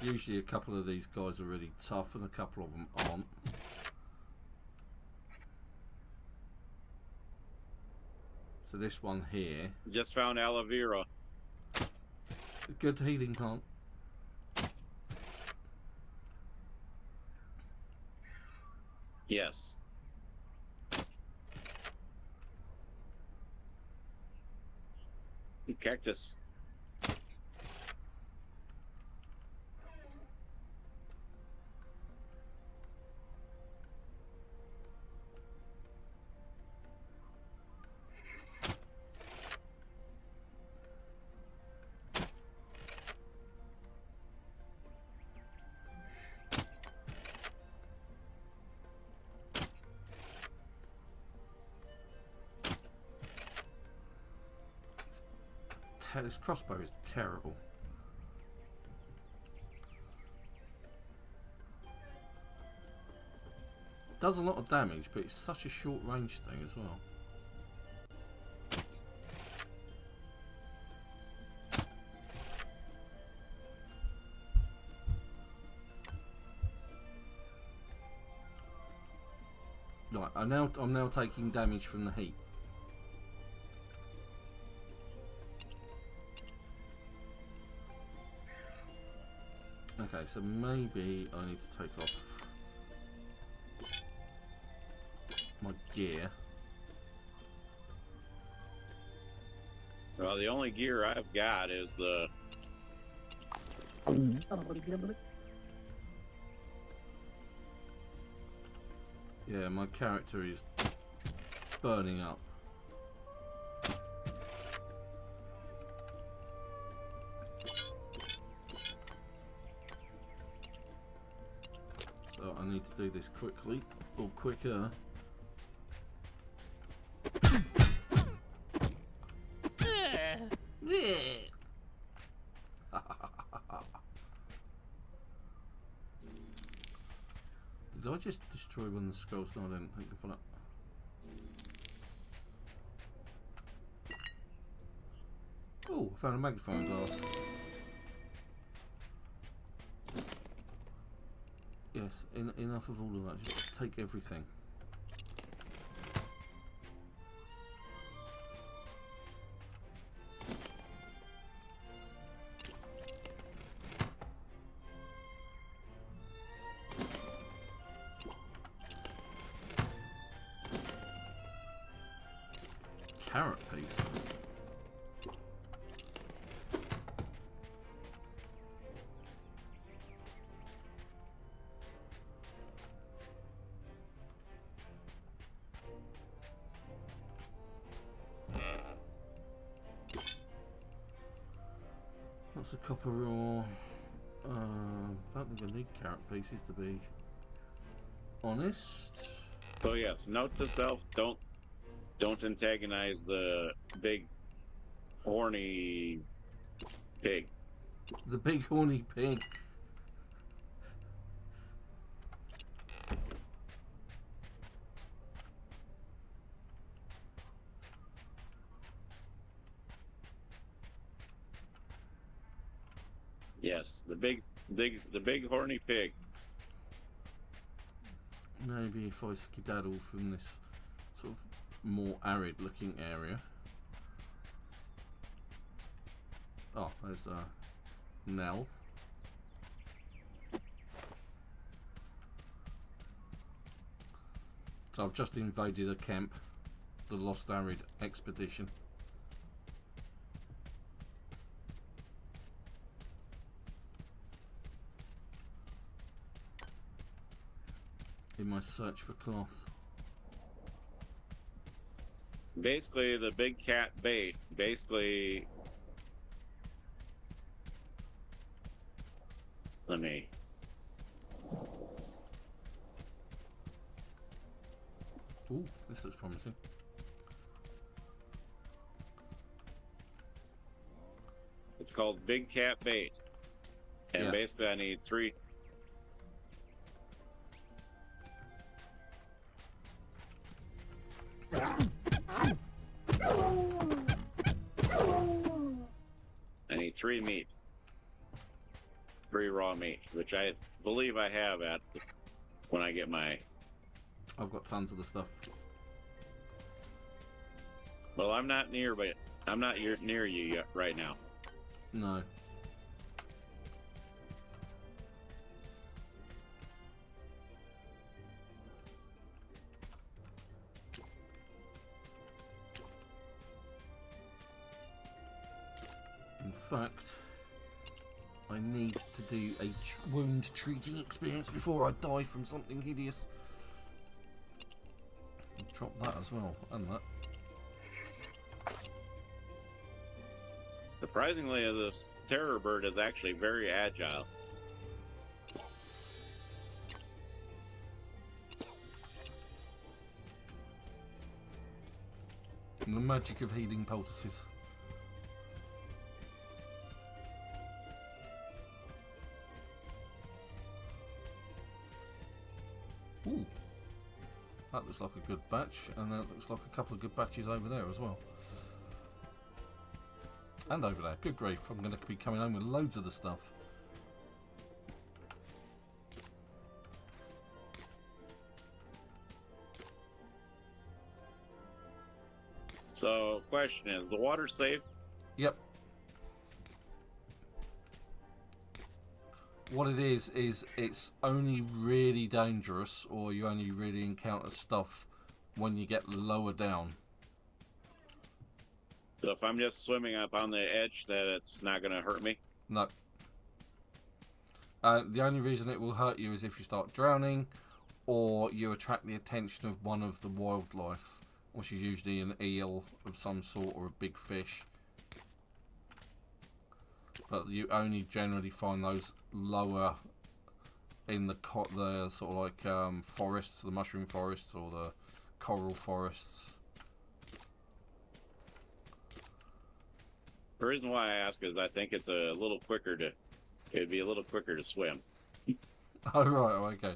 Usually a couple of these guys are really tough and a couple of them aren't. So this one here. Just found aloe vera. Good healing plant. Yes. Cactus. This crossbow is terrible. Does a lot of damage, but it's such a short range thing as well. Right, I'm now taking damage from the heat. Okay, so maybe I need to take off my gear. Well, the only gear I've got is the... Yeah, my character is burning up. So I need to do this quickly, or quicker. The Did I just destroy one of the scrolls? No, I didn't. Thank you for that. Oh, I found a magnifying glass. Yes, enough of all of that. Just take everything. Carrot piece. That's a copper ore. Don't think I need carrot pieces to be honest. So yes, note to self: don't antagonize the big horny pig. The big horny pig. Yes, the big horny pig. Maybe if I skedaddle from this sort of more arid looking area. Oh, there's Nell. So I've just invaded a camp, the Lost Arid Expedition. In my search for cloth. Basically, the big cat bait. Basically, let me. Ooh, this looks promising. It's called big cat bait, and Yeah. basically, I need 3. I need 3 meat. 3 raw meat, which I believe I have at when I get my. I've got tons of the stuff. Well, I'm not near, but I'm not near you yet right now. No. In fact, I need to do a wound treating experience before I die from something hideous. I'll drop that as well, and that. Surprisingly, this terror bird is actually very agile. And the magic of healing poultices. Ooh. That looks like a good batch, and that looks like a couple of good batches over there as well. And over there. Good grief, I'm going to be coming home with loads of the stuff. So, question is, the water safe? Yep. What it is it's only really dangerous, or you only really encounter stuff when you get lower down. So if I'm just swimming up on the edge, that it's not going to hurt me? No. The only reason it will hurt you is if you start drowning, or you attract the attention of one of the wildlife, which is usually an eel of some sort or a big fish. But you only generally find those lower in the sort of like forests, the mushroom forests or the coral forests. The reason why I ask is I think it's a little quicker to, it'd be a little quicker to swim. Oh right, oh, okay.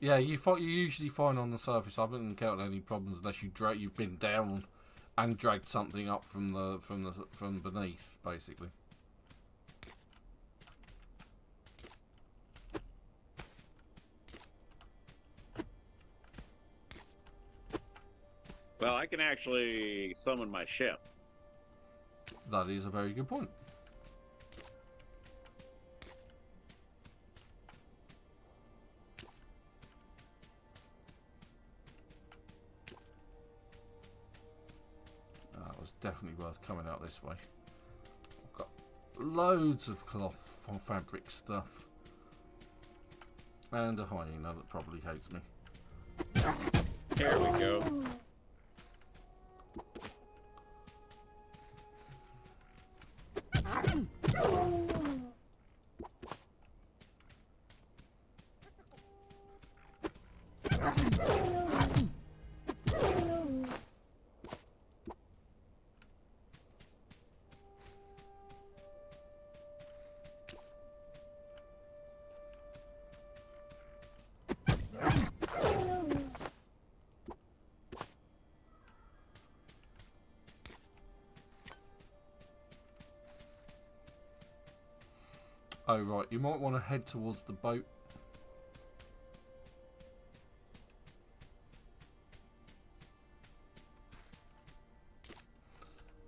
Yeah, you usually find on the surface. I haven't encountered any problems unless you've been down and dragged something up from beneath, basically. Well, I can actually summon my ship. That is a very good point. That was definitely worth coming out this way. I've got loads of cloth from fabric stuff. And a hyena that probably hates me. Here we go. Oh right, you might want to head towards the boat.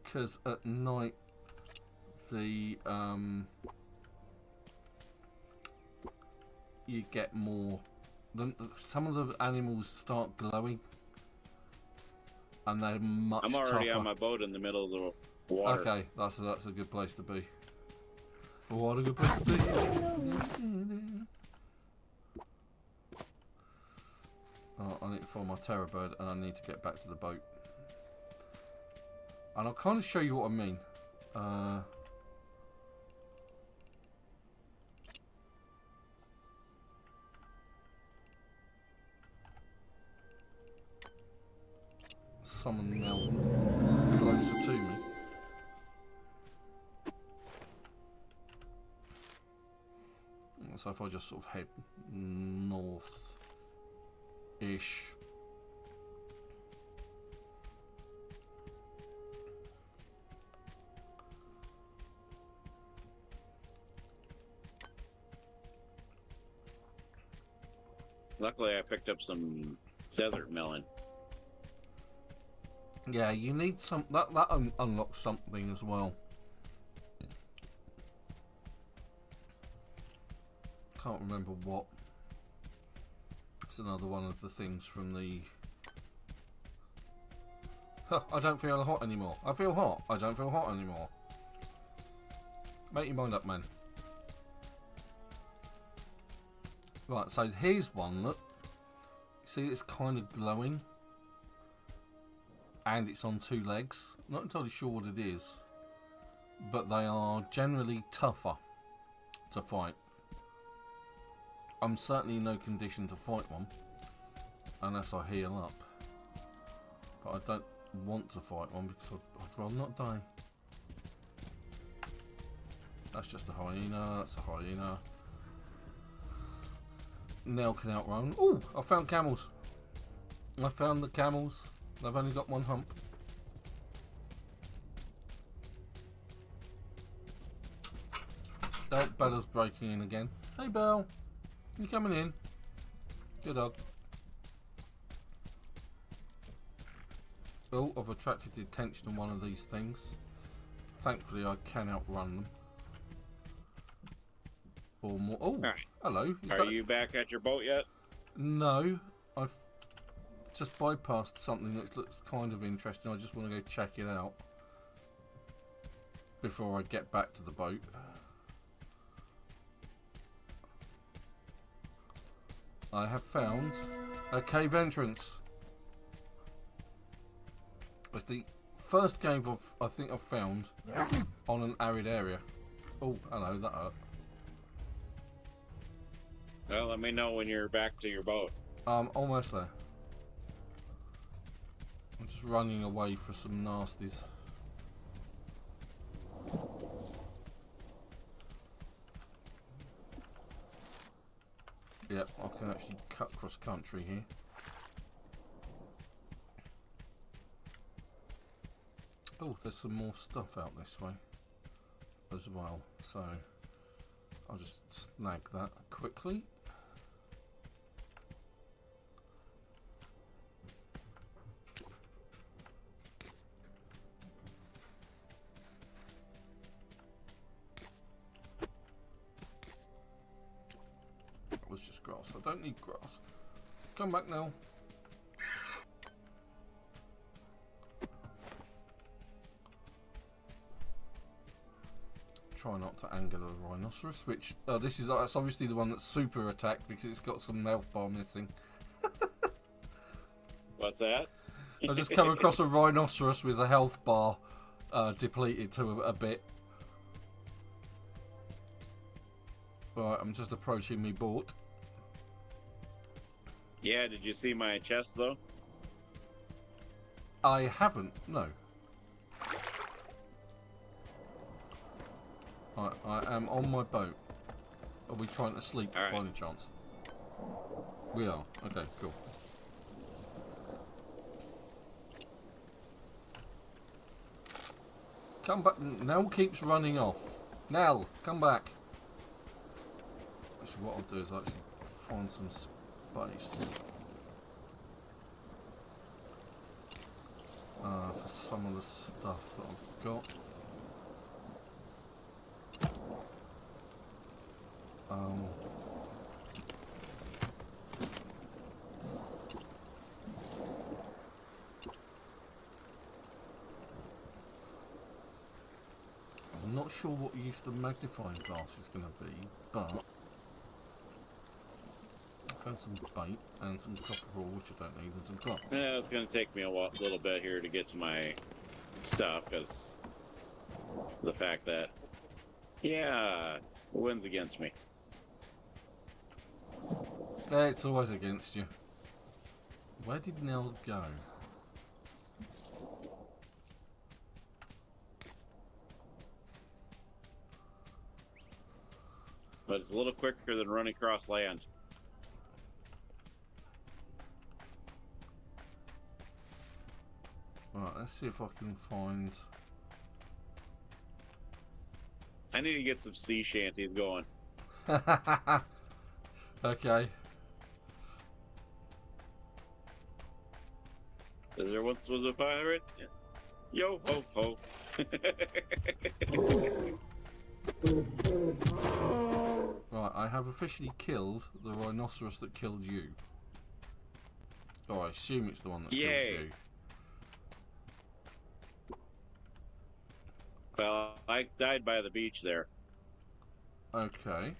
Because at night the you get more. Some of the animals start glowing, and they're much I'm already tougher. on my boat in the middle of the water. Okay, that's a good place to be. What a good place to be. Oh, I need to find my terror bird, and I need to get back to the boat. And I'll kind of show you what I mean. Summon Melon closer to me. So if I just sort of head north-ish. Luckily, I picked up some desert melon. Yeah, you need some. That unlocks something as well. Can't remember what. It's another one of the things from the. Huh, I don't feel hot anymore. I feel hot. I don't feel hot anymore. Make your mind up, man. Right, so here's one. Look, see, it's kind of glowing, and it's on two legs. Not entirely sure what it is, but they are generally tougher to fight. I'm certainly in no condition to fight one unless I heal up, but I don't want to fight one because I'd rather not die. That's just a hyena. That's a hyena. Now can outrun. Oh, I found camels. I found the camels. They've only got one hump. Oh, Bella's breaking in again. Hey, Belle. You coming in? Good dog. Oh, I've attracted the attention of one of these things. Thankfully, I can outrun them. Or more. Oh, Right. Hello. Are you back at your boat yet? No, I've just bypassed something that looks kind of interesting. I just want to go check it out before I get back to the boat. I have found a cave entrance. It's the first cave I think I've found on an arid area. Oh, hello, that hurt. Well, let me know when you're back to your boat. Almost there. I'm just running away for some nasties. Yep, I can actually cut cross country here. Oh, there's some more stuff out this way as well, so I'll just snag that quickly. That was just grass. I don't need grass. Come back now. Try not to anger the rhinoceros, which that's obviously the one that's super attacked because it's got some health bar missing. What's that? I just come across a rhinoceros with a health bar depleted to a bit. Right, I'm just approaching me boat. Yeah, did you see my chest though? I haven't, no. I am on my boat. Are we trying to sleep by any chance? We are. Okay, cool. Come back. Nell keeps running off. Nell, come back. Actually, what I'll do is actually find some space. For some of the stuff that I've got. I'm not sure what use the magnifying glass is going to be, but I found some bait and some copper ore, which I don't need, and some glass. Yeah, it's going to take me a little bit here to get to my stuff, because the fact that, yeah, the wind's against me. It's always against you. Where did Nell go? But it's a little quicker than running across land. Right, let's see if I can find... I need to get some sea shanties going. Okay. There once was a pirate. Yo ho ho. Right, I have officially killed the rhinoceros that killed you. Oh, I assume it's the one that killed you. Well, I died by the beach there. Okay.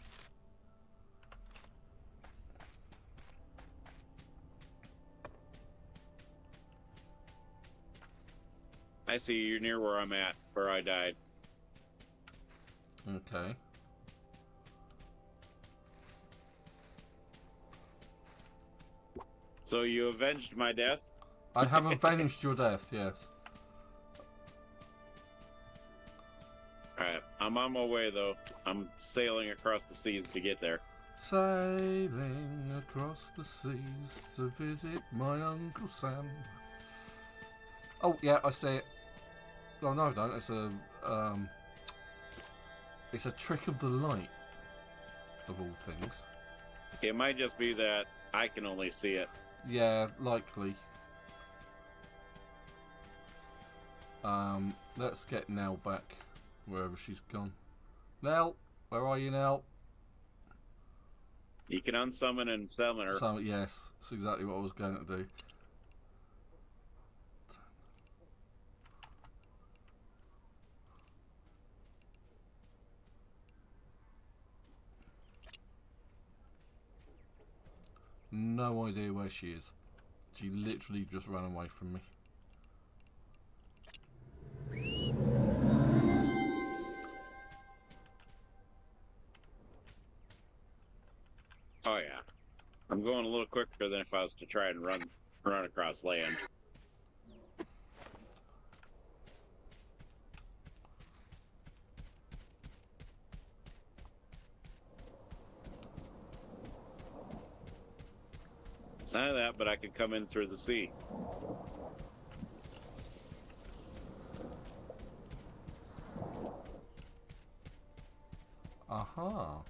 I see you're near where I'm at, where I died. Okay. So you avenged my death? I have avenged your death, yes. Alright, I'm on my way though. I'm sailing across the seas to get there. Sailing across the seas to visit my Uncle Sam. Oh, yeah, I see it. Oh, no, I don't. It's a trick of the light, of all things. It might just be that I can only see it. Yeah, likely. Let's get Nell back, wherever she's gone. Nell, where are you, Nell? You can unsummon and summon her. So, yes, that's exactly what I was going to do. No idea where she is. She literally just ran away from me. Oh yeah. I'm going a little quicker than if I was to try and run across land. None of that, but I could come in through the sea. Aha.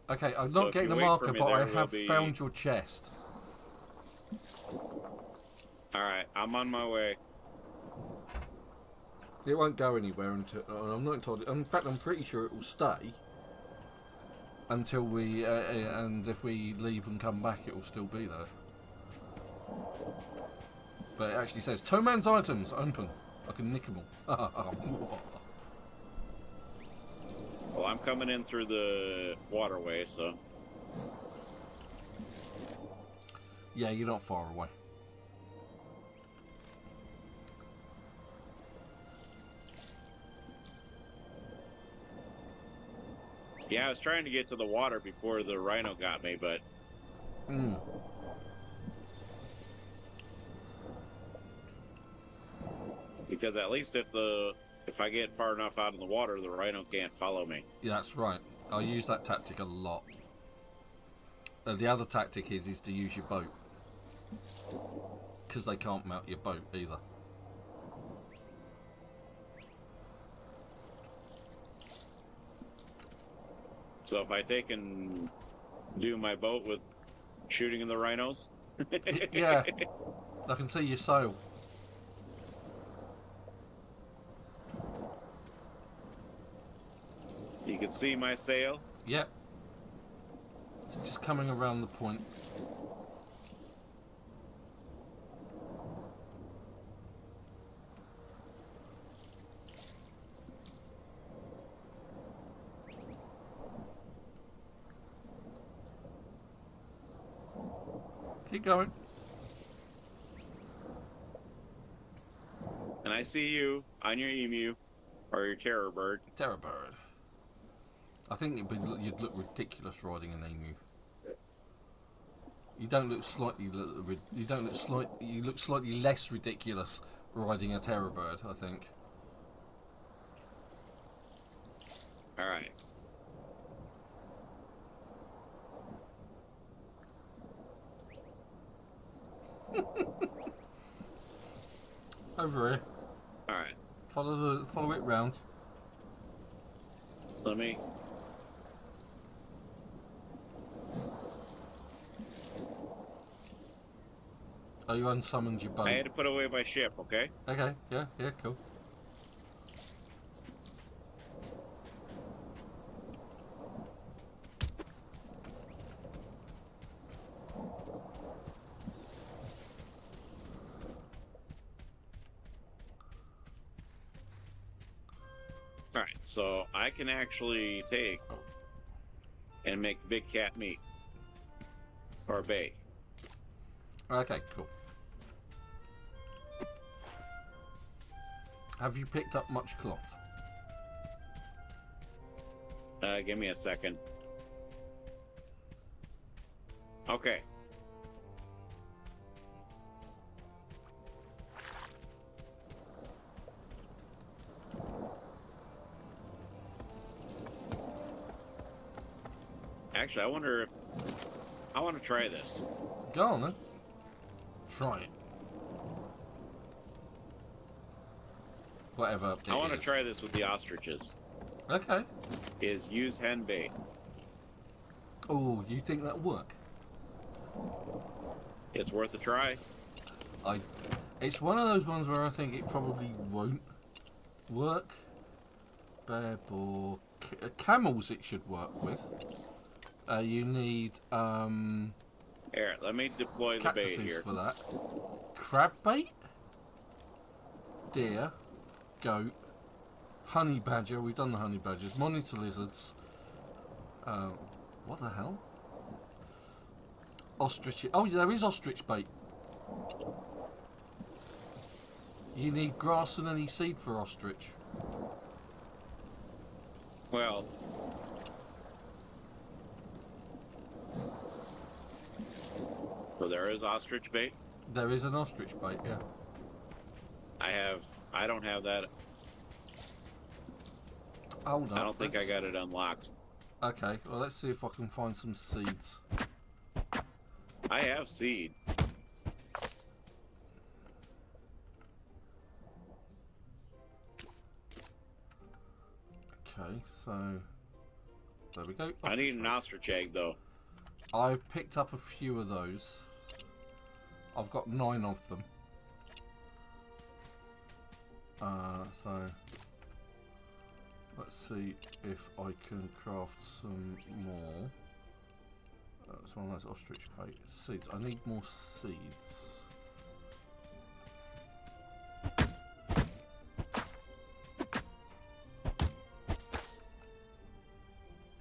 Okay, I'm So not if getting you a wait marker, for me, but I there will have be- found your chest. Alright, I'm on my way. It won't go anywhere until... I'm not told. In fact, I'm pretty sure it will stay until we... and if we leave and come back, it will still be there. But it actually says, Toe Man's items, open. I can nick them all. Well, I'm coming in through the waterway, so... Yeah, you're not far away. Yeah, I was trying to get to the water before the rhino got me, but... Because at least if I get far enough out in the water, the rhino can't follow me. Yeah, that's right. I use that tactic a lot. The other tactic is to use your boat. Because they can't mount your boat either. So if I take and do my boat with shooting in the rhinos? Yeah. I can see your sail. You can see my sail? Yep. It's just coming around the point. Keep going. And I see you on your emu, or your terror bird. Terror bird. I think you'd look ridiculous riding an emu. You don't look slightly. You look slightly less ridiculous riding a terror bird, I think. All right. Over here. All right. Follow it round. Let me. Oh, you unsummoned your boat. I had to put away my ship, okay? Okay, yeah, cool. Alright, so I can actually take and make big cat meat. Or bait. Okay, cool. Have you picked up much cloth? Give me a second. Okay. Actually, I wonder if... I want to try this. Go on then. Try it. Whatever it I want to is. try this with the ostriches. Okay. Is use hen bait. Oh, you think that'll work? It's worth a try. It's one of those ones where I think it probably won't work. Bear boar, camels it should work with. You need Here, let me deploy the bait cactuses here. for that. Crab bait, deer, goat, honey badger. We've done the honey badgers. Monitor lizards. What the hell? Ostrich. Oh, there is ostrich bait. You need grass and any seed for ostrich. Well, so there is ostrich bait. There is an ostrich bait, yeah. I don't have that. Hold on. I don't think I got it unlocked. Okay, well, let's see if I can find some seeds. I have seed. Okay, so there we go. I need an Ostrich ostrich egg, though. egg. I've picked up a few of those. I've got 9 of them. So let's see if I can craft some more. It's one of those ostrich bait seeds. I need more seeds.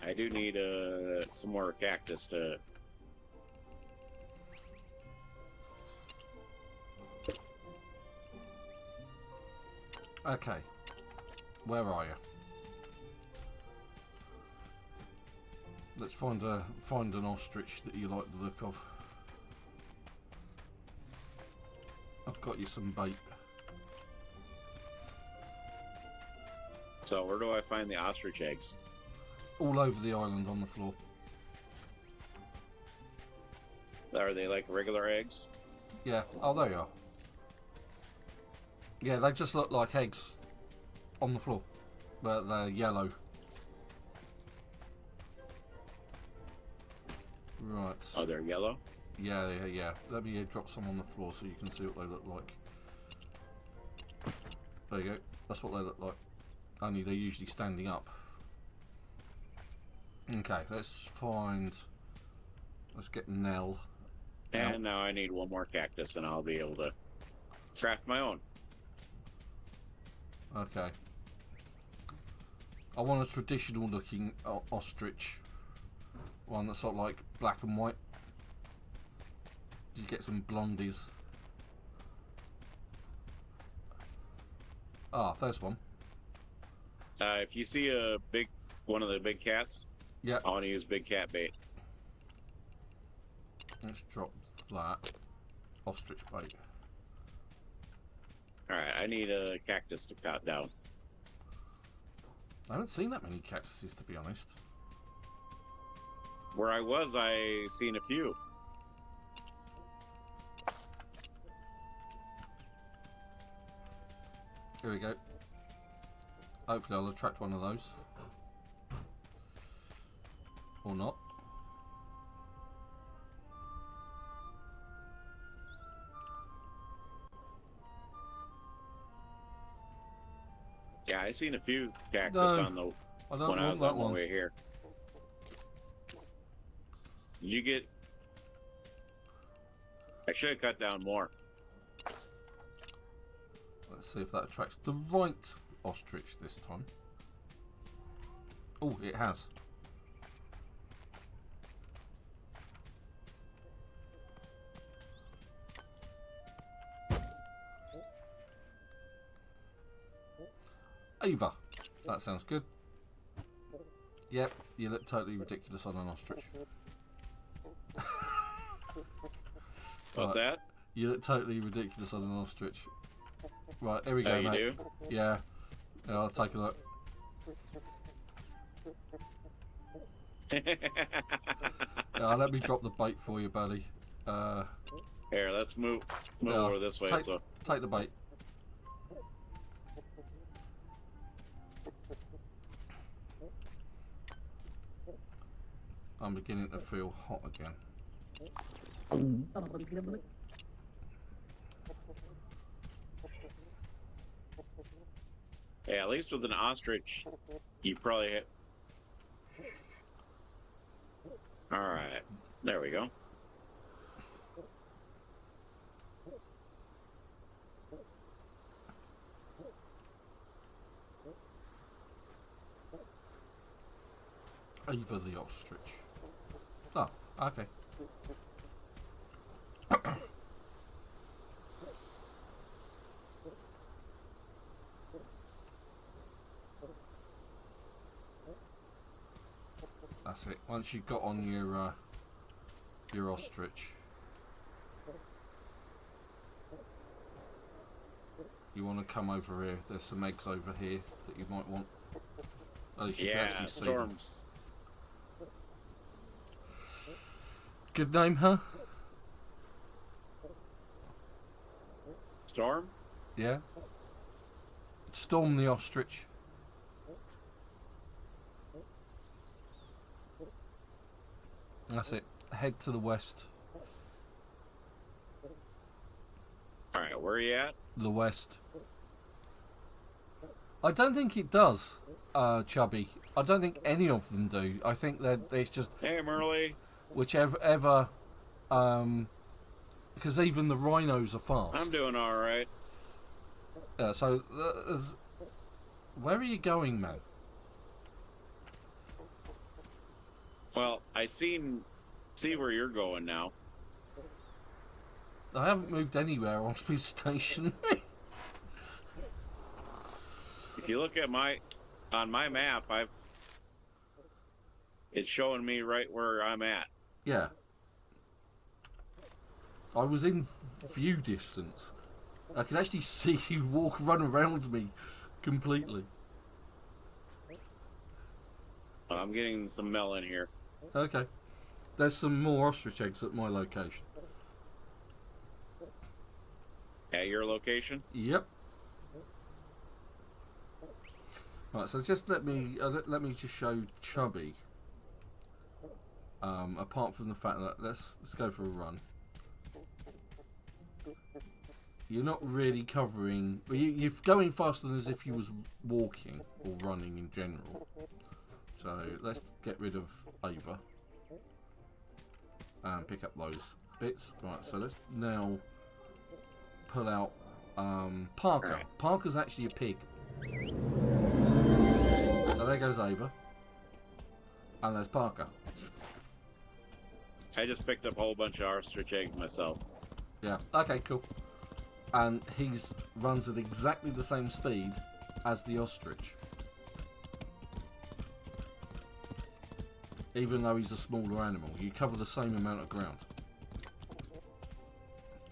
I do need some more cactus to. Okay, where are you? Let's find an ostrich that you like the look of. I've got you some bait. So where do I find the ostrich eggs? All over the island on the floor. Are they like regular eggs? Yeah. Oh, there you are. Yeah, they just look like eggs on the floor, but they're yellow. Right. Oh, they're yellow? Yeah, yeah, yeah. Let me drop some on the floor so you can see what they look like. There you go. That's what they look like. Only they're usually standing up. Okay, let's get Nell. And now I need one more cactus and I'll be able to craft my own. Okay. I want a traditional looking ostrich. One that's sort of like black and white. You get some blondies. Ah, there's one. If you see one of the big cats, Yeah. I want to use big cat bait. Let's drop that. Ostrich bait. Alright, I need a cactus to cut down. I haven't seen that many cactuses, to be honest. Where I was, I seen a few. Here we go. Hopefully I'll attract one of those. Or not. Yeah, I seen a few cactus No, on the I don't when I was want that on my one. way here. You get. I should have cut down more. Let's see if that attracts the right ostrich this time. Oh, it has. Ava. That sounds good. Yep, you look totally ridiculous on an ostrich. What's that? You look totally ridiculous on an ostrich. Right, here we go, Oh, you mate. do? Yeah. Yeah, I'll take a look. Let me drop the bait for you, buddy. Here, let's move Yeah, over this way. take, So take the bait. I'm beginning to feel hot again. yeah, at least with an ostrich, you probably hit. All right, there we go. Ava the ostrich. Oh, okay. That's it. Once you've got on your ostrich, you want to come over here. There's some eggs over here that you might want. At least you can Yeah, actually see them. Good name, huh? Storm? Yeah. Storm the ostrich. That's it. Head to the west. Alright, where are you at? The west. I don't think it does, Chubby. I don't think any of them do. I think that it's just Hey, Merle. whichever, because even the rhinos are fast. I'm doing alright. So, where are you going, man? Well, I see where you're going now. I haven't moved anywhere on my station. If you look at on my map, it's showing me right where I'm at. Yeah. I was in view distance. I could actually see you run around me completely. I'm getting some melon here. Okay. There's some more ostrich eggs at my location. At your location? Yep. Right, so just let me just show Chubby. Apart from the fact that let's go for a run. You're not really covering. You're going faster than as if you was walking or running in general. So let's get rid of Ava and pick up those bits. Right, so let's now pull out Parker. Right. Parker's actually a pig. So there goes Ava. And there's Parker. I just picked up a whole bunch of ostrich eggs myself. Yeah, okay, cool. And he's runs at exactly the same speed as the ostrich. Even though he's a smaller animal, you cover the same amount of ground.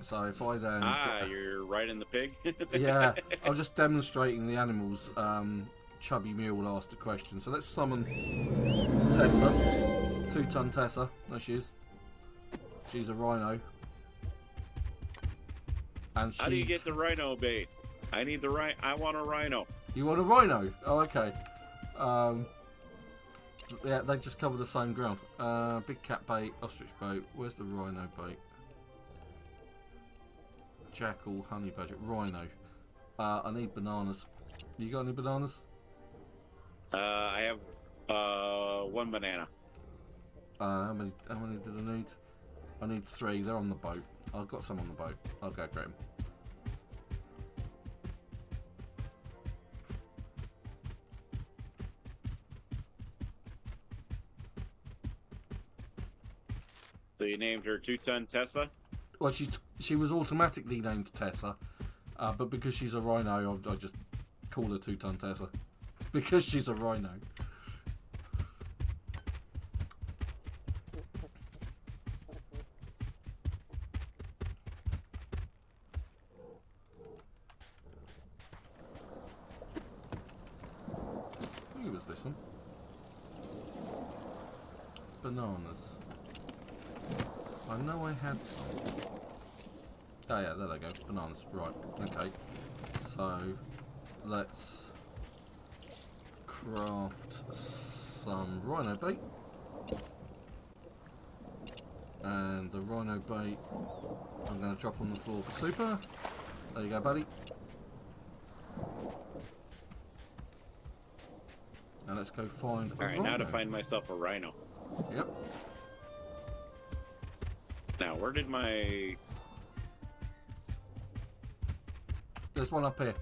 So if I then... you're right in the pig? Yeah, I'm just demonstrating the animals. Chubby Mule asked a question. So let's summon Tessa. 2-ton Tessa. There she is. She's a rhino. And How do you get the rhino bait? I need the I want a rhino. You want a rhino? Oh, okay. Yeah, they just cover the same ground. Big cat bait, ostrich bait. Where's the rhino bait? Jackal, honey badger, rhino. I need bananas. You got any bananas? I have 1 banana. How many did I need? I need 3. They're on the boat. I've got some on the boat. I'll go grab them. So you named her 2-ton Tessa? Well, she was automatically named Tessa, but because she's a rhino, I just call her 2-ton Tessa. Because she's a rhino. Who was this one? Bananas. I know I had some. Oh yeah, there they go. Bananas. Right. Okay. So let's craft some rhino bait. And the rhino bait I'm going to drop on the floor for Super. There you go, buddy. And let's go find a Alright, rhino. now to find myself a rhino. Yep. Now, where did my... There's one up here.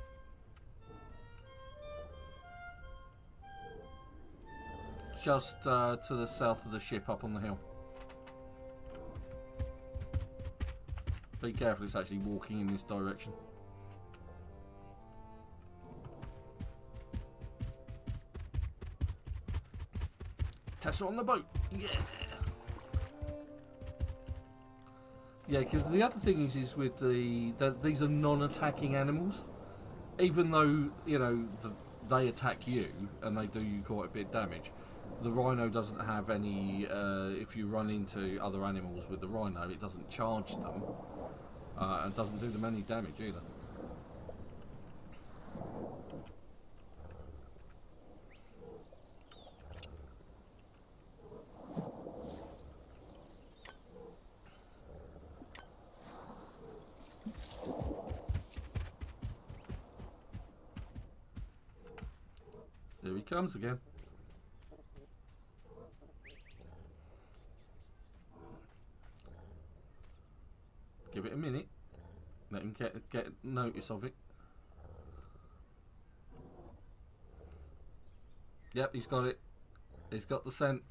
Just to the south of the ship, up on the hill. Be careful, it's actually walking in this direction. Tessa on the boat! Yeah! Yeah, because the other thing is with these are non-attacking animals. Even though, you know, they attack you and they do you quite a bit of damage, The rhino doesn't have any. If you run into other animals with the rhino, it doesn't charge them, and doesn't do them any damage either. There he comes again. Give it a minute. Let him get notice of it. Yep, he's got it. He's got the scent.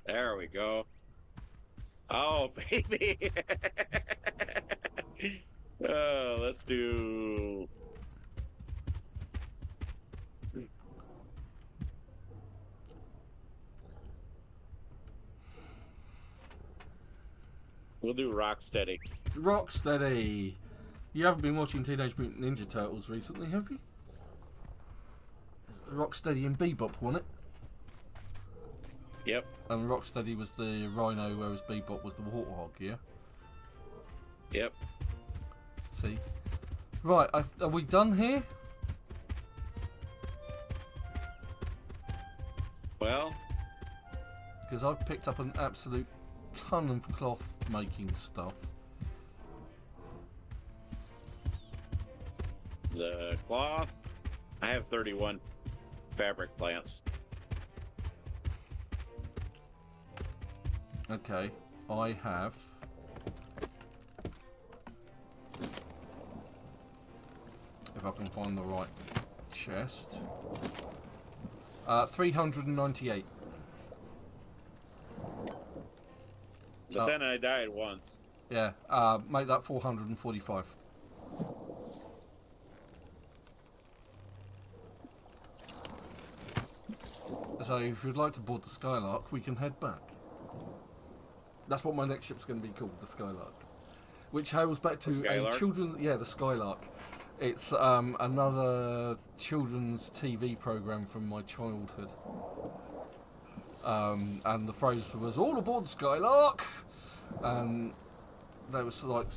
There we go. Oh, baby. Oh, let's do. We'll do Rocksteady. Rocksteady. You haven't been watching Teenage Mutant Ninja Turtles recently, have you? Rocksteady and Bebop, wasn't it? Yep. And Rocksteady was the rhino, whereas Bebop was the warthog, yeah? Yep. See? Right, are we done here? Well, Because I've picked up an absolute ton of cloth making stuff. the cloth. I have 31 fabric plants. Okay, I have. If I can find the right chest. 398. But then I died once. Yeah, make that 445. So if you'd like to board the Skylark, we can head back. That's what my next ship's going to be called, the Skylark. Which hails back to a children... Yeah, the Skylark. It's another children's TV programme from my childhood. And the phrase was, all aboard the Skylark! And there was like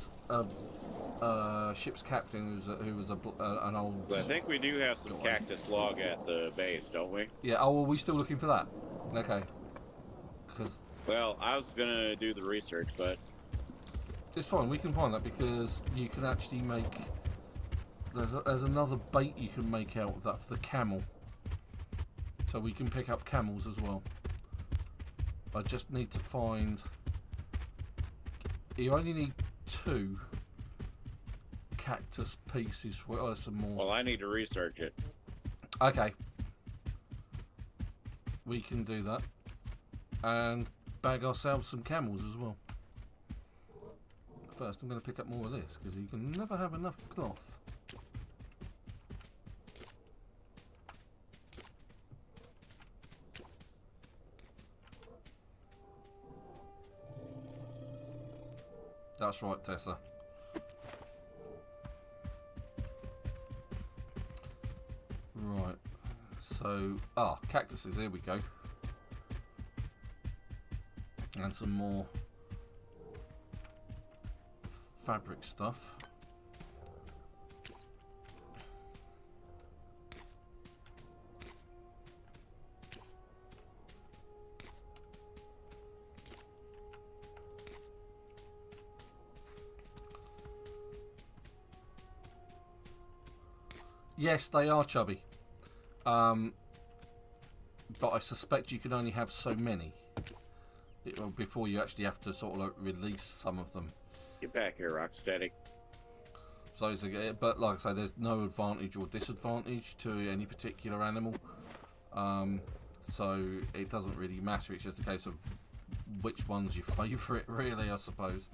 a ship's captain who was an old... But I think we do have some cactus log at the base, don't we? Yeah, oh, are we still looking for that? Okay. Because... Well, I was going to do the research, but... It's fine, we can find that because you can actually make... There's another bait you can make out of that for the camel. So we can pick up camels as well. I just need to find... You only need 2 cactus pieces. For some more. Well, I need to research it. Okay. We can do that. And bag ourselves some camels as well. First, I'm going to pick up more of this because you can never have enough cloth. That's right, Tessa. Right. So, cactuses, here we go. And some more fabric stuff. Yes, they are chubby. But I suspect you can only have so many before you actually have to sort of like release some of them. Get back here, Rocksteady. So, but like I say, there's no advantage or disadvantage to any particular animal. So it doesn't really matter. It's just a case of which one's your favourite, really, I suppose.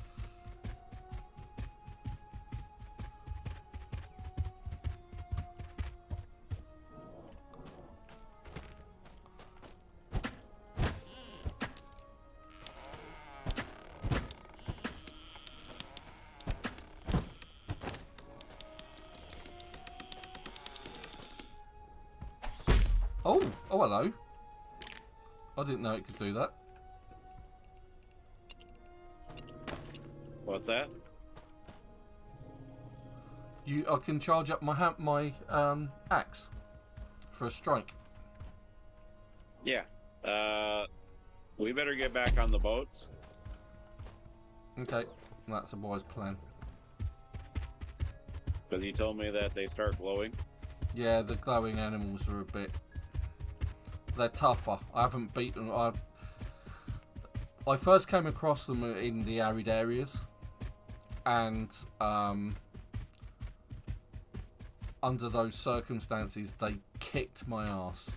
Oh, oh, hello. I didn't know it could do that. What's that? I can charge up my axe for a strike. Yeah. We better get back on the boats. Okay, that's a wise plan. Because you told me that they start glowing. Yeah, the glowing animals are a bit... They're tougher. I haven't beaten... I first came across them in the arid areas. And under those circumstances, they kicked my ass.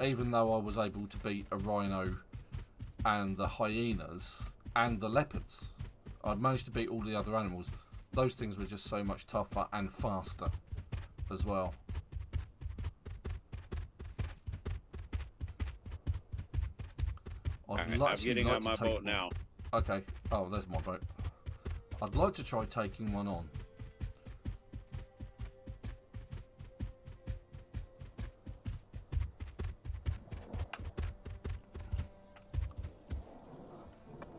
Even though I was able to beat a rhino and the hyenas and the leopards. I'd managed to beat all the other animals. Those things were just so much tougher and faster as well. I'm getting on my boat now. Okay. Oh, there's my boat. I'd like to try taking one on.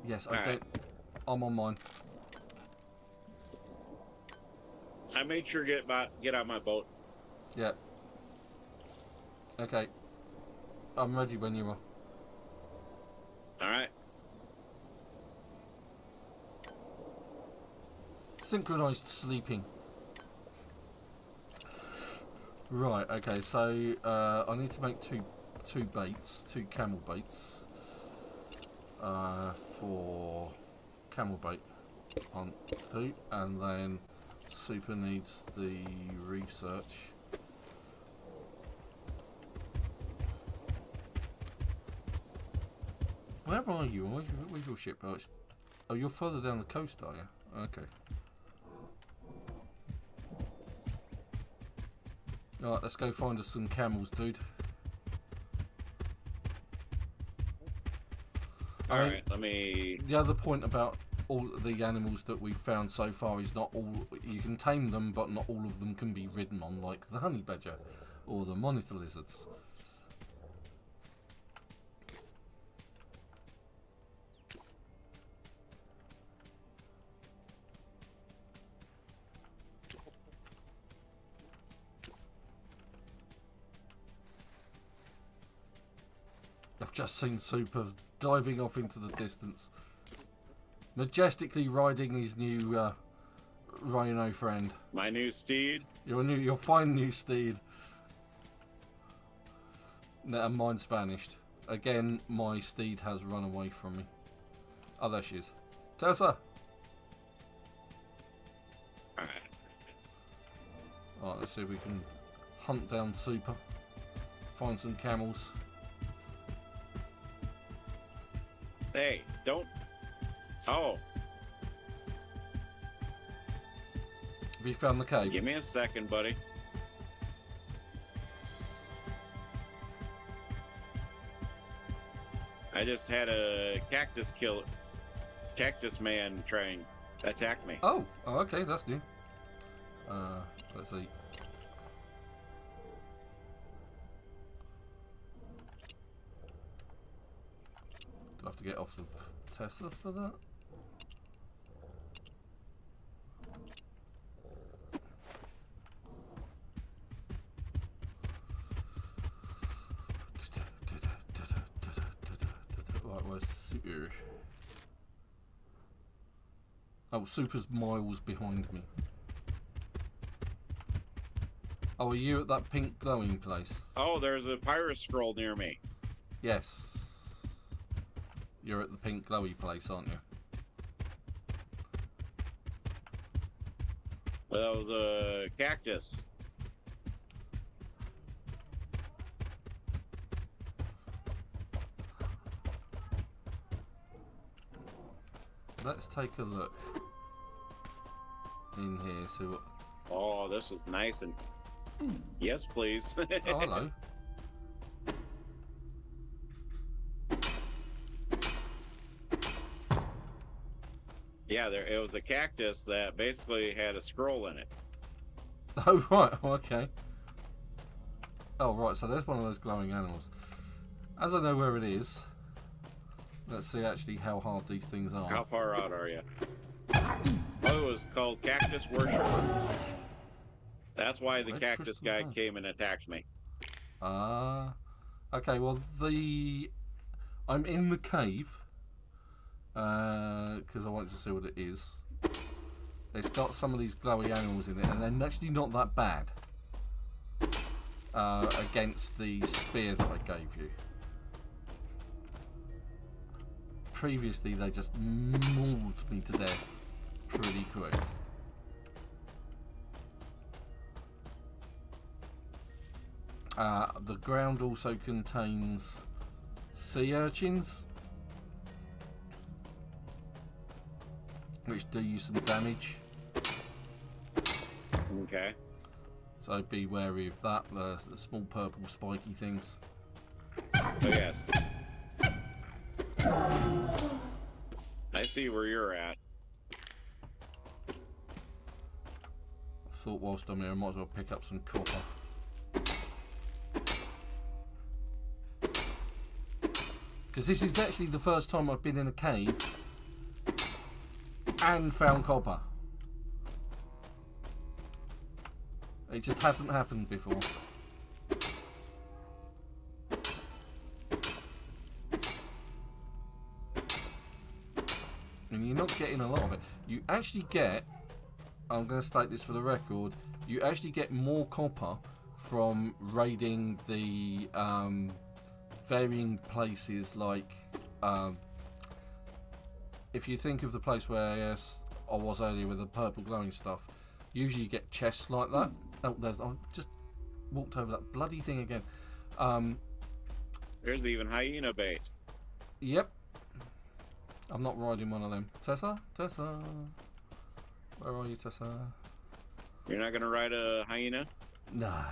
Yes, I don't. I'm on mine. I made sure to get on my boat. Yeah. Okay. I'm ready when you are. All right. Synchronized sleeping. Right. Okay. So I need to make two baits, two camel baits. For camel bait. 1, 2, and then Super needs the research. Where are you? Where's your ship? Oh, you're further down the coast, are you? Okay. Alright, let's go find us some camels, dude. Alright, let me... The other point about all the animals that we've found so far is not all... You can tame them, but not all of them can be ridden on, like the honey badger or the monitor lizards. I've just seen Super diving off into the distance, majestically riding his new rhino friend. My new steed. Your fine new steed. And mine's vanished. Again, my steed has run away from me. Oh, there she is. Tessa! Alright. Alright, let's see if we can hunt down Super. Find some camels. Hey, don't... Oh. Have you found the cave? Give me a second, buddy. I just had a cactus man try and attack me. Oh, okay, that's new. Let's see. Do I have to get off of Tessa for that? Right, where's Super? Oh, Super's miles behind me. Oh, are you at that pink glowing place? Oh, there's a pirate scroll near me. Yes. You're at the pink glowy place, aren't you? Well, the cactus. Let's take a look in here. See what... Oh, this was nice and... Yes, please. Oh, hello. Yeah, it was a cactus that basically had a scroll in it. Oh, right. Okay. Oh, right, so there's one of those glowing animals. As I know where it is, let's see actually how hard these things are. How far out are you? Oh, it was called Cactus Worshiper. That's why the Red cactus crystal guy bug. came and attacked me. Ah. Okay, well, I'm in the cave. Because I wanted to see what it is. It's got some of these glowy animals in it, and they're actually not that bad. Against the spear that I gave you. Previously, they just mauled me to death pretty quick. The ground also contains sea urchins, which do you some damage. Okay. So be wary of that, the small purple spiky things. Oh, yes. I see where you're at. I thought whilst I'm here I might as well pick up some copper. Because this is actually the first time I've been in a cave and found copper. It just hasn't happened before. And you're not getting a lot of it. You actually get, I'm going to state this for the record, you actually get more copper from raiding the varying places like, if you think of the place where I was earlier with the purple glowing stuff, usually you get chests like that. Oh, I've just walked over that bloody thing again. There's even hyena bait. Yep. I'm not riding one of them. Tessa? Where are you, Tessa? You're not gonna ride a hyena? Nah.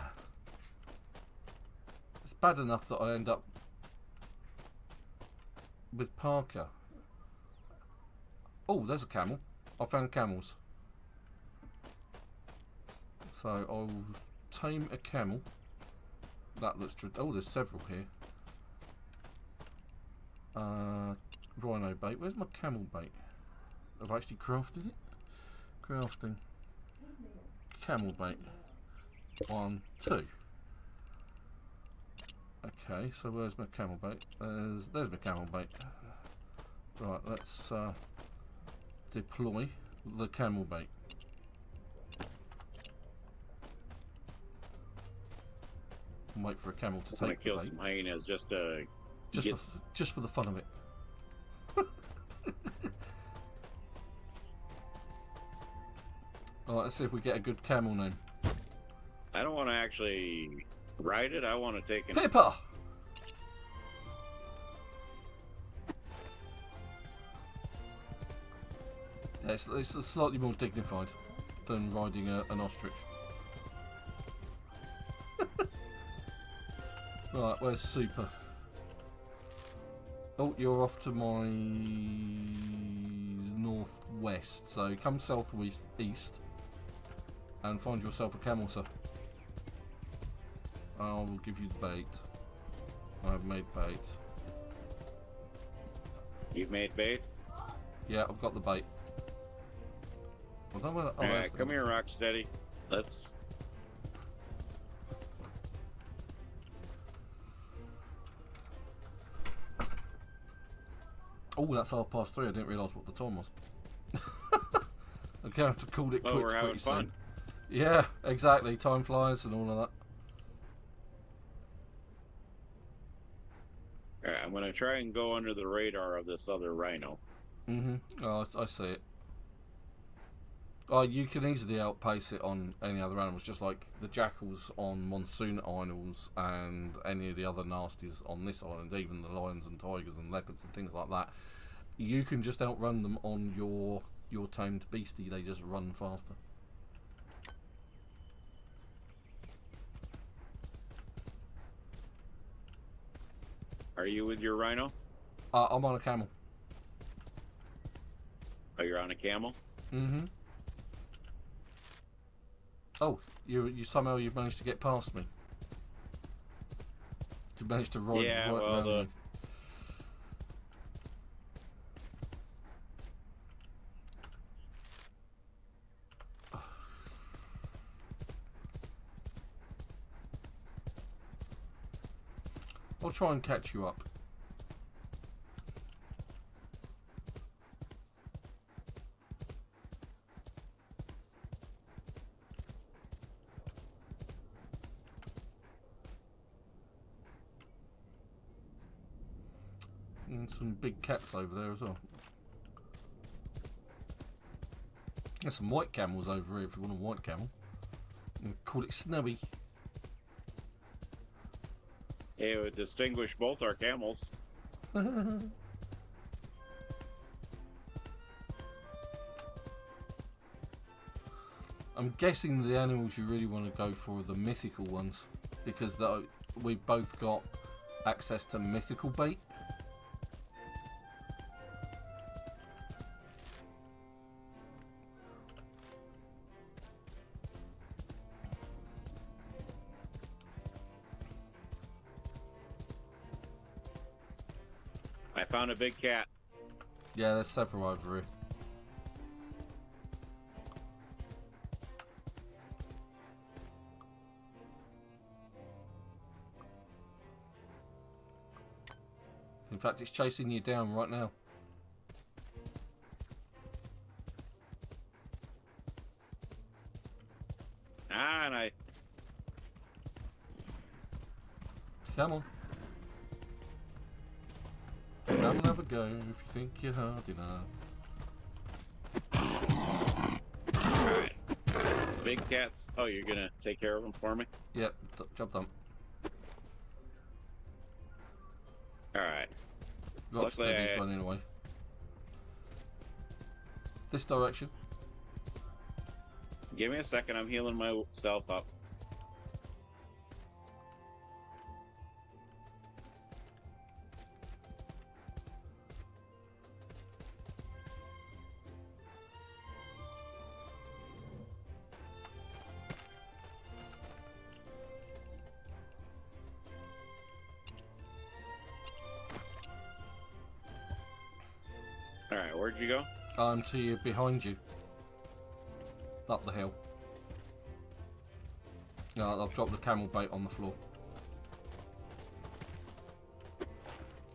It's bad enough that I end up with Parker. Oh, there's a camel. I found camels. So I'll tame a camel. That looks true. Oh, there's several here. Rhino bait. Where's my camel bait? I've actually crafted it. Crafting. Camel bait. 1, 2. Okay, so where's my camel bait? There's my camel bait. Right, let's deploy the camel bait. And wait for a camel to I'm take gonna kill the bait. some hyenas just to Just for the fun of it. Alright, let's see if we get a good camel name. I don't want to actually ride it. I want to take it. Pippa! Yeah, it's slightly more dignified than riding an ostrich. Right, where's Super? Oh, you're off to my northwest, so come southeast and find yourself a camel, sir. I will give you the bait. I've made bait. You've made bait? Yeah, I've got the bait. I don't know whether, Alright, come here, Rocksteady. Let's... Oh, that's 3:30. I didn't realise what the time was. I'm going to have to call it Oh, quits we're having pretty soon. fun. Yeah, exactly. Time flies and all of that. Alright, I'm gonna try and go under the radar of this other rhino. Oh, I see it. Oh, you can easily outpace it on any other animals, just like the jackals on Monsoon Isles and any of the other nasties on this island, even the lions and tigers and leopards and things like that. You can just outrun them on your tamed beastie. They just run faster. Are you with your rhino? I'm on a camel. Oh, you're on a camel? Oh, you somehow you've managed to get past me. managed to ride Yeah, right well, around me. I'll try and catch you up. And some big cats over there as well. There's some white camels over here if you want a white camel. And call it Snowy. It would distinguish both our camels. I'm guessing the animals you really want to go for are the mythical ones, because we've both got access to mythical bait. I found a big cat. Yeah, there's several over here. In fact, it's chasing you down right now. Ah, and I... Come on. Come and have a go if you think you're hard enough. Alright. Big cats. Oh, you're gonna take care of them for me? Yep, job done. Alright. Rocksteady's running away. This direction. Give me a second, I'm healing myself up. Alright, where'd you go? I'm to you, behind you. Up the hill. No, I've dropped the camel bait on the floor.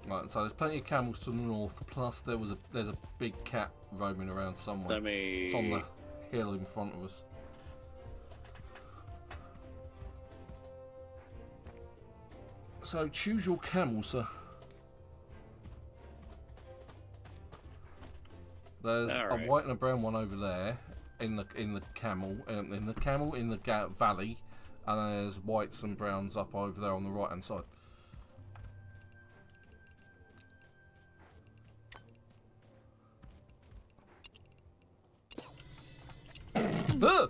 Right, so there's plenty of camels to the north, plus there's a big cat roaming around somewhere. It's on the hill in front of us. So choose your camel, sir. There's a white and a brown one over there in the camel in the valley, and there's whites and browns up over there on the right hand side. Ah!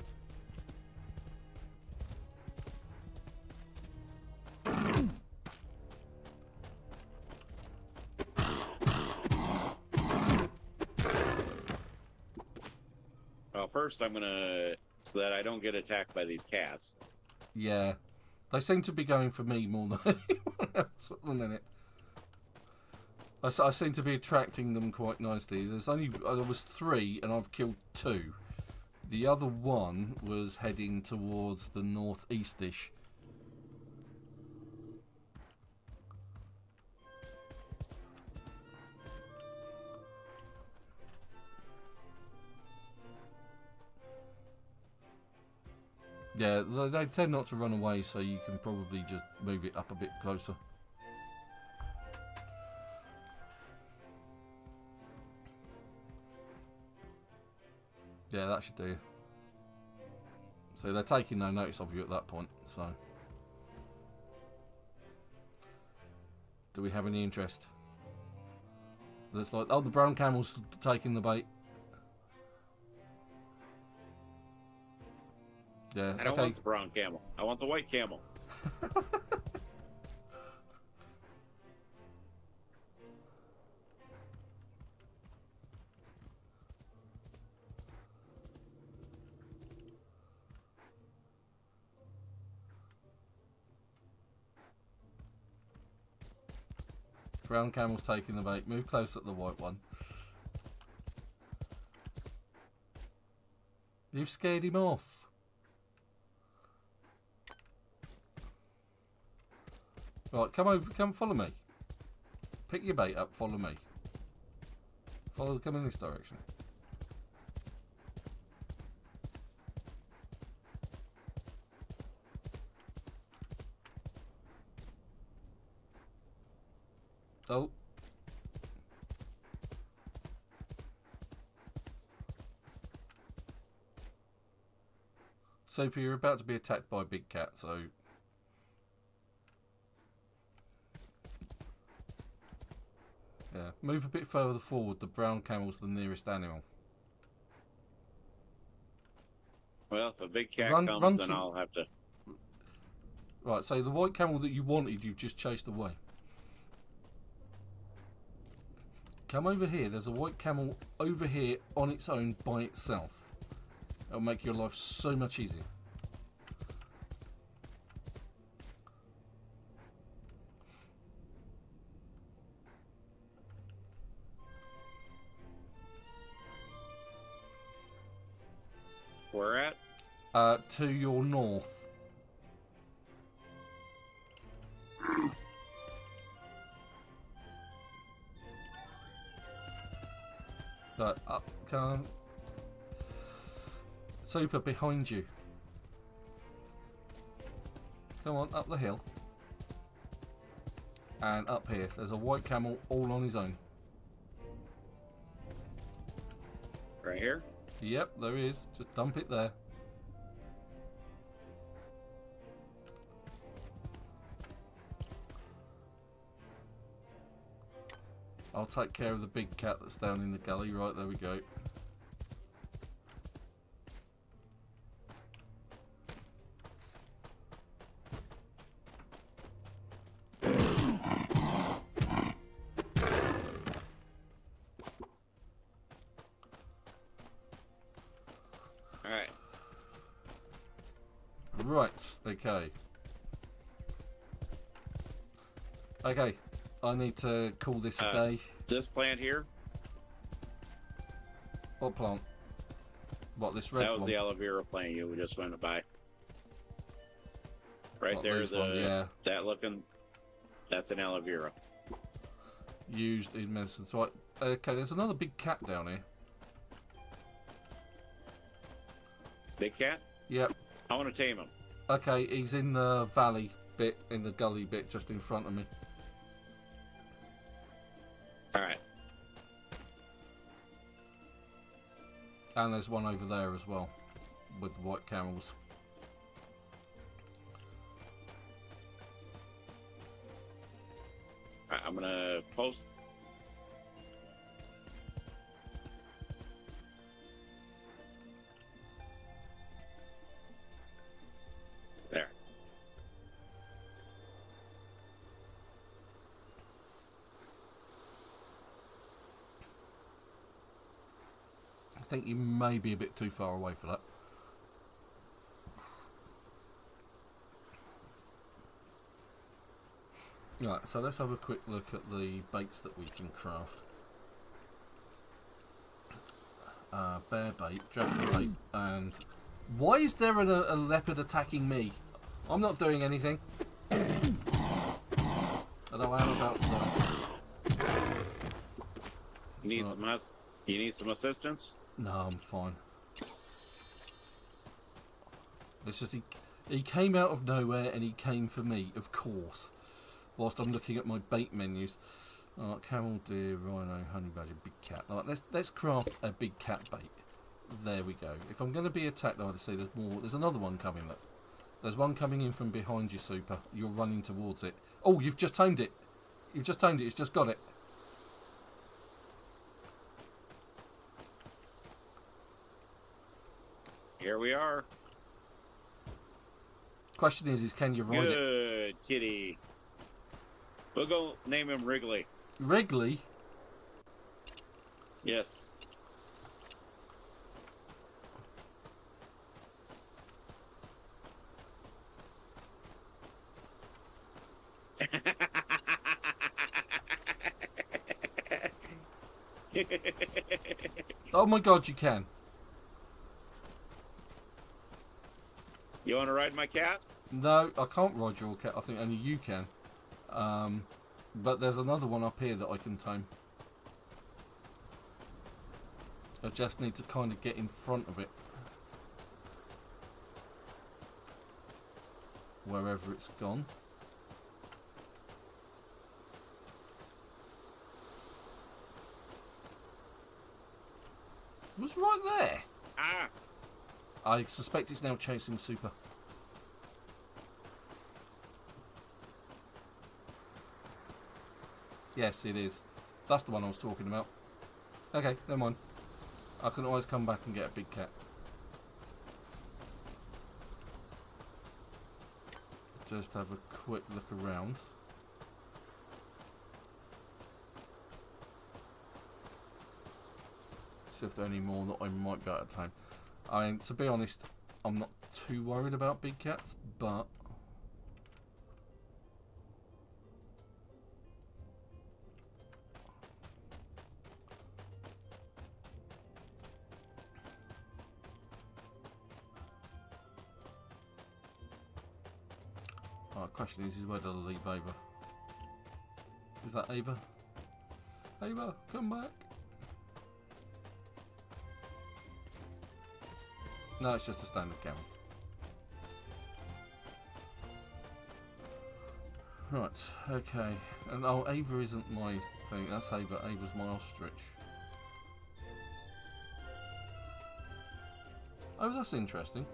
Well, first I'm gonna... so that I don't get attacked by these cats. Yeah. They seem to be going for me more than anyone else at the minute. I seem to be attracting them quite nicely. There was 3 and I've killed 2. The other one was heading towards the northeast-ish. Yeah, they tend not to run away, so you can probably just move it up a bit closer. Yeah, that should do you. So they're taking no notice of you at that point, so... Do we have any interest? Looks like... Oh, the brown camel's taking the bait. Yeah, I don't want the brown camel. I want the white camel. brown camel's taking the bait. Move close at the white one. You've scared him off. Right, come over, come follow me. Pick your bait up, follow me. Come in this direction. Oh. Super, you're about to be attacked by a big cat, so... Yeah, move a bit further forward. The brown camel's the nearest animal. Well, if a big cat Run comes, then to... I'll have to... Right, so the white camel that you wanted, you've just chased away. Come over here. There's a white camel over here on its own by itself. It'll make your life so much easier. Where at? To your north. Right, up, come. Super, behind you. Come on, up the hill. And up here. There's a white camel all on his own. Right here? Yep, there is. Just dump it there. I'll take care of the big cat that's down in the gully. Right, there we go. Alright. Right, okay. Okay, I need to call this a day. This plant here? What plant? What, this red That was one? the aloe vera plant you just went by. Right What, there, these ones? Yeah. that looking, that's an aloe vera. Used in medicine. So okay, there's another big cat down here. Big cat? Yep. I want to tame him. Okay, he's in the valley bit, in the gully bit, just in front of me. Alright. And there's one over there as well, with the white camels. Alright, I'm gonna post. There. I think you may be a bit too far away for that. Right, so let's have a quick look at the baits that we can craft. Bear bait, dragon bait, and... Why is there a leopard attacking me? I'm not doing anything. Although I am about to die. You need some assistance? No, I'm fine. It's just he came out of nowhere and he came for me, of course. Whilst I'm looking at my bait menus. Camel, deer, rhino, honey badger, big cat. Let's craft a big cat bait. There we go. If I'm going to be attacked, I see there's more. There's another one coming. Look, there's one coming in from behind you, Super. You're running towards it. Oh, you've just tamed it. You've just tamed it. It's just got it. Here we are. Question is can you ride it? Good kitty. We'll go name him Wrigley. Wrigley? Yes. Oh my god, you can. You want to ride my cat? No, I can't ride your cat. I think only you can. But there's another one up here that I can tame. I just need to kind of get in front of it. Wherever it's gone. It was right there. Ah! I suspect it's now chasing Super. Yes, it is. That's the one I was talking about. Okay, never mind. I can always come back and get a big cat. Just have a quick look around. See if there are any more that I might be able to tame. I mean, to be honest, I'm not too worried about big cats, but the question is where did I leave Ava? Is that Ava? Ava, come back. No, it's just a standard camel. Right, okay. And oh, Ava isn't my thing. That's Ava. Ava's my ostrich. Oh, that's interesting.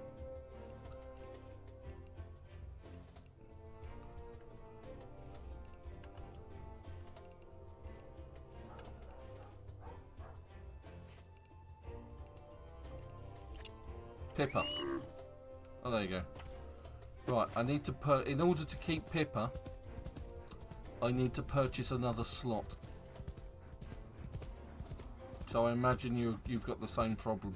Pippa. Oh, there you go. Right, I need to in order to keep Pippa, I need to purchase another slot. So I imagine you've got the same problem.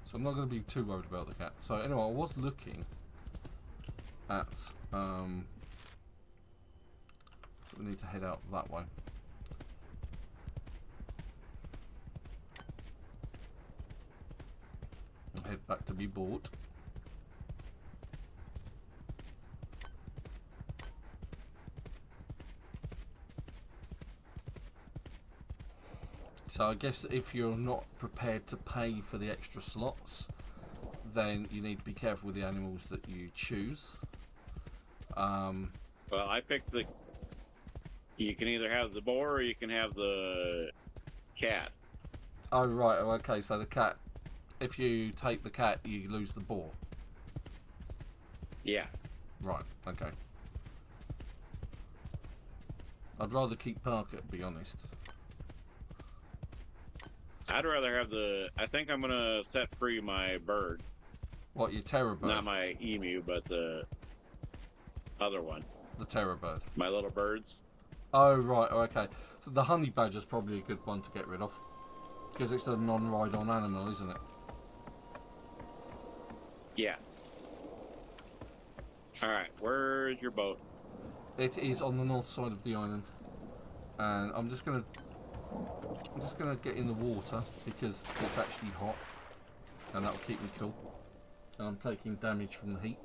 So I'm not going to be too worried about the cat. So anyway, I was looking at so we need to head out that way. I'll head back to be bought. So I guess if you're not prepared to pay for the extra slots, then you need to be careful with the animals that you choose. Well, I picked the... You can either have the boar or you can have the cat. Oh, right. Oh, okay, so the cat... If you take the cat, you lose the boar. Yeah. Right, okay. I'd rather keep Parker, to be honest. I'd rather have the... I think I'm going to set free my bird. What, your terror bird? Not my emu, but the other one. The terror bird. My little birds. Oh, right, oh, okay. So the honey badger's probably a good one to get rid of. Because it's a non-ride-on animal, isn't it? Yeah. Alright, where's your boat? It is on the north side of the island. And I'm just gonna get in the water because it's actually hot. And that'll keep me cool. And I'm taking damage from the heat.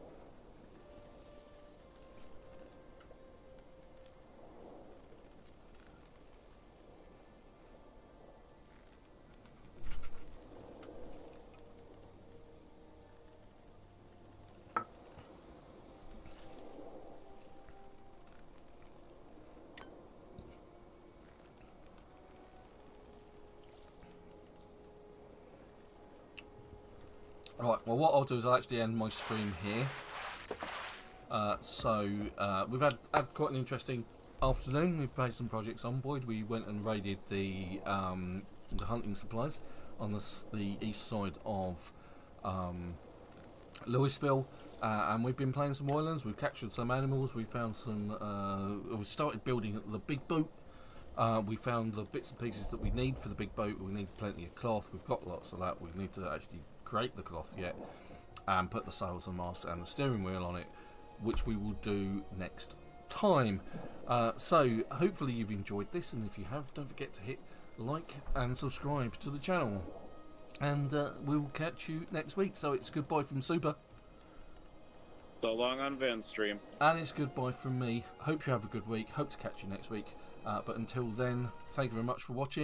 Right, well what I'll do is I'll actually end my stream here. We've had quite an interesting afternoon. We've played some Project Zomboid. We went and raided the hunting supplies on the east side of Louisville. And we've been playing some YLands. We've captured some animals. We found some... we started building the big boat. We found the bits and pieces that we need for the big boat. We need plenty of cloth. We've got lots of that. We need to actually create the cloth yet and put the sails and mast and the steering wheel on it, which we will do next time. So hopefully you've enjoyed this, and if you have, don't forget to hit like and subscribe to the channel, and we'll catch you next week. So it's goodbye from Super. So long on Vin's stream. And it's goodbye from me. Hope you have a good week. Hope to catch you next week. But until then, thank you very much for watching.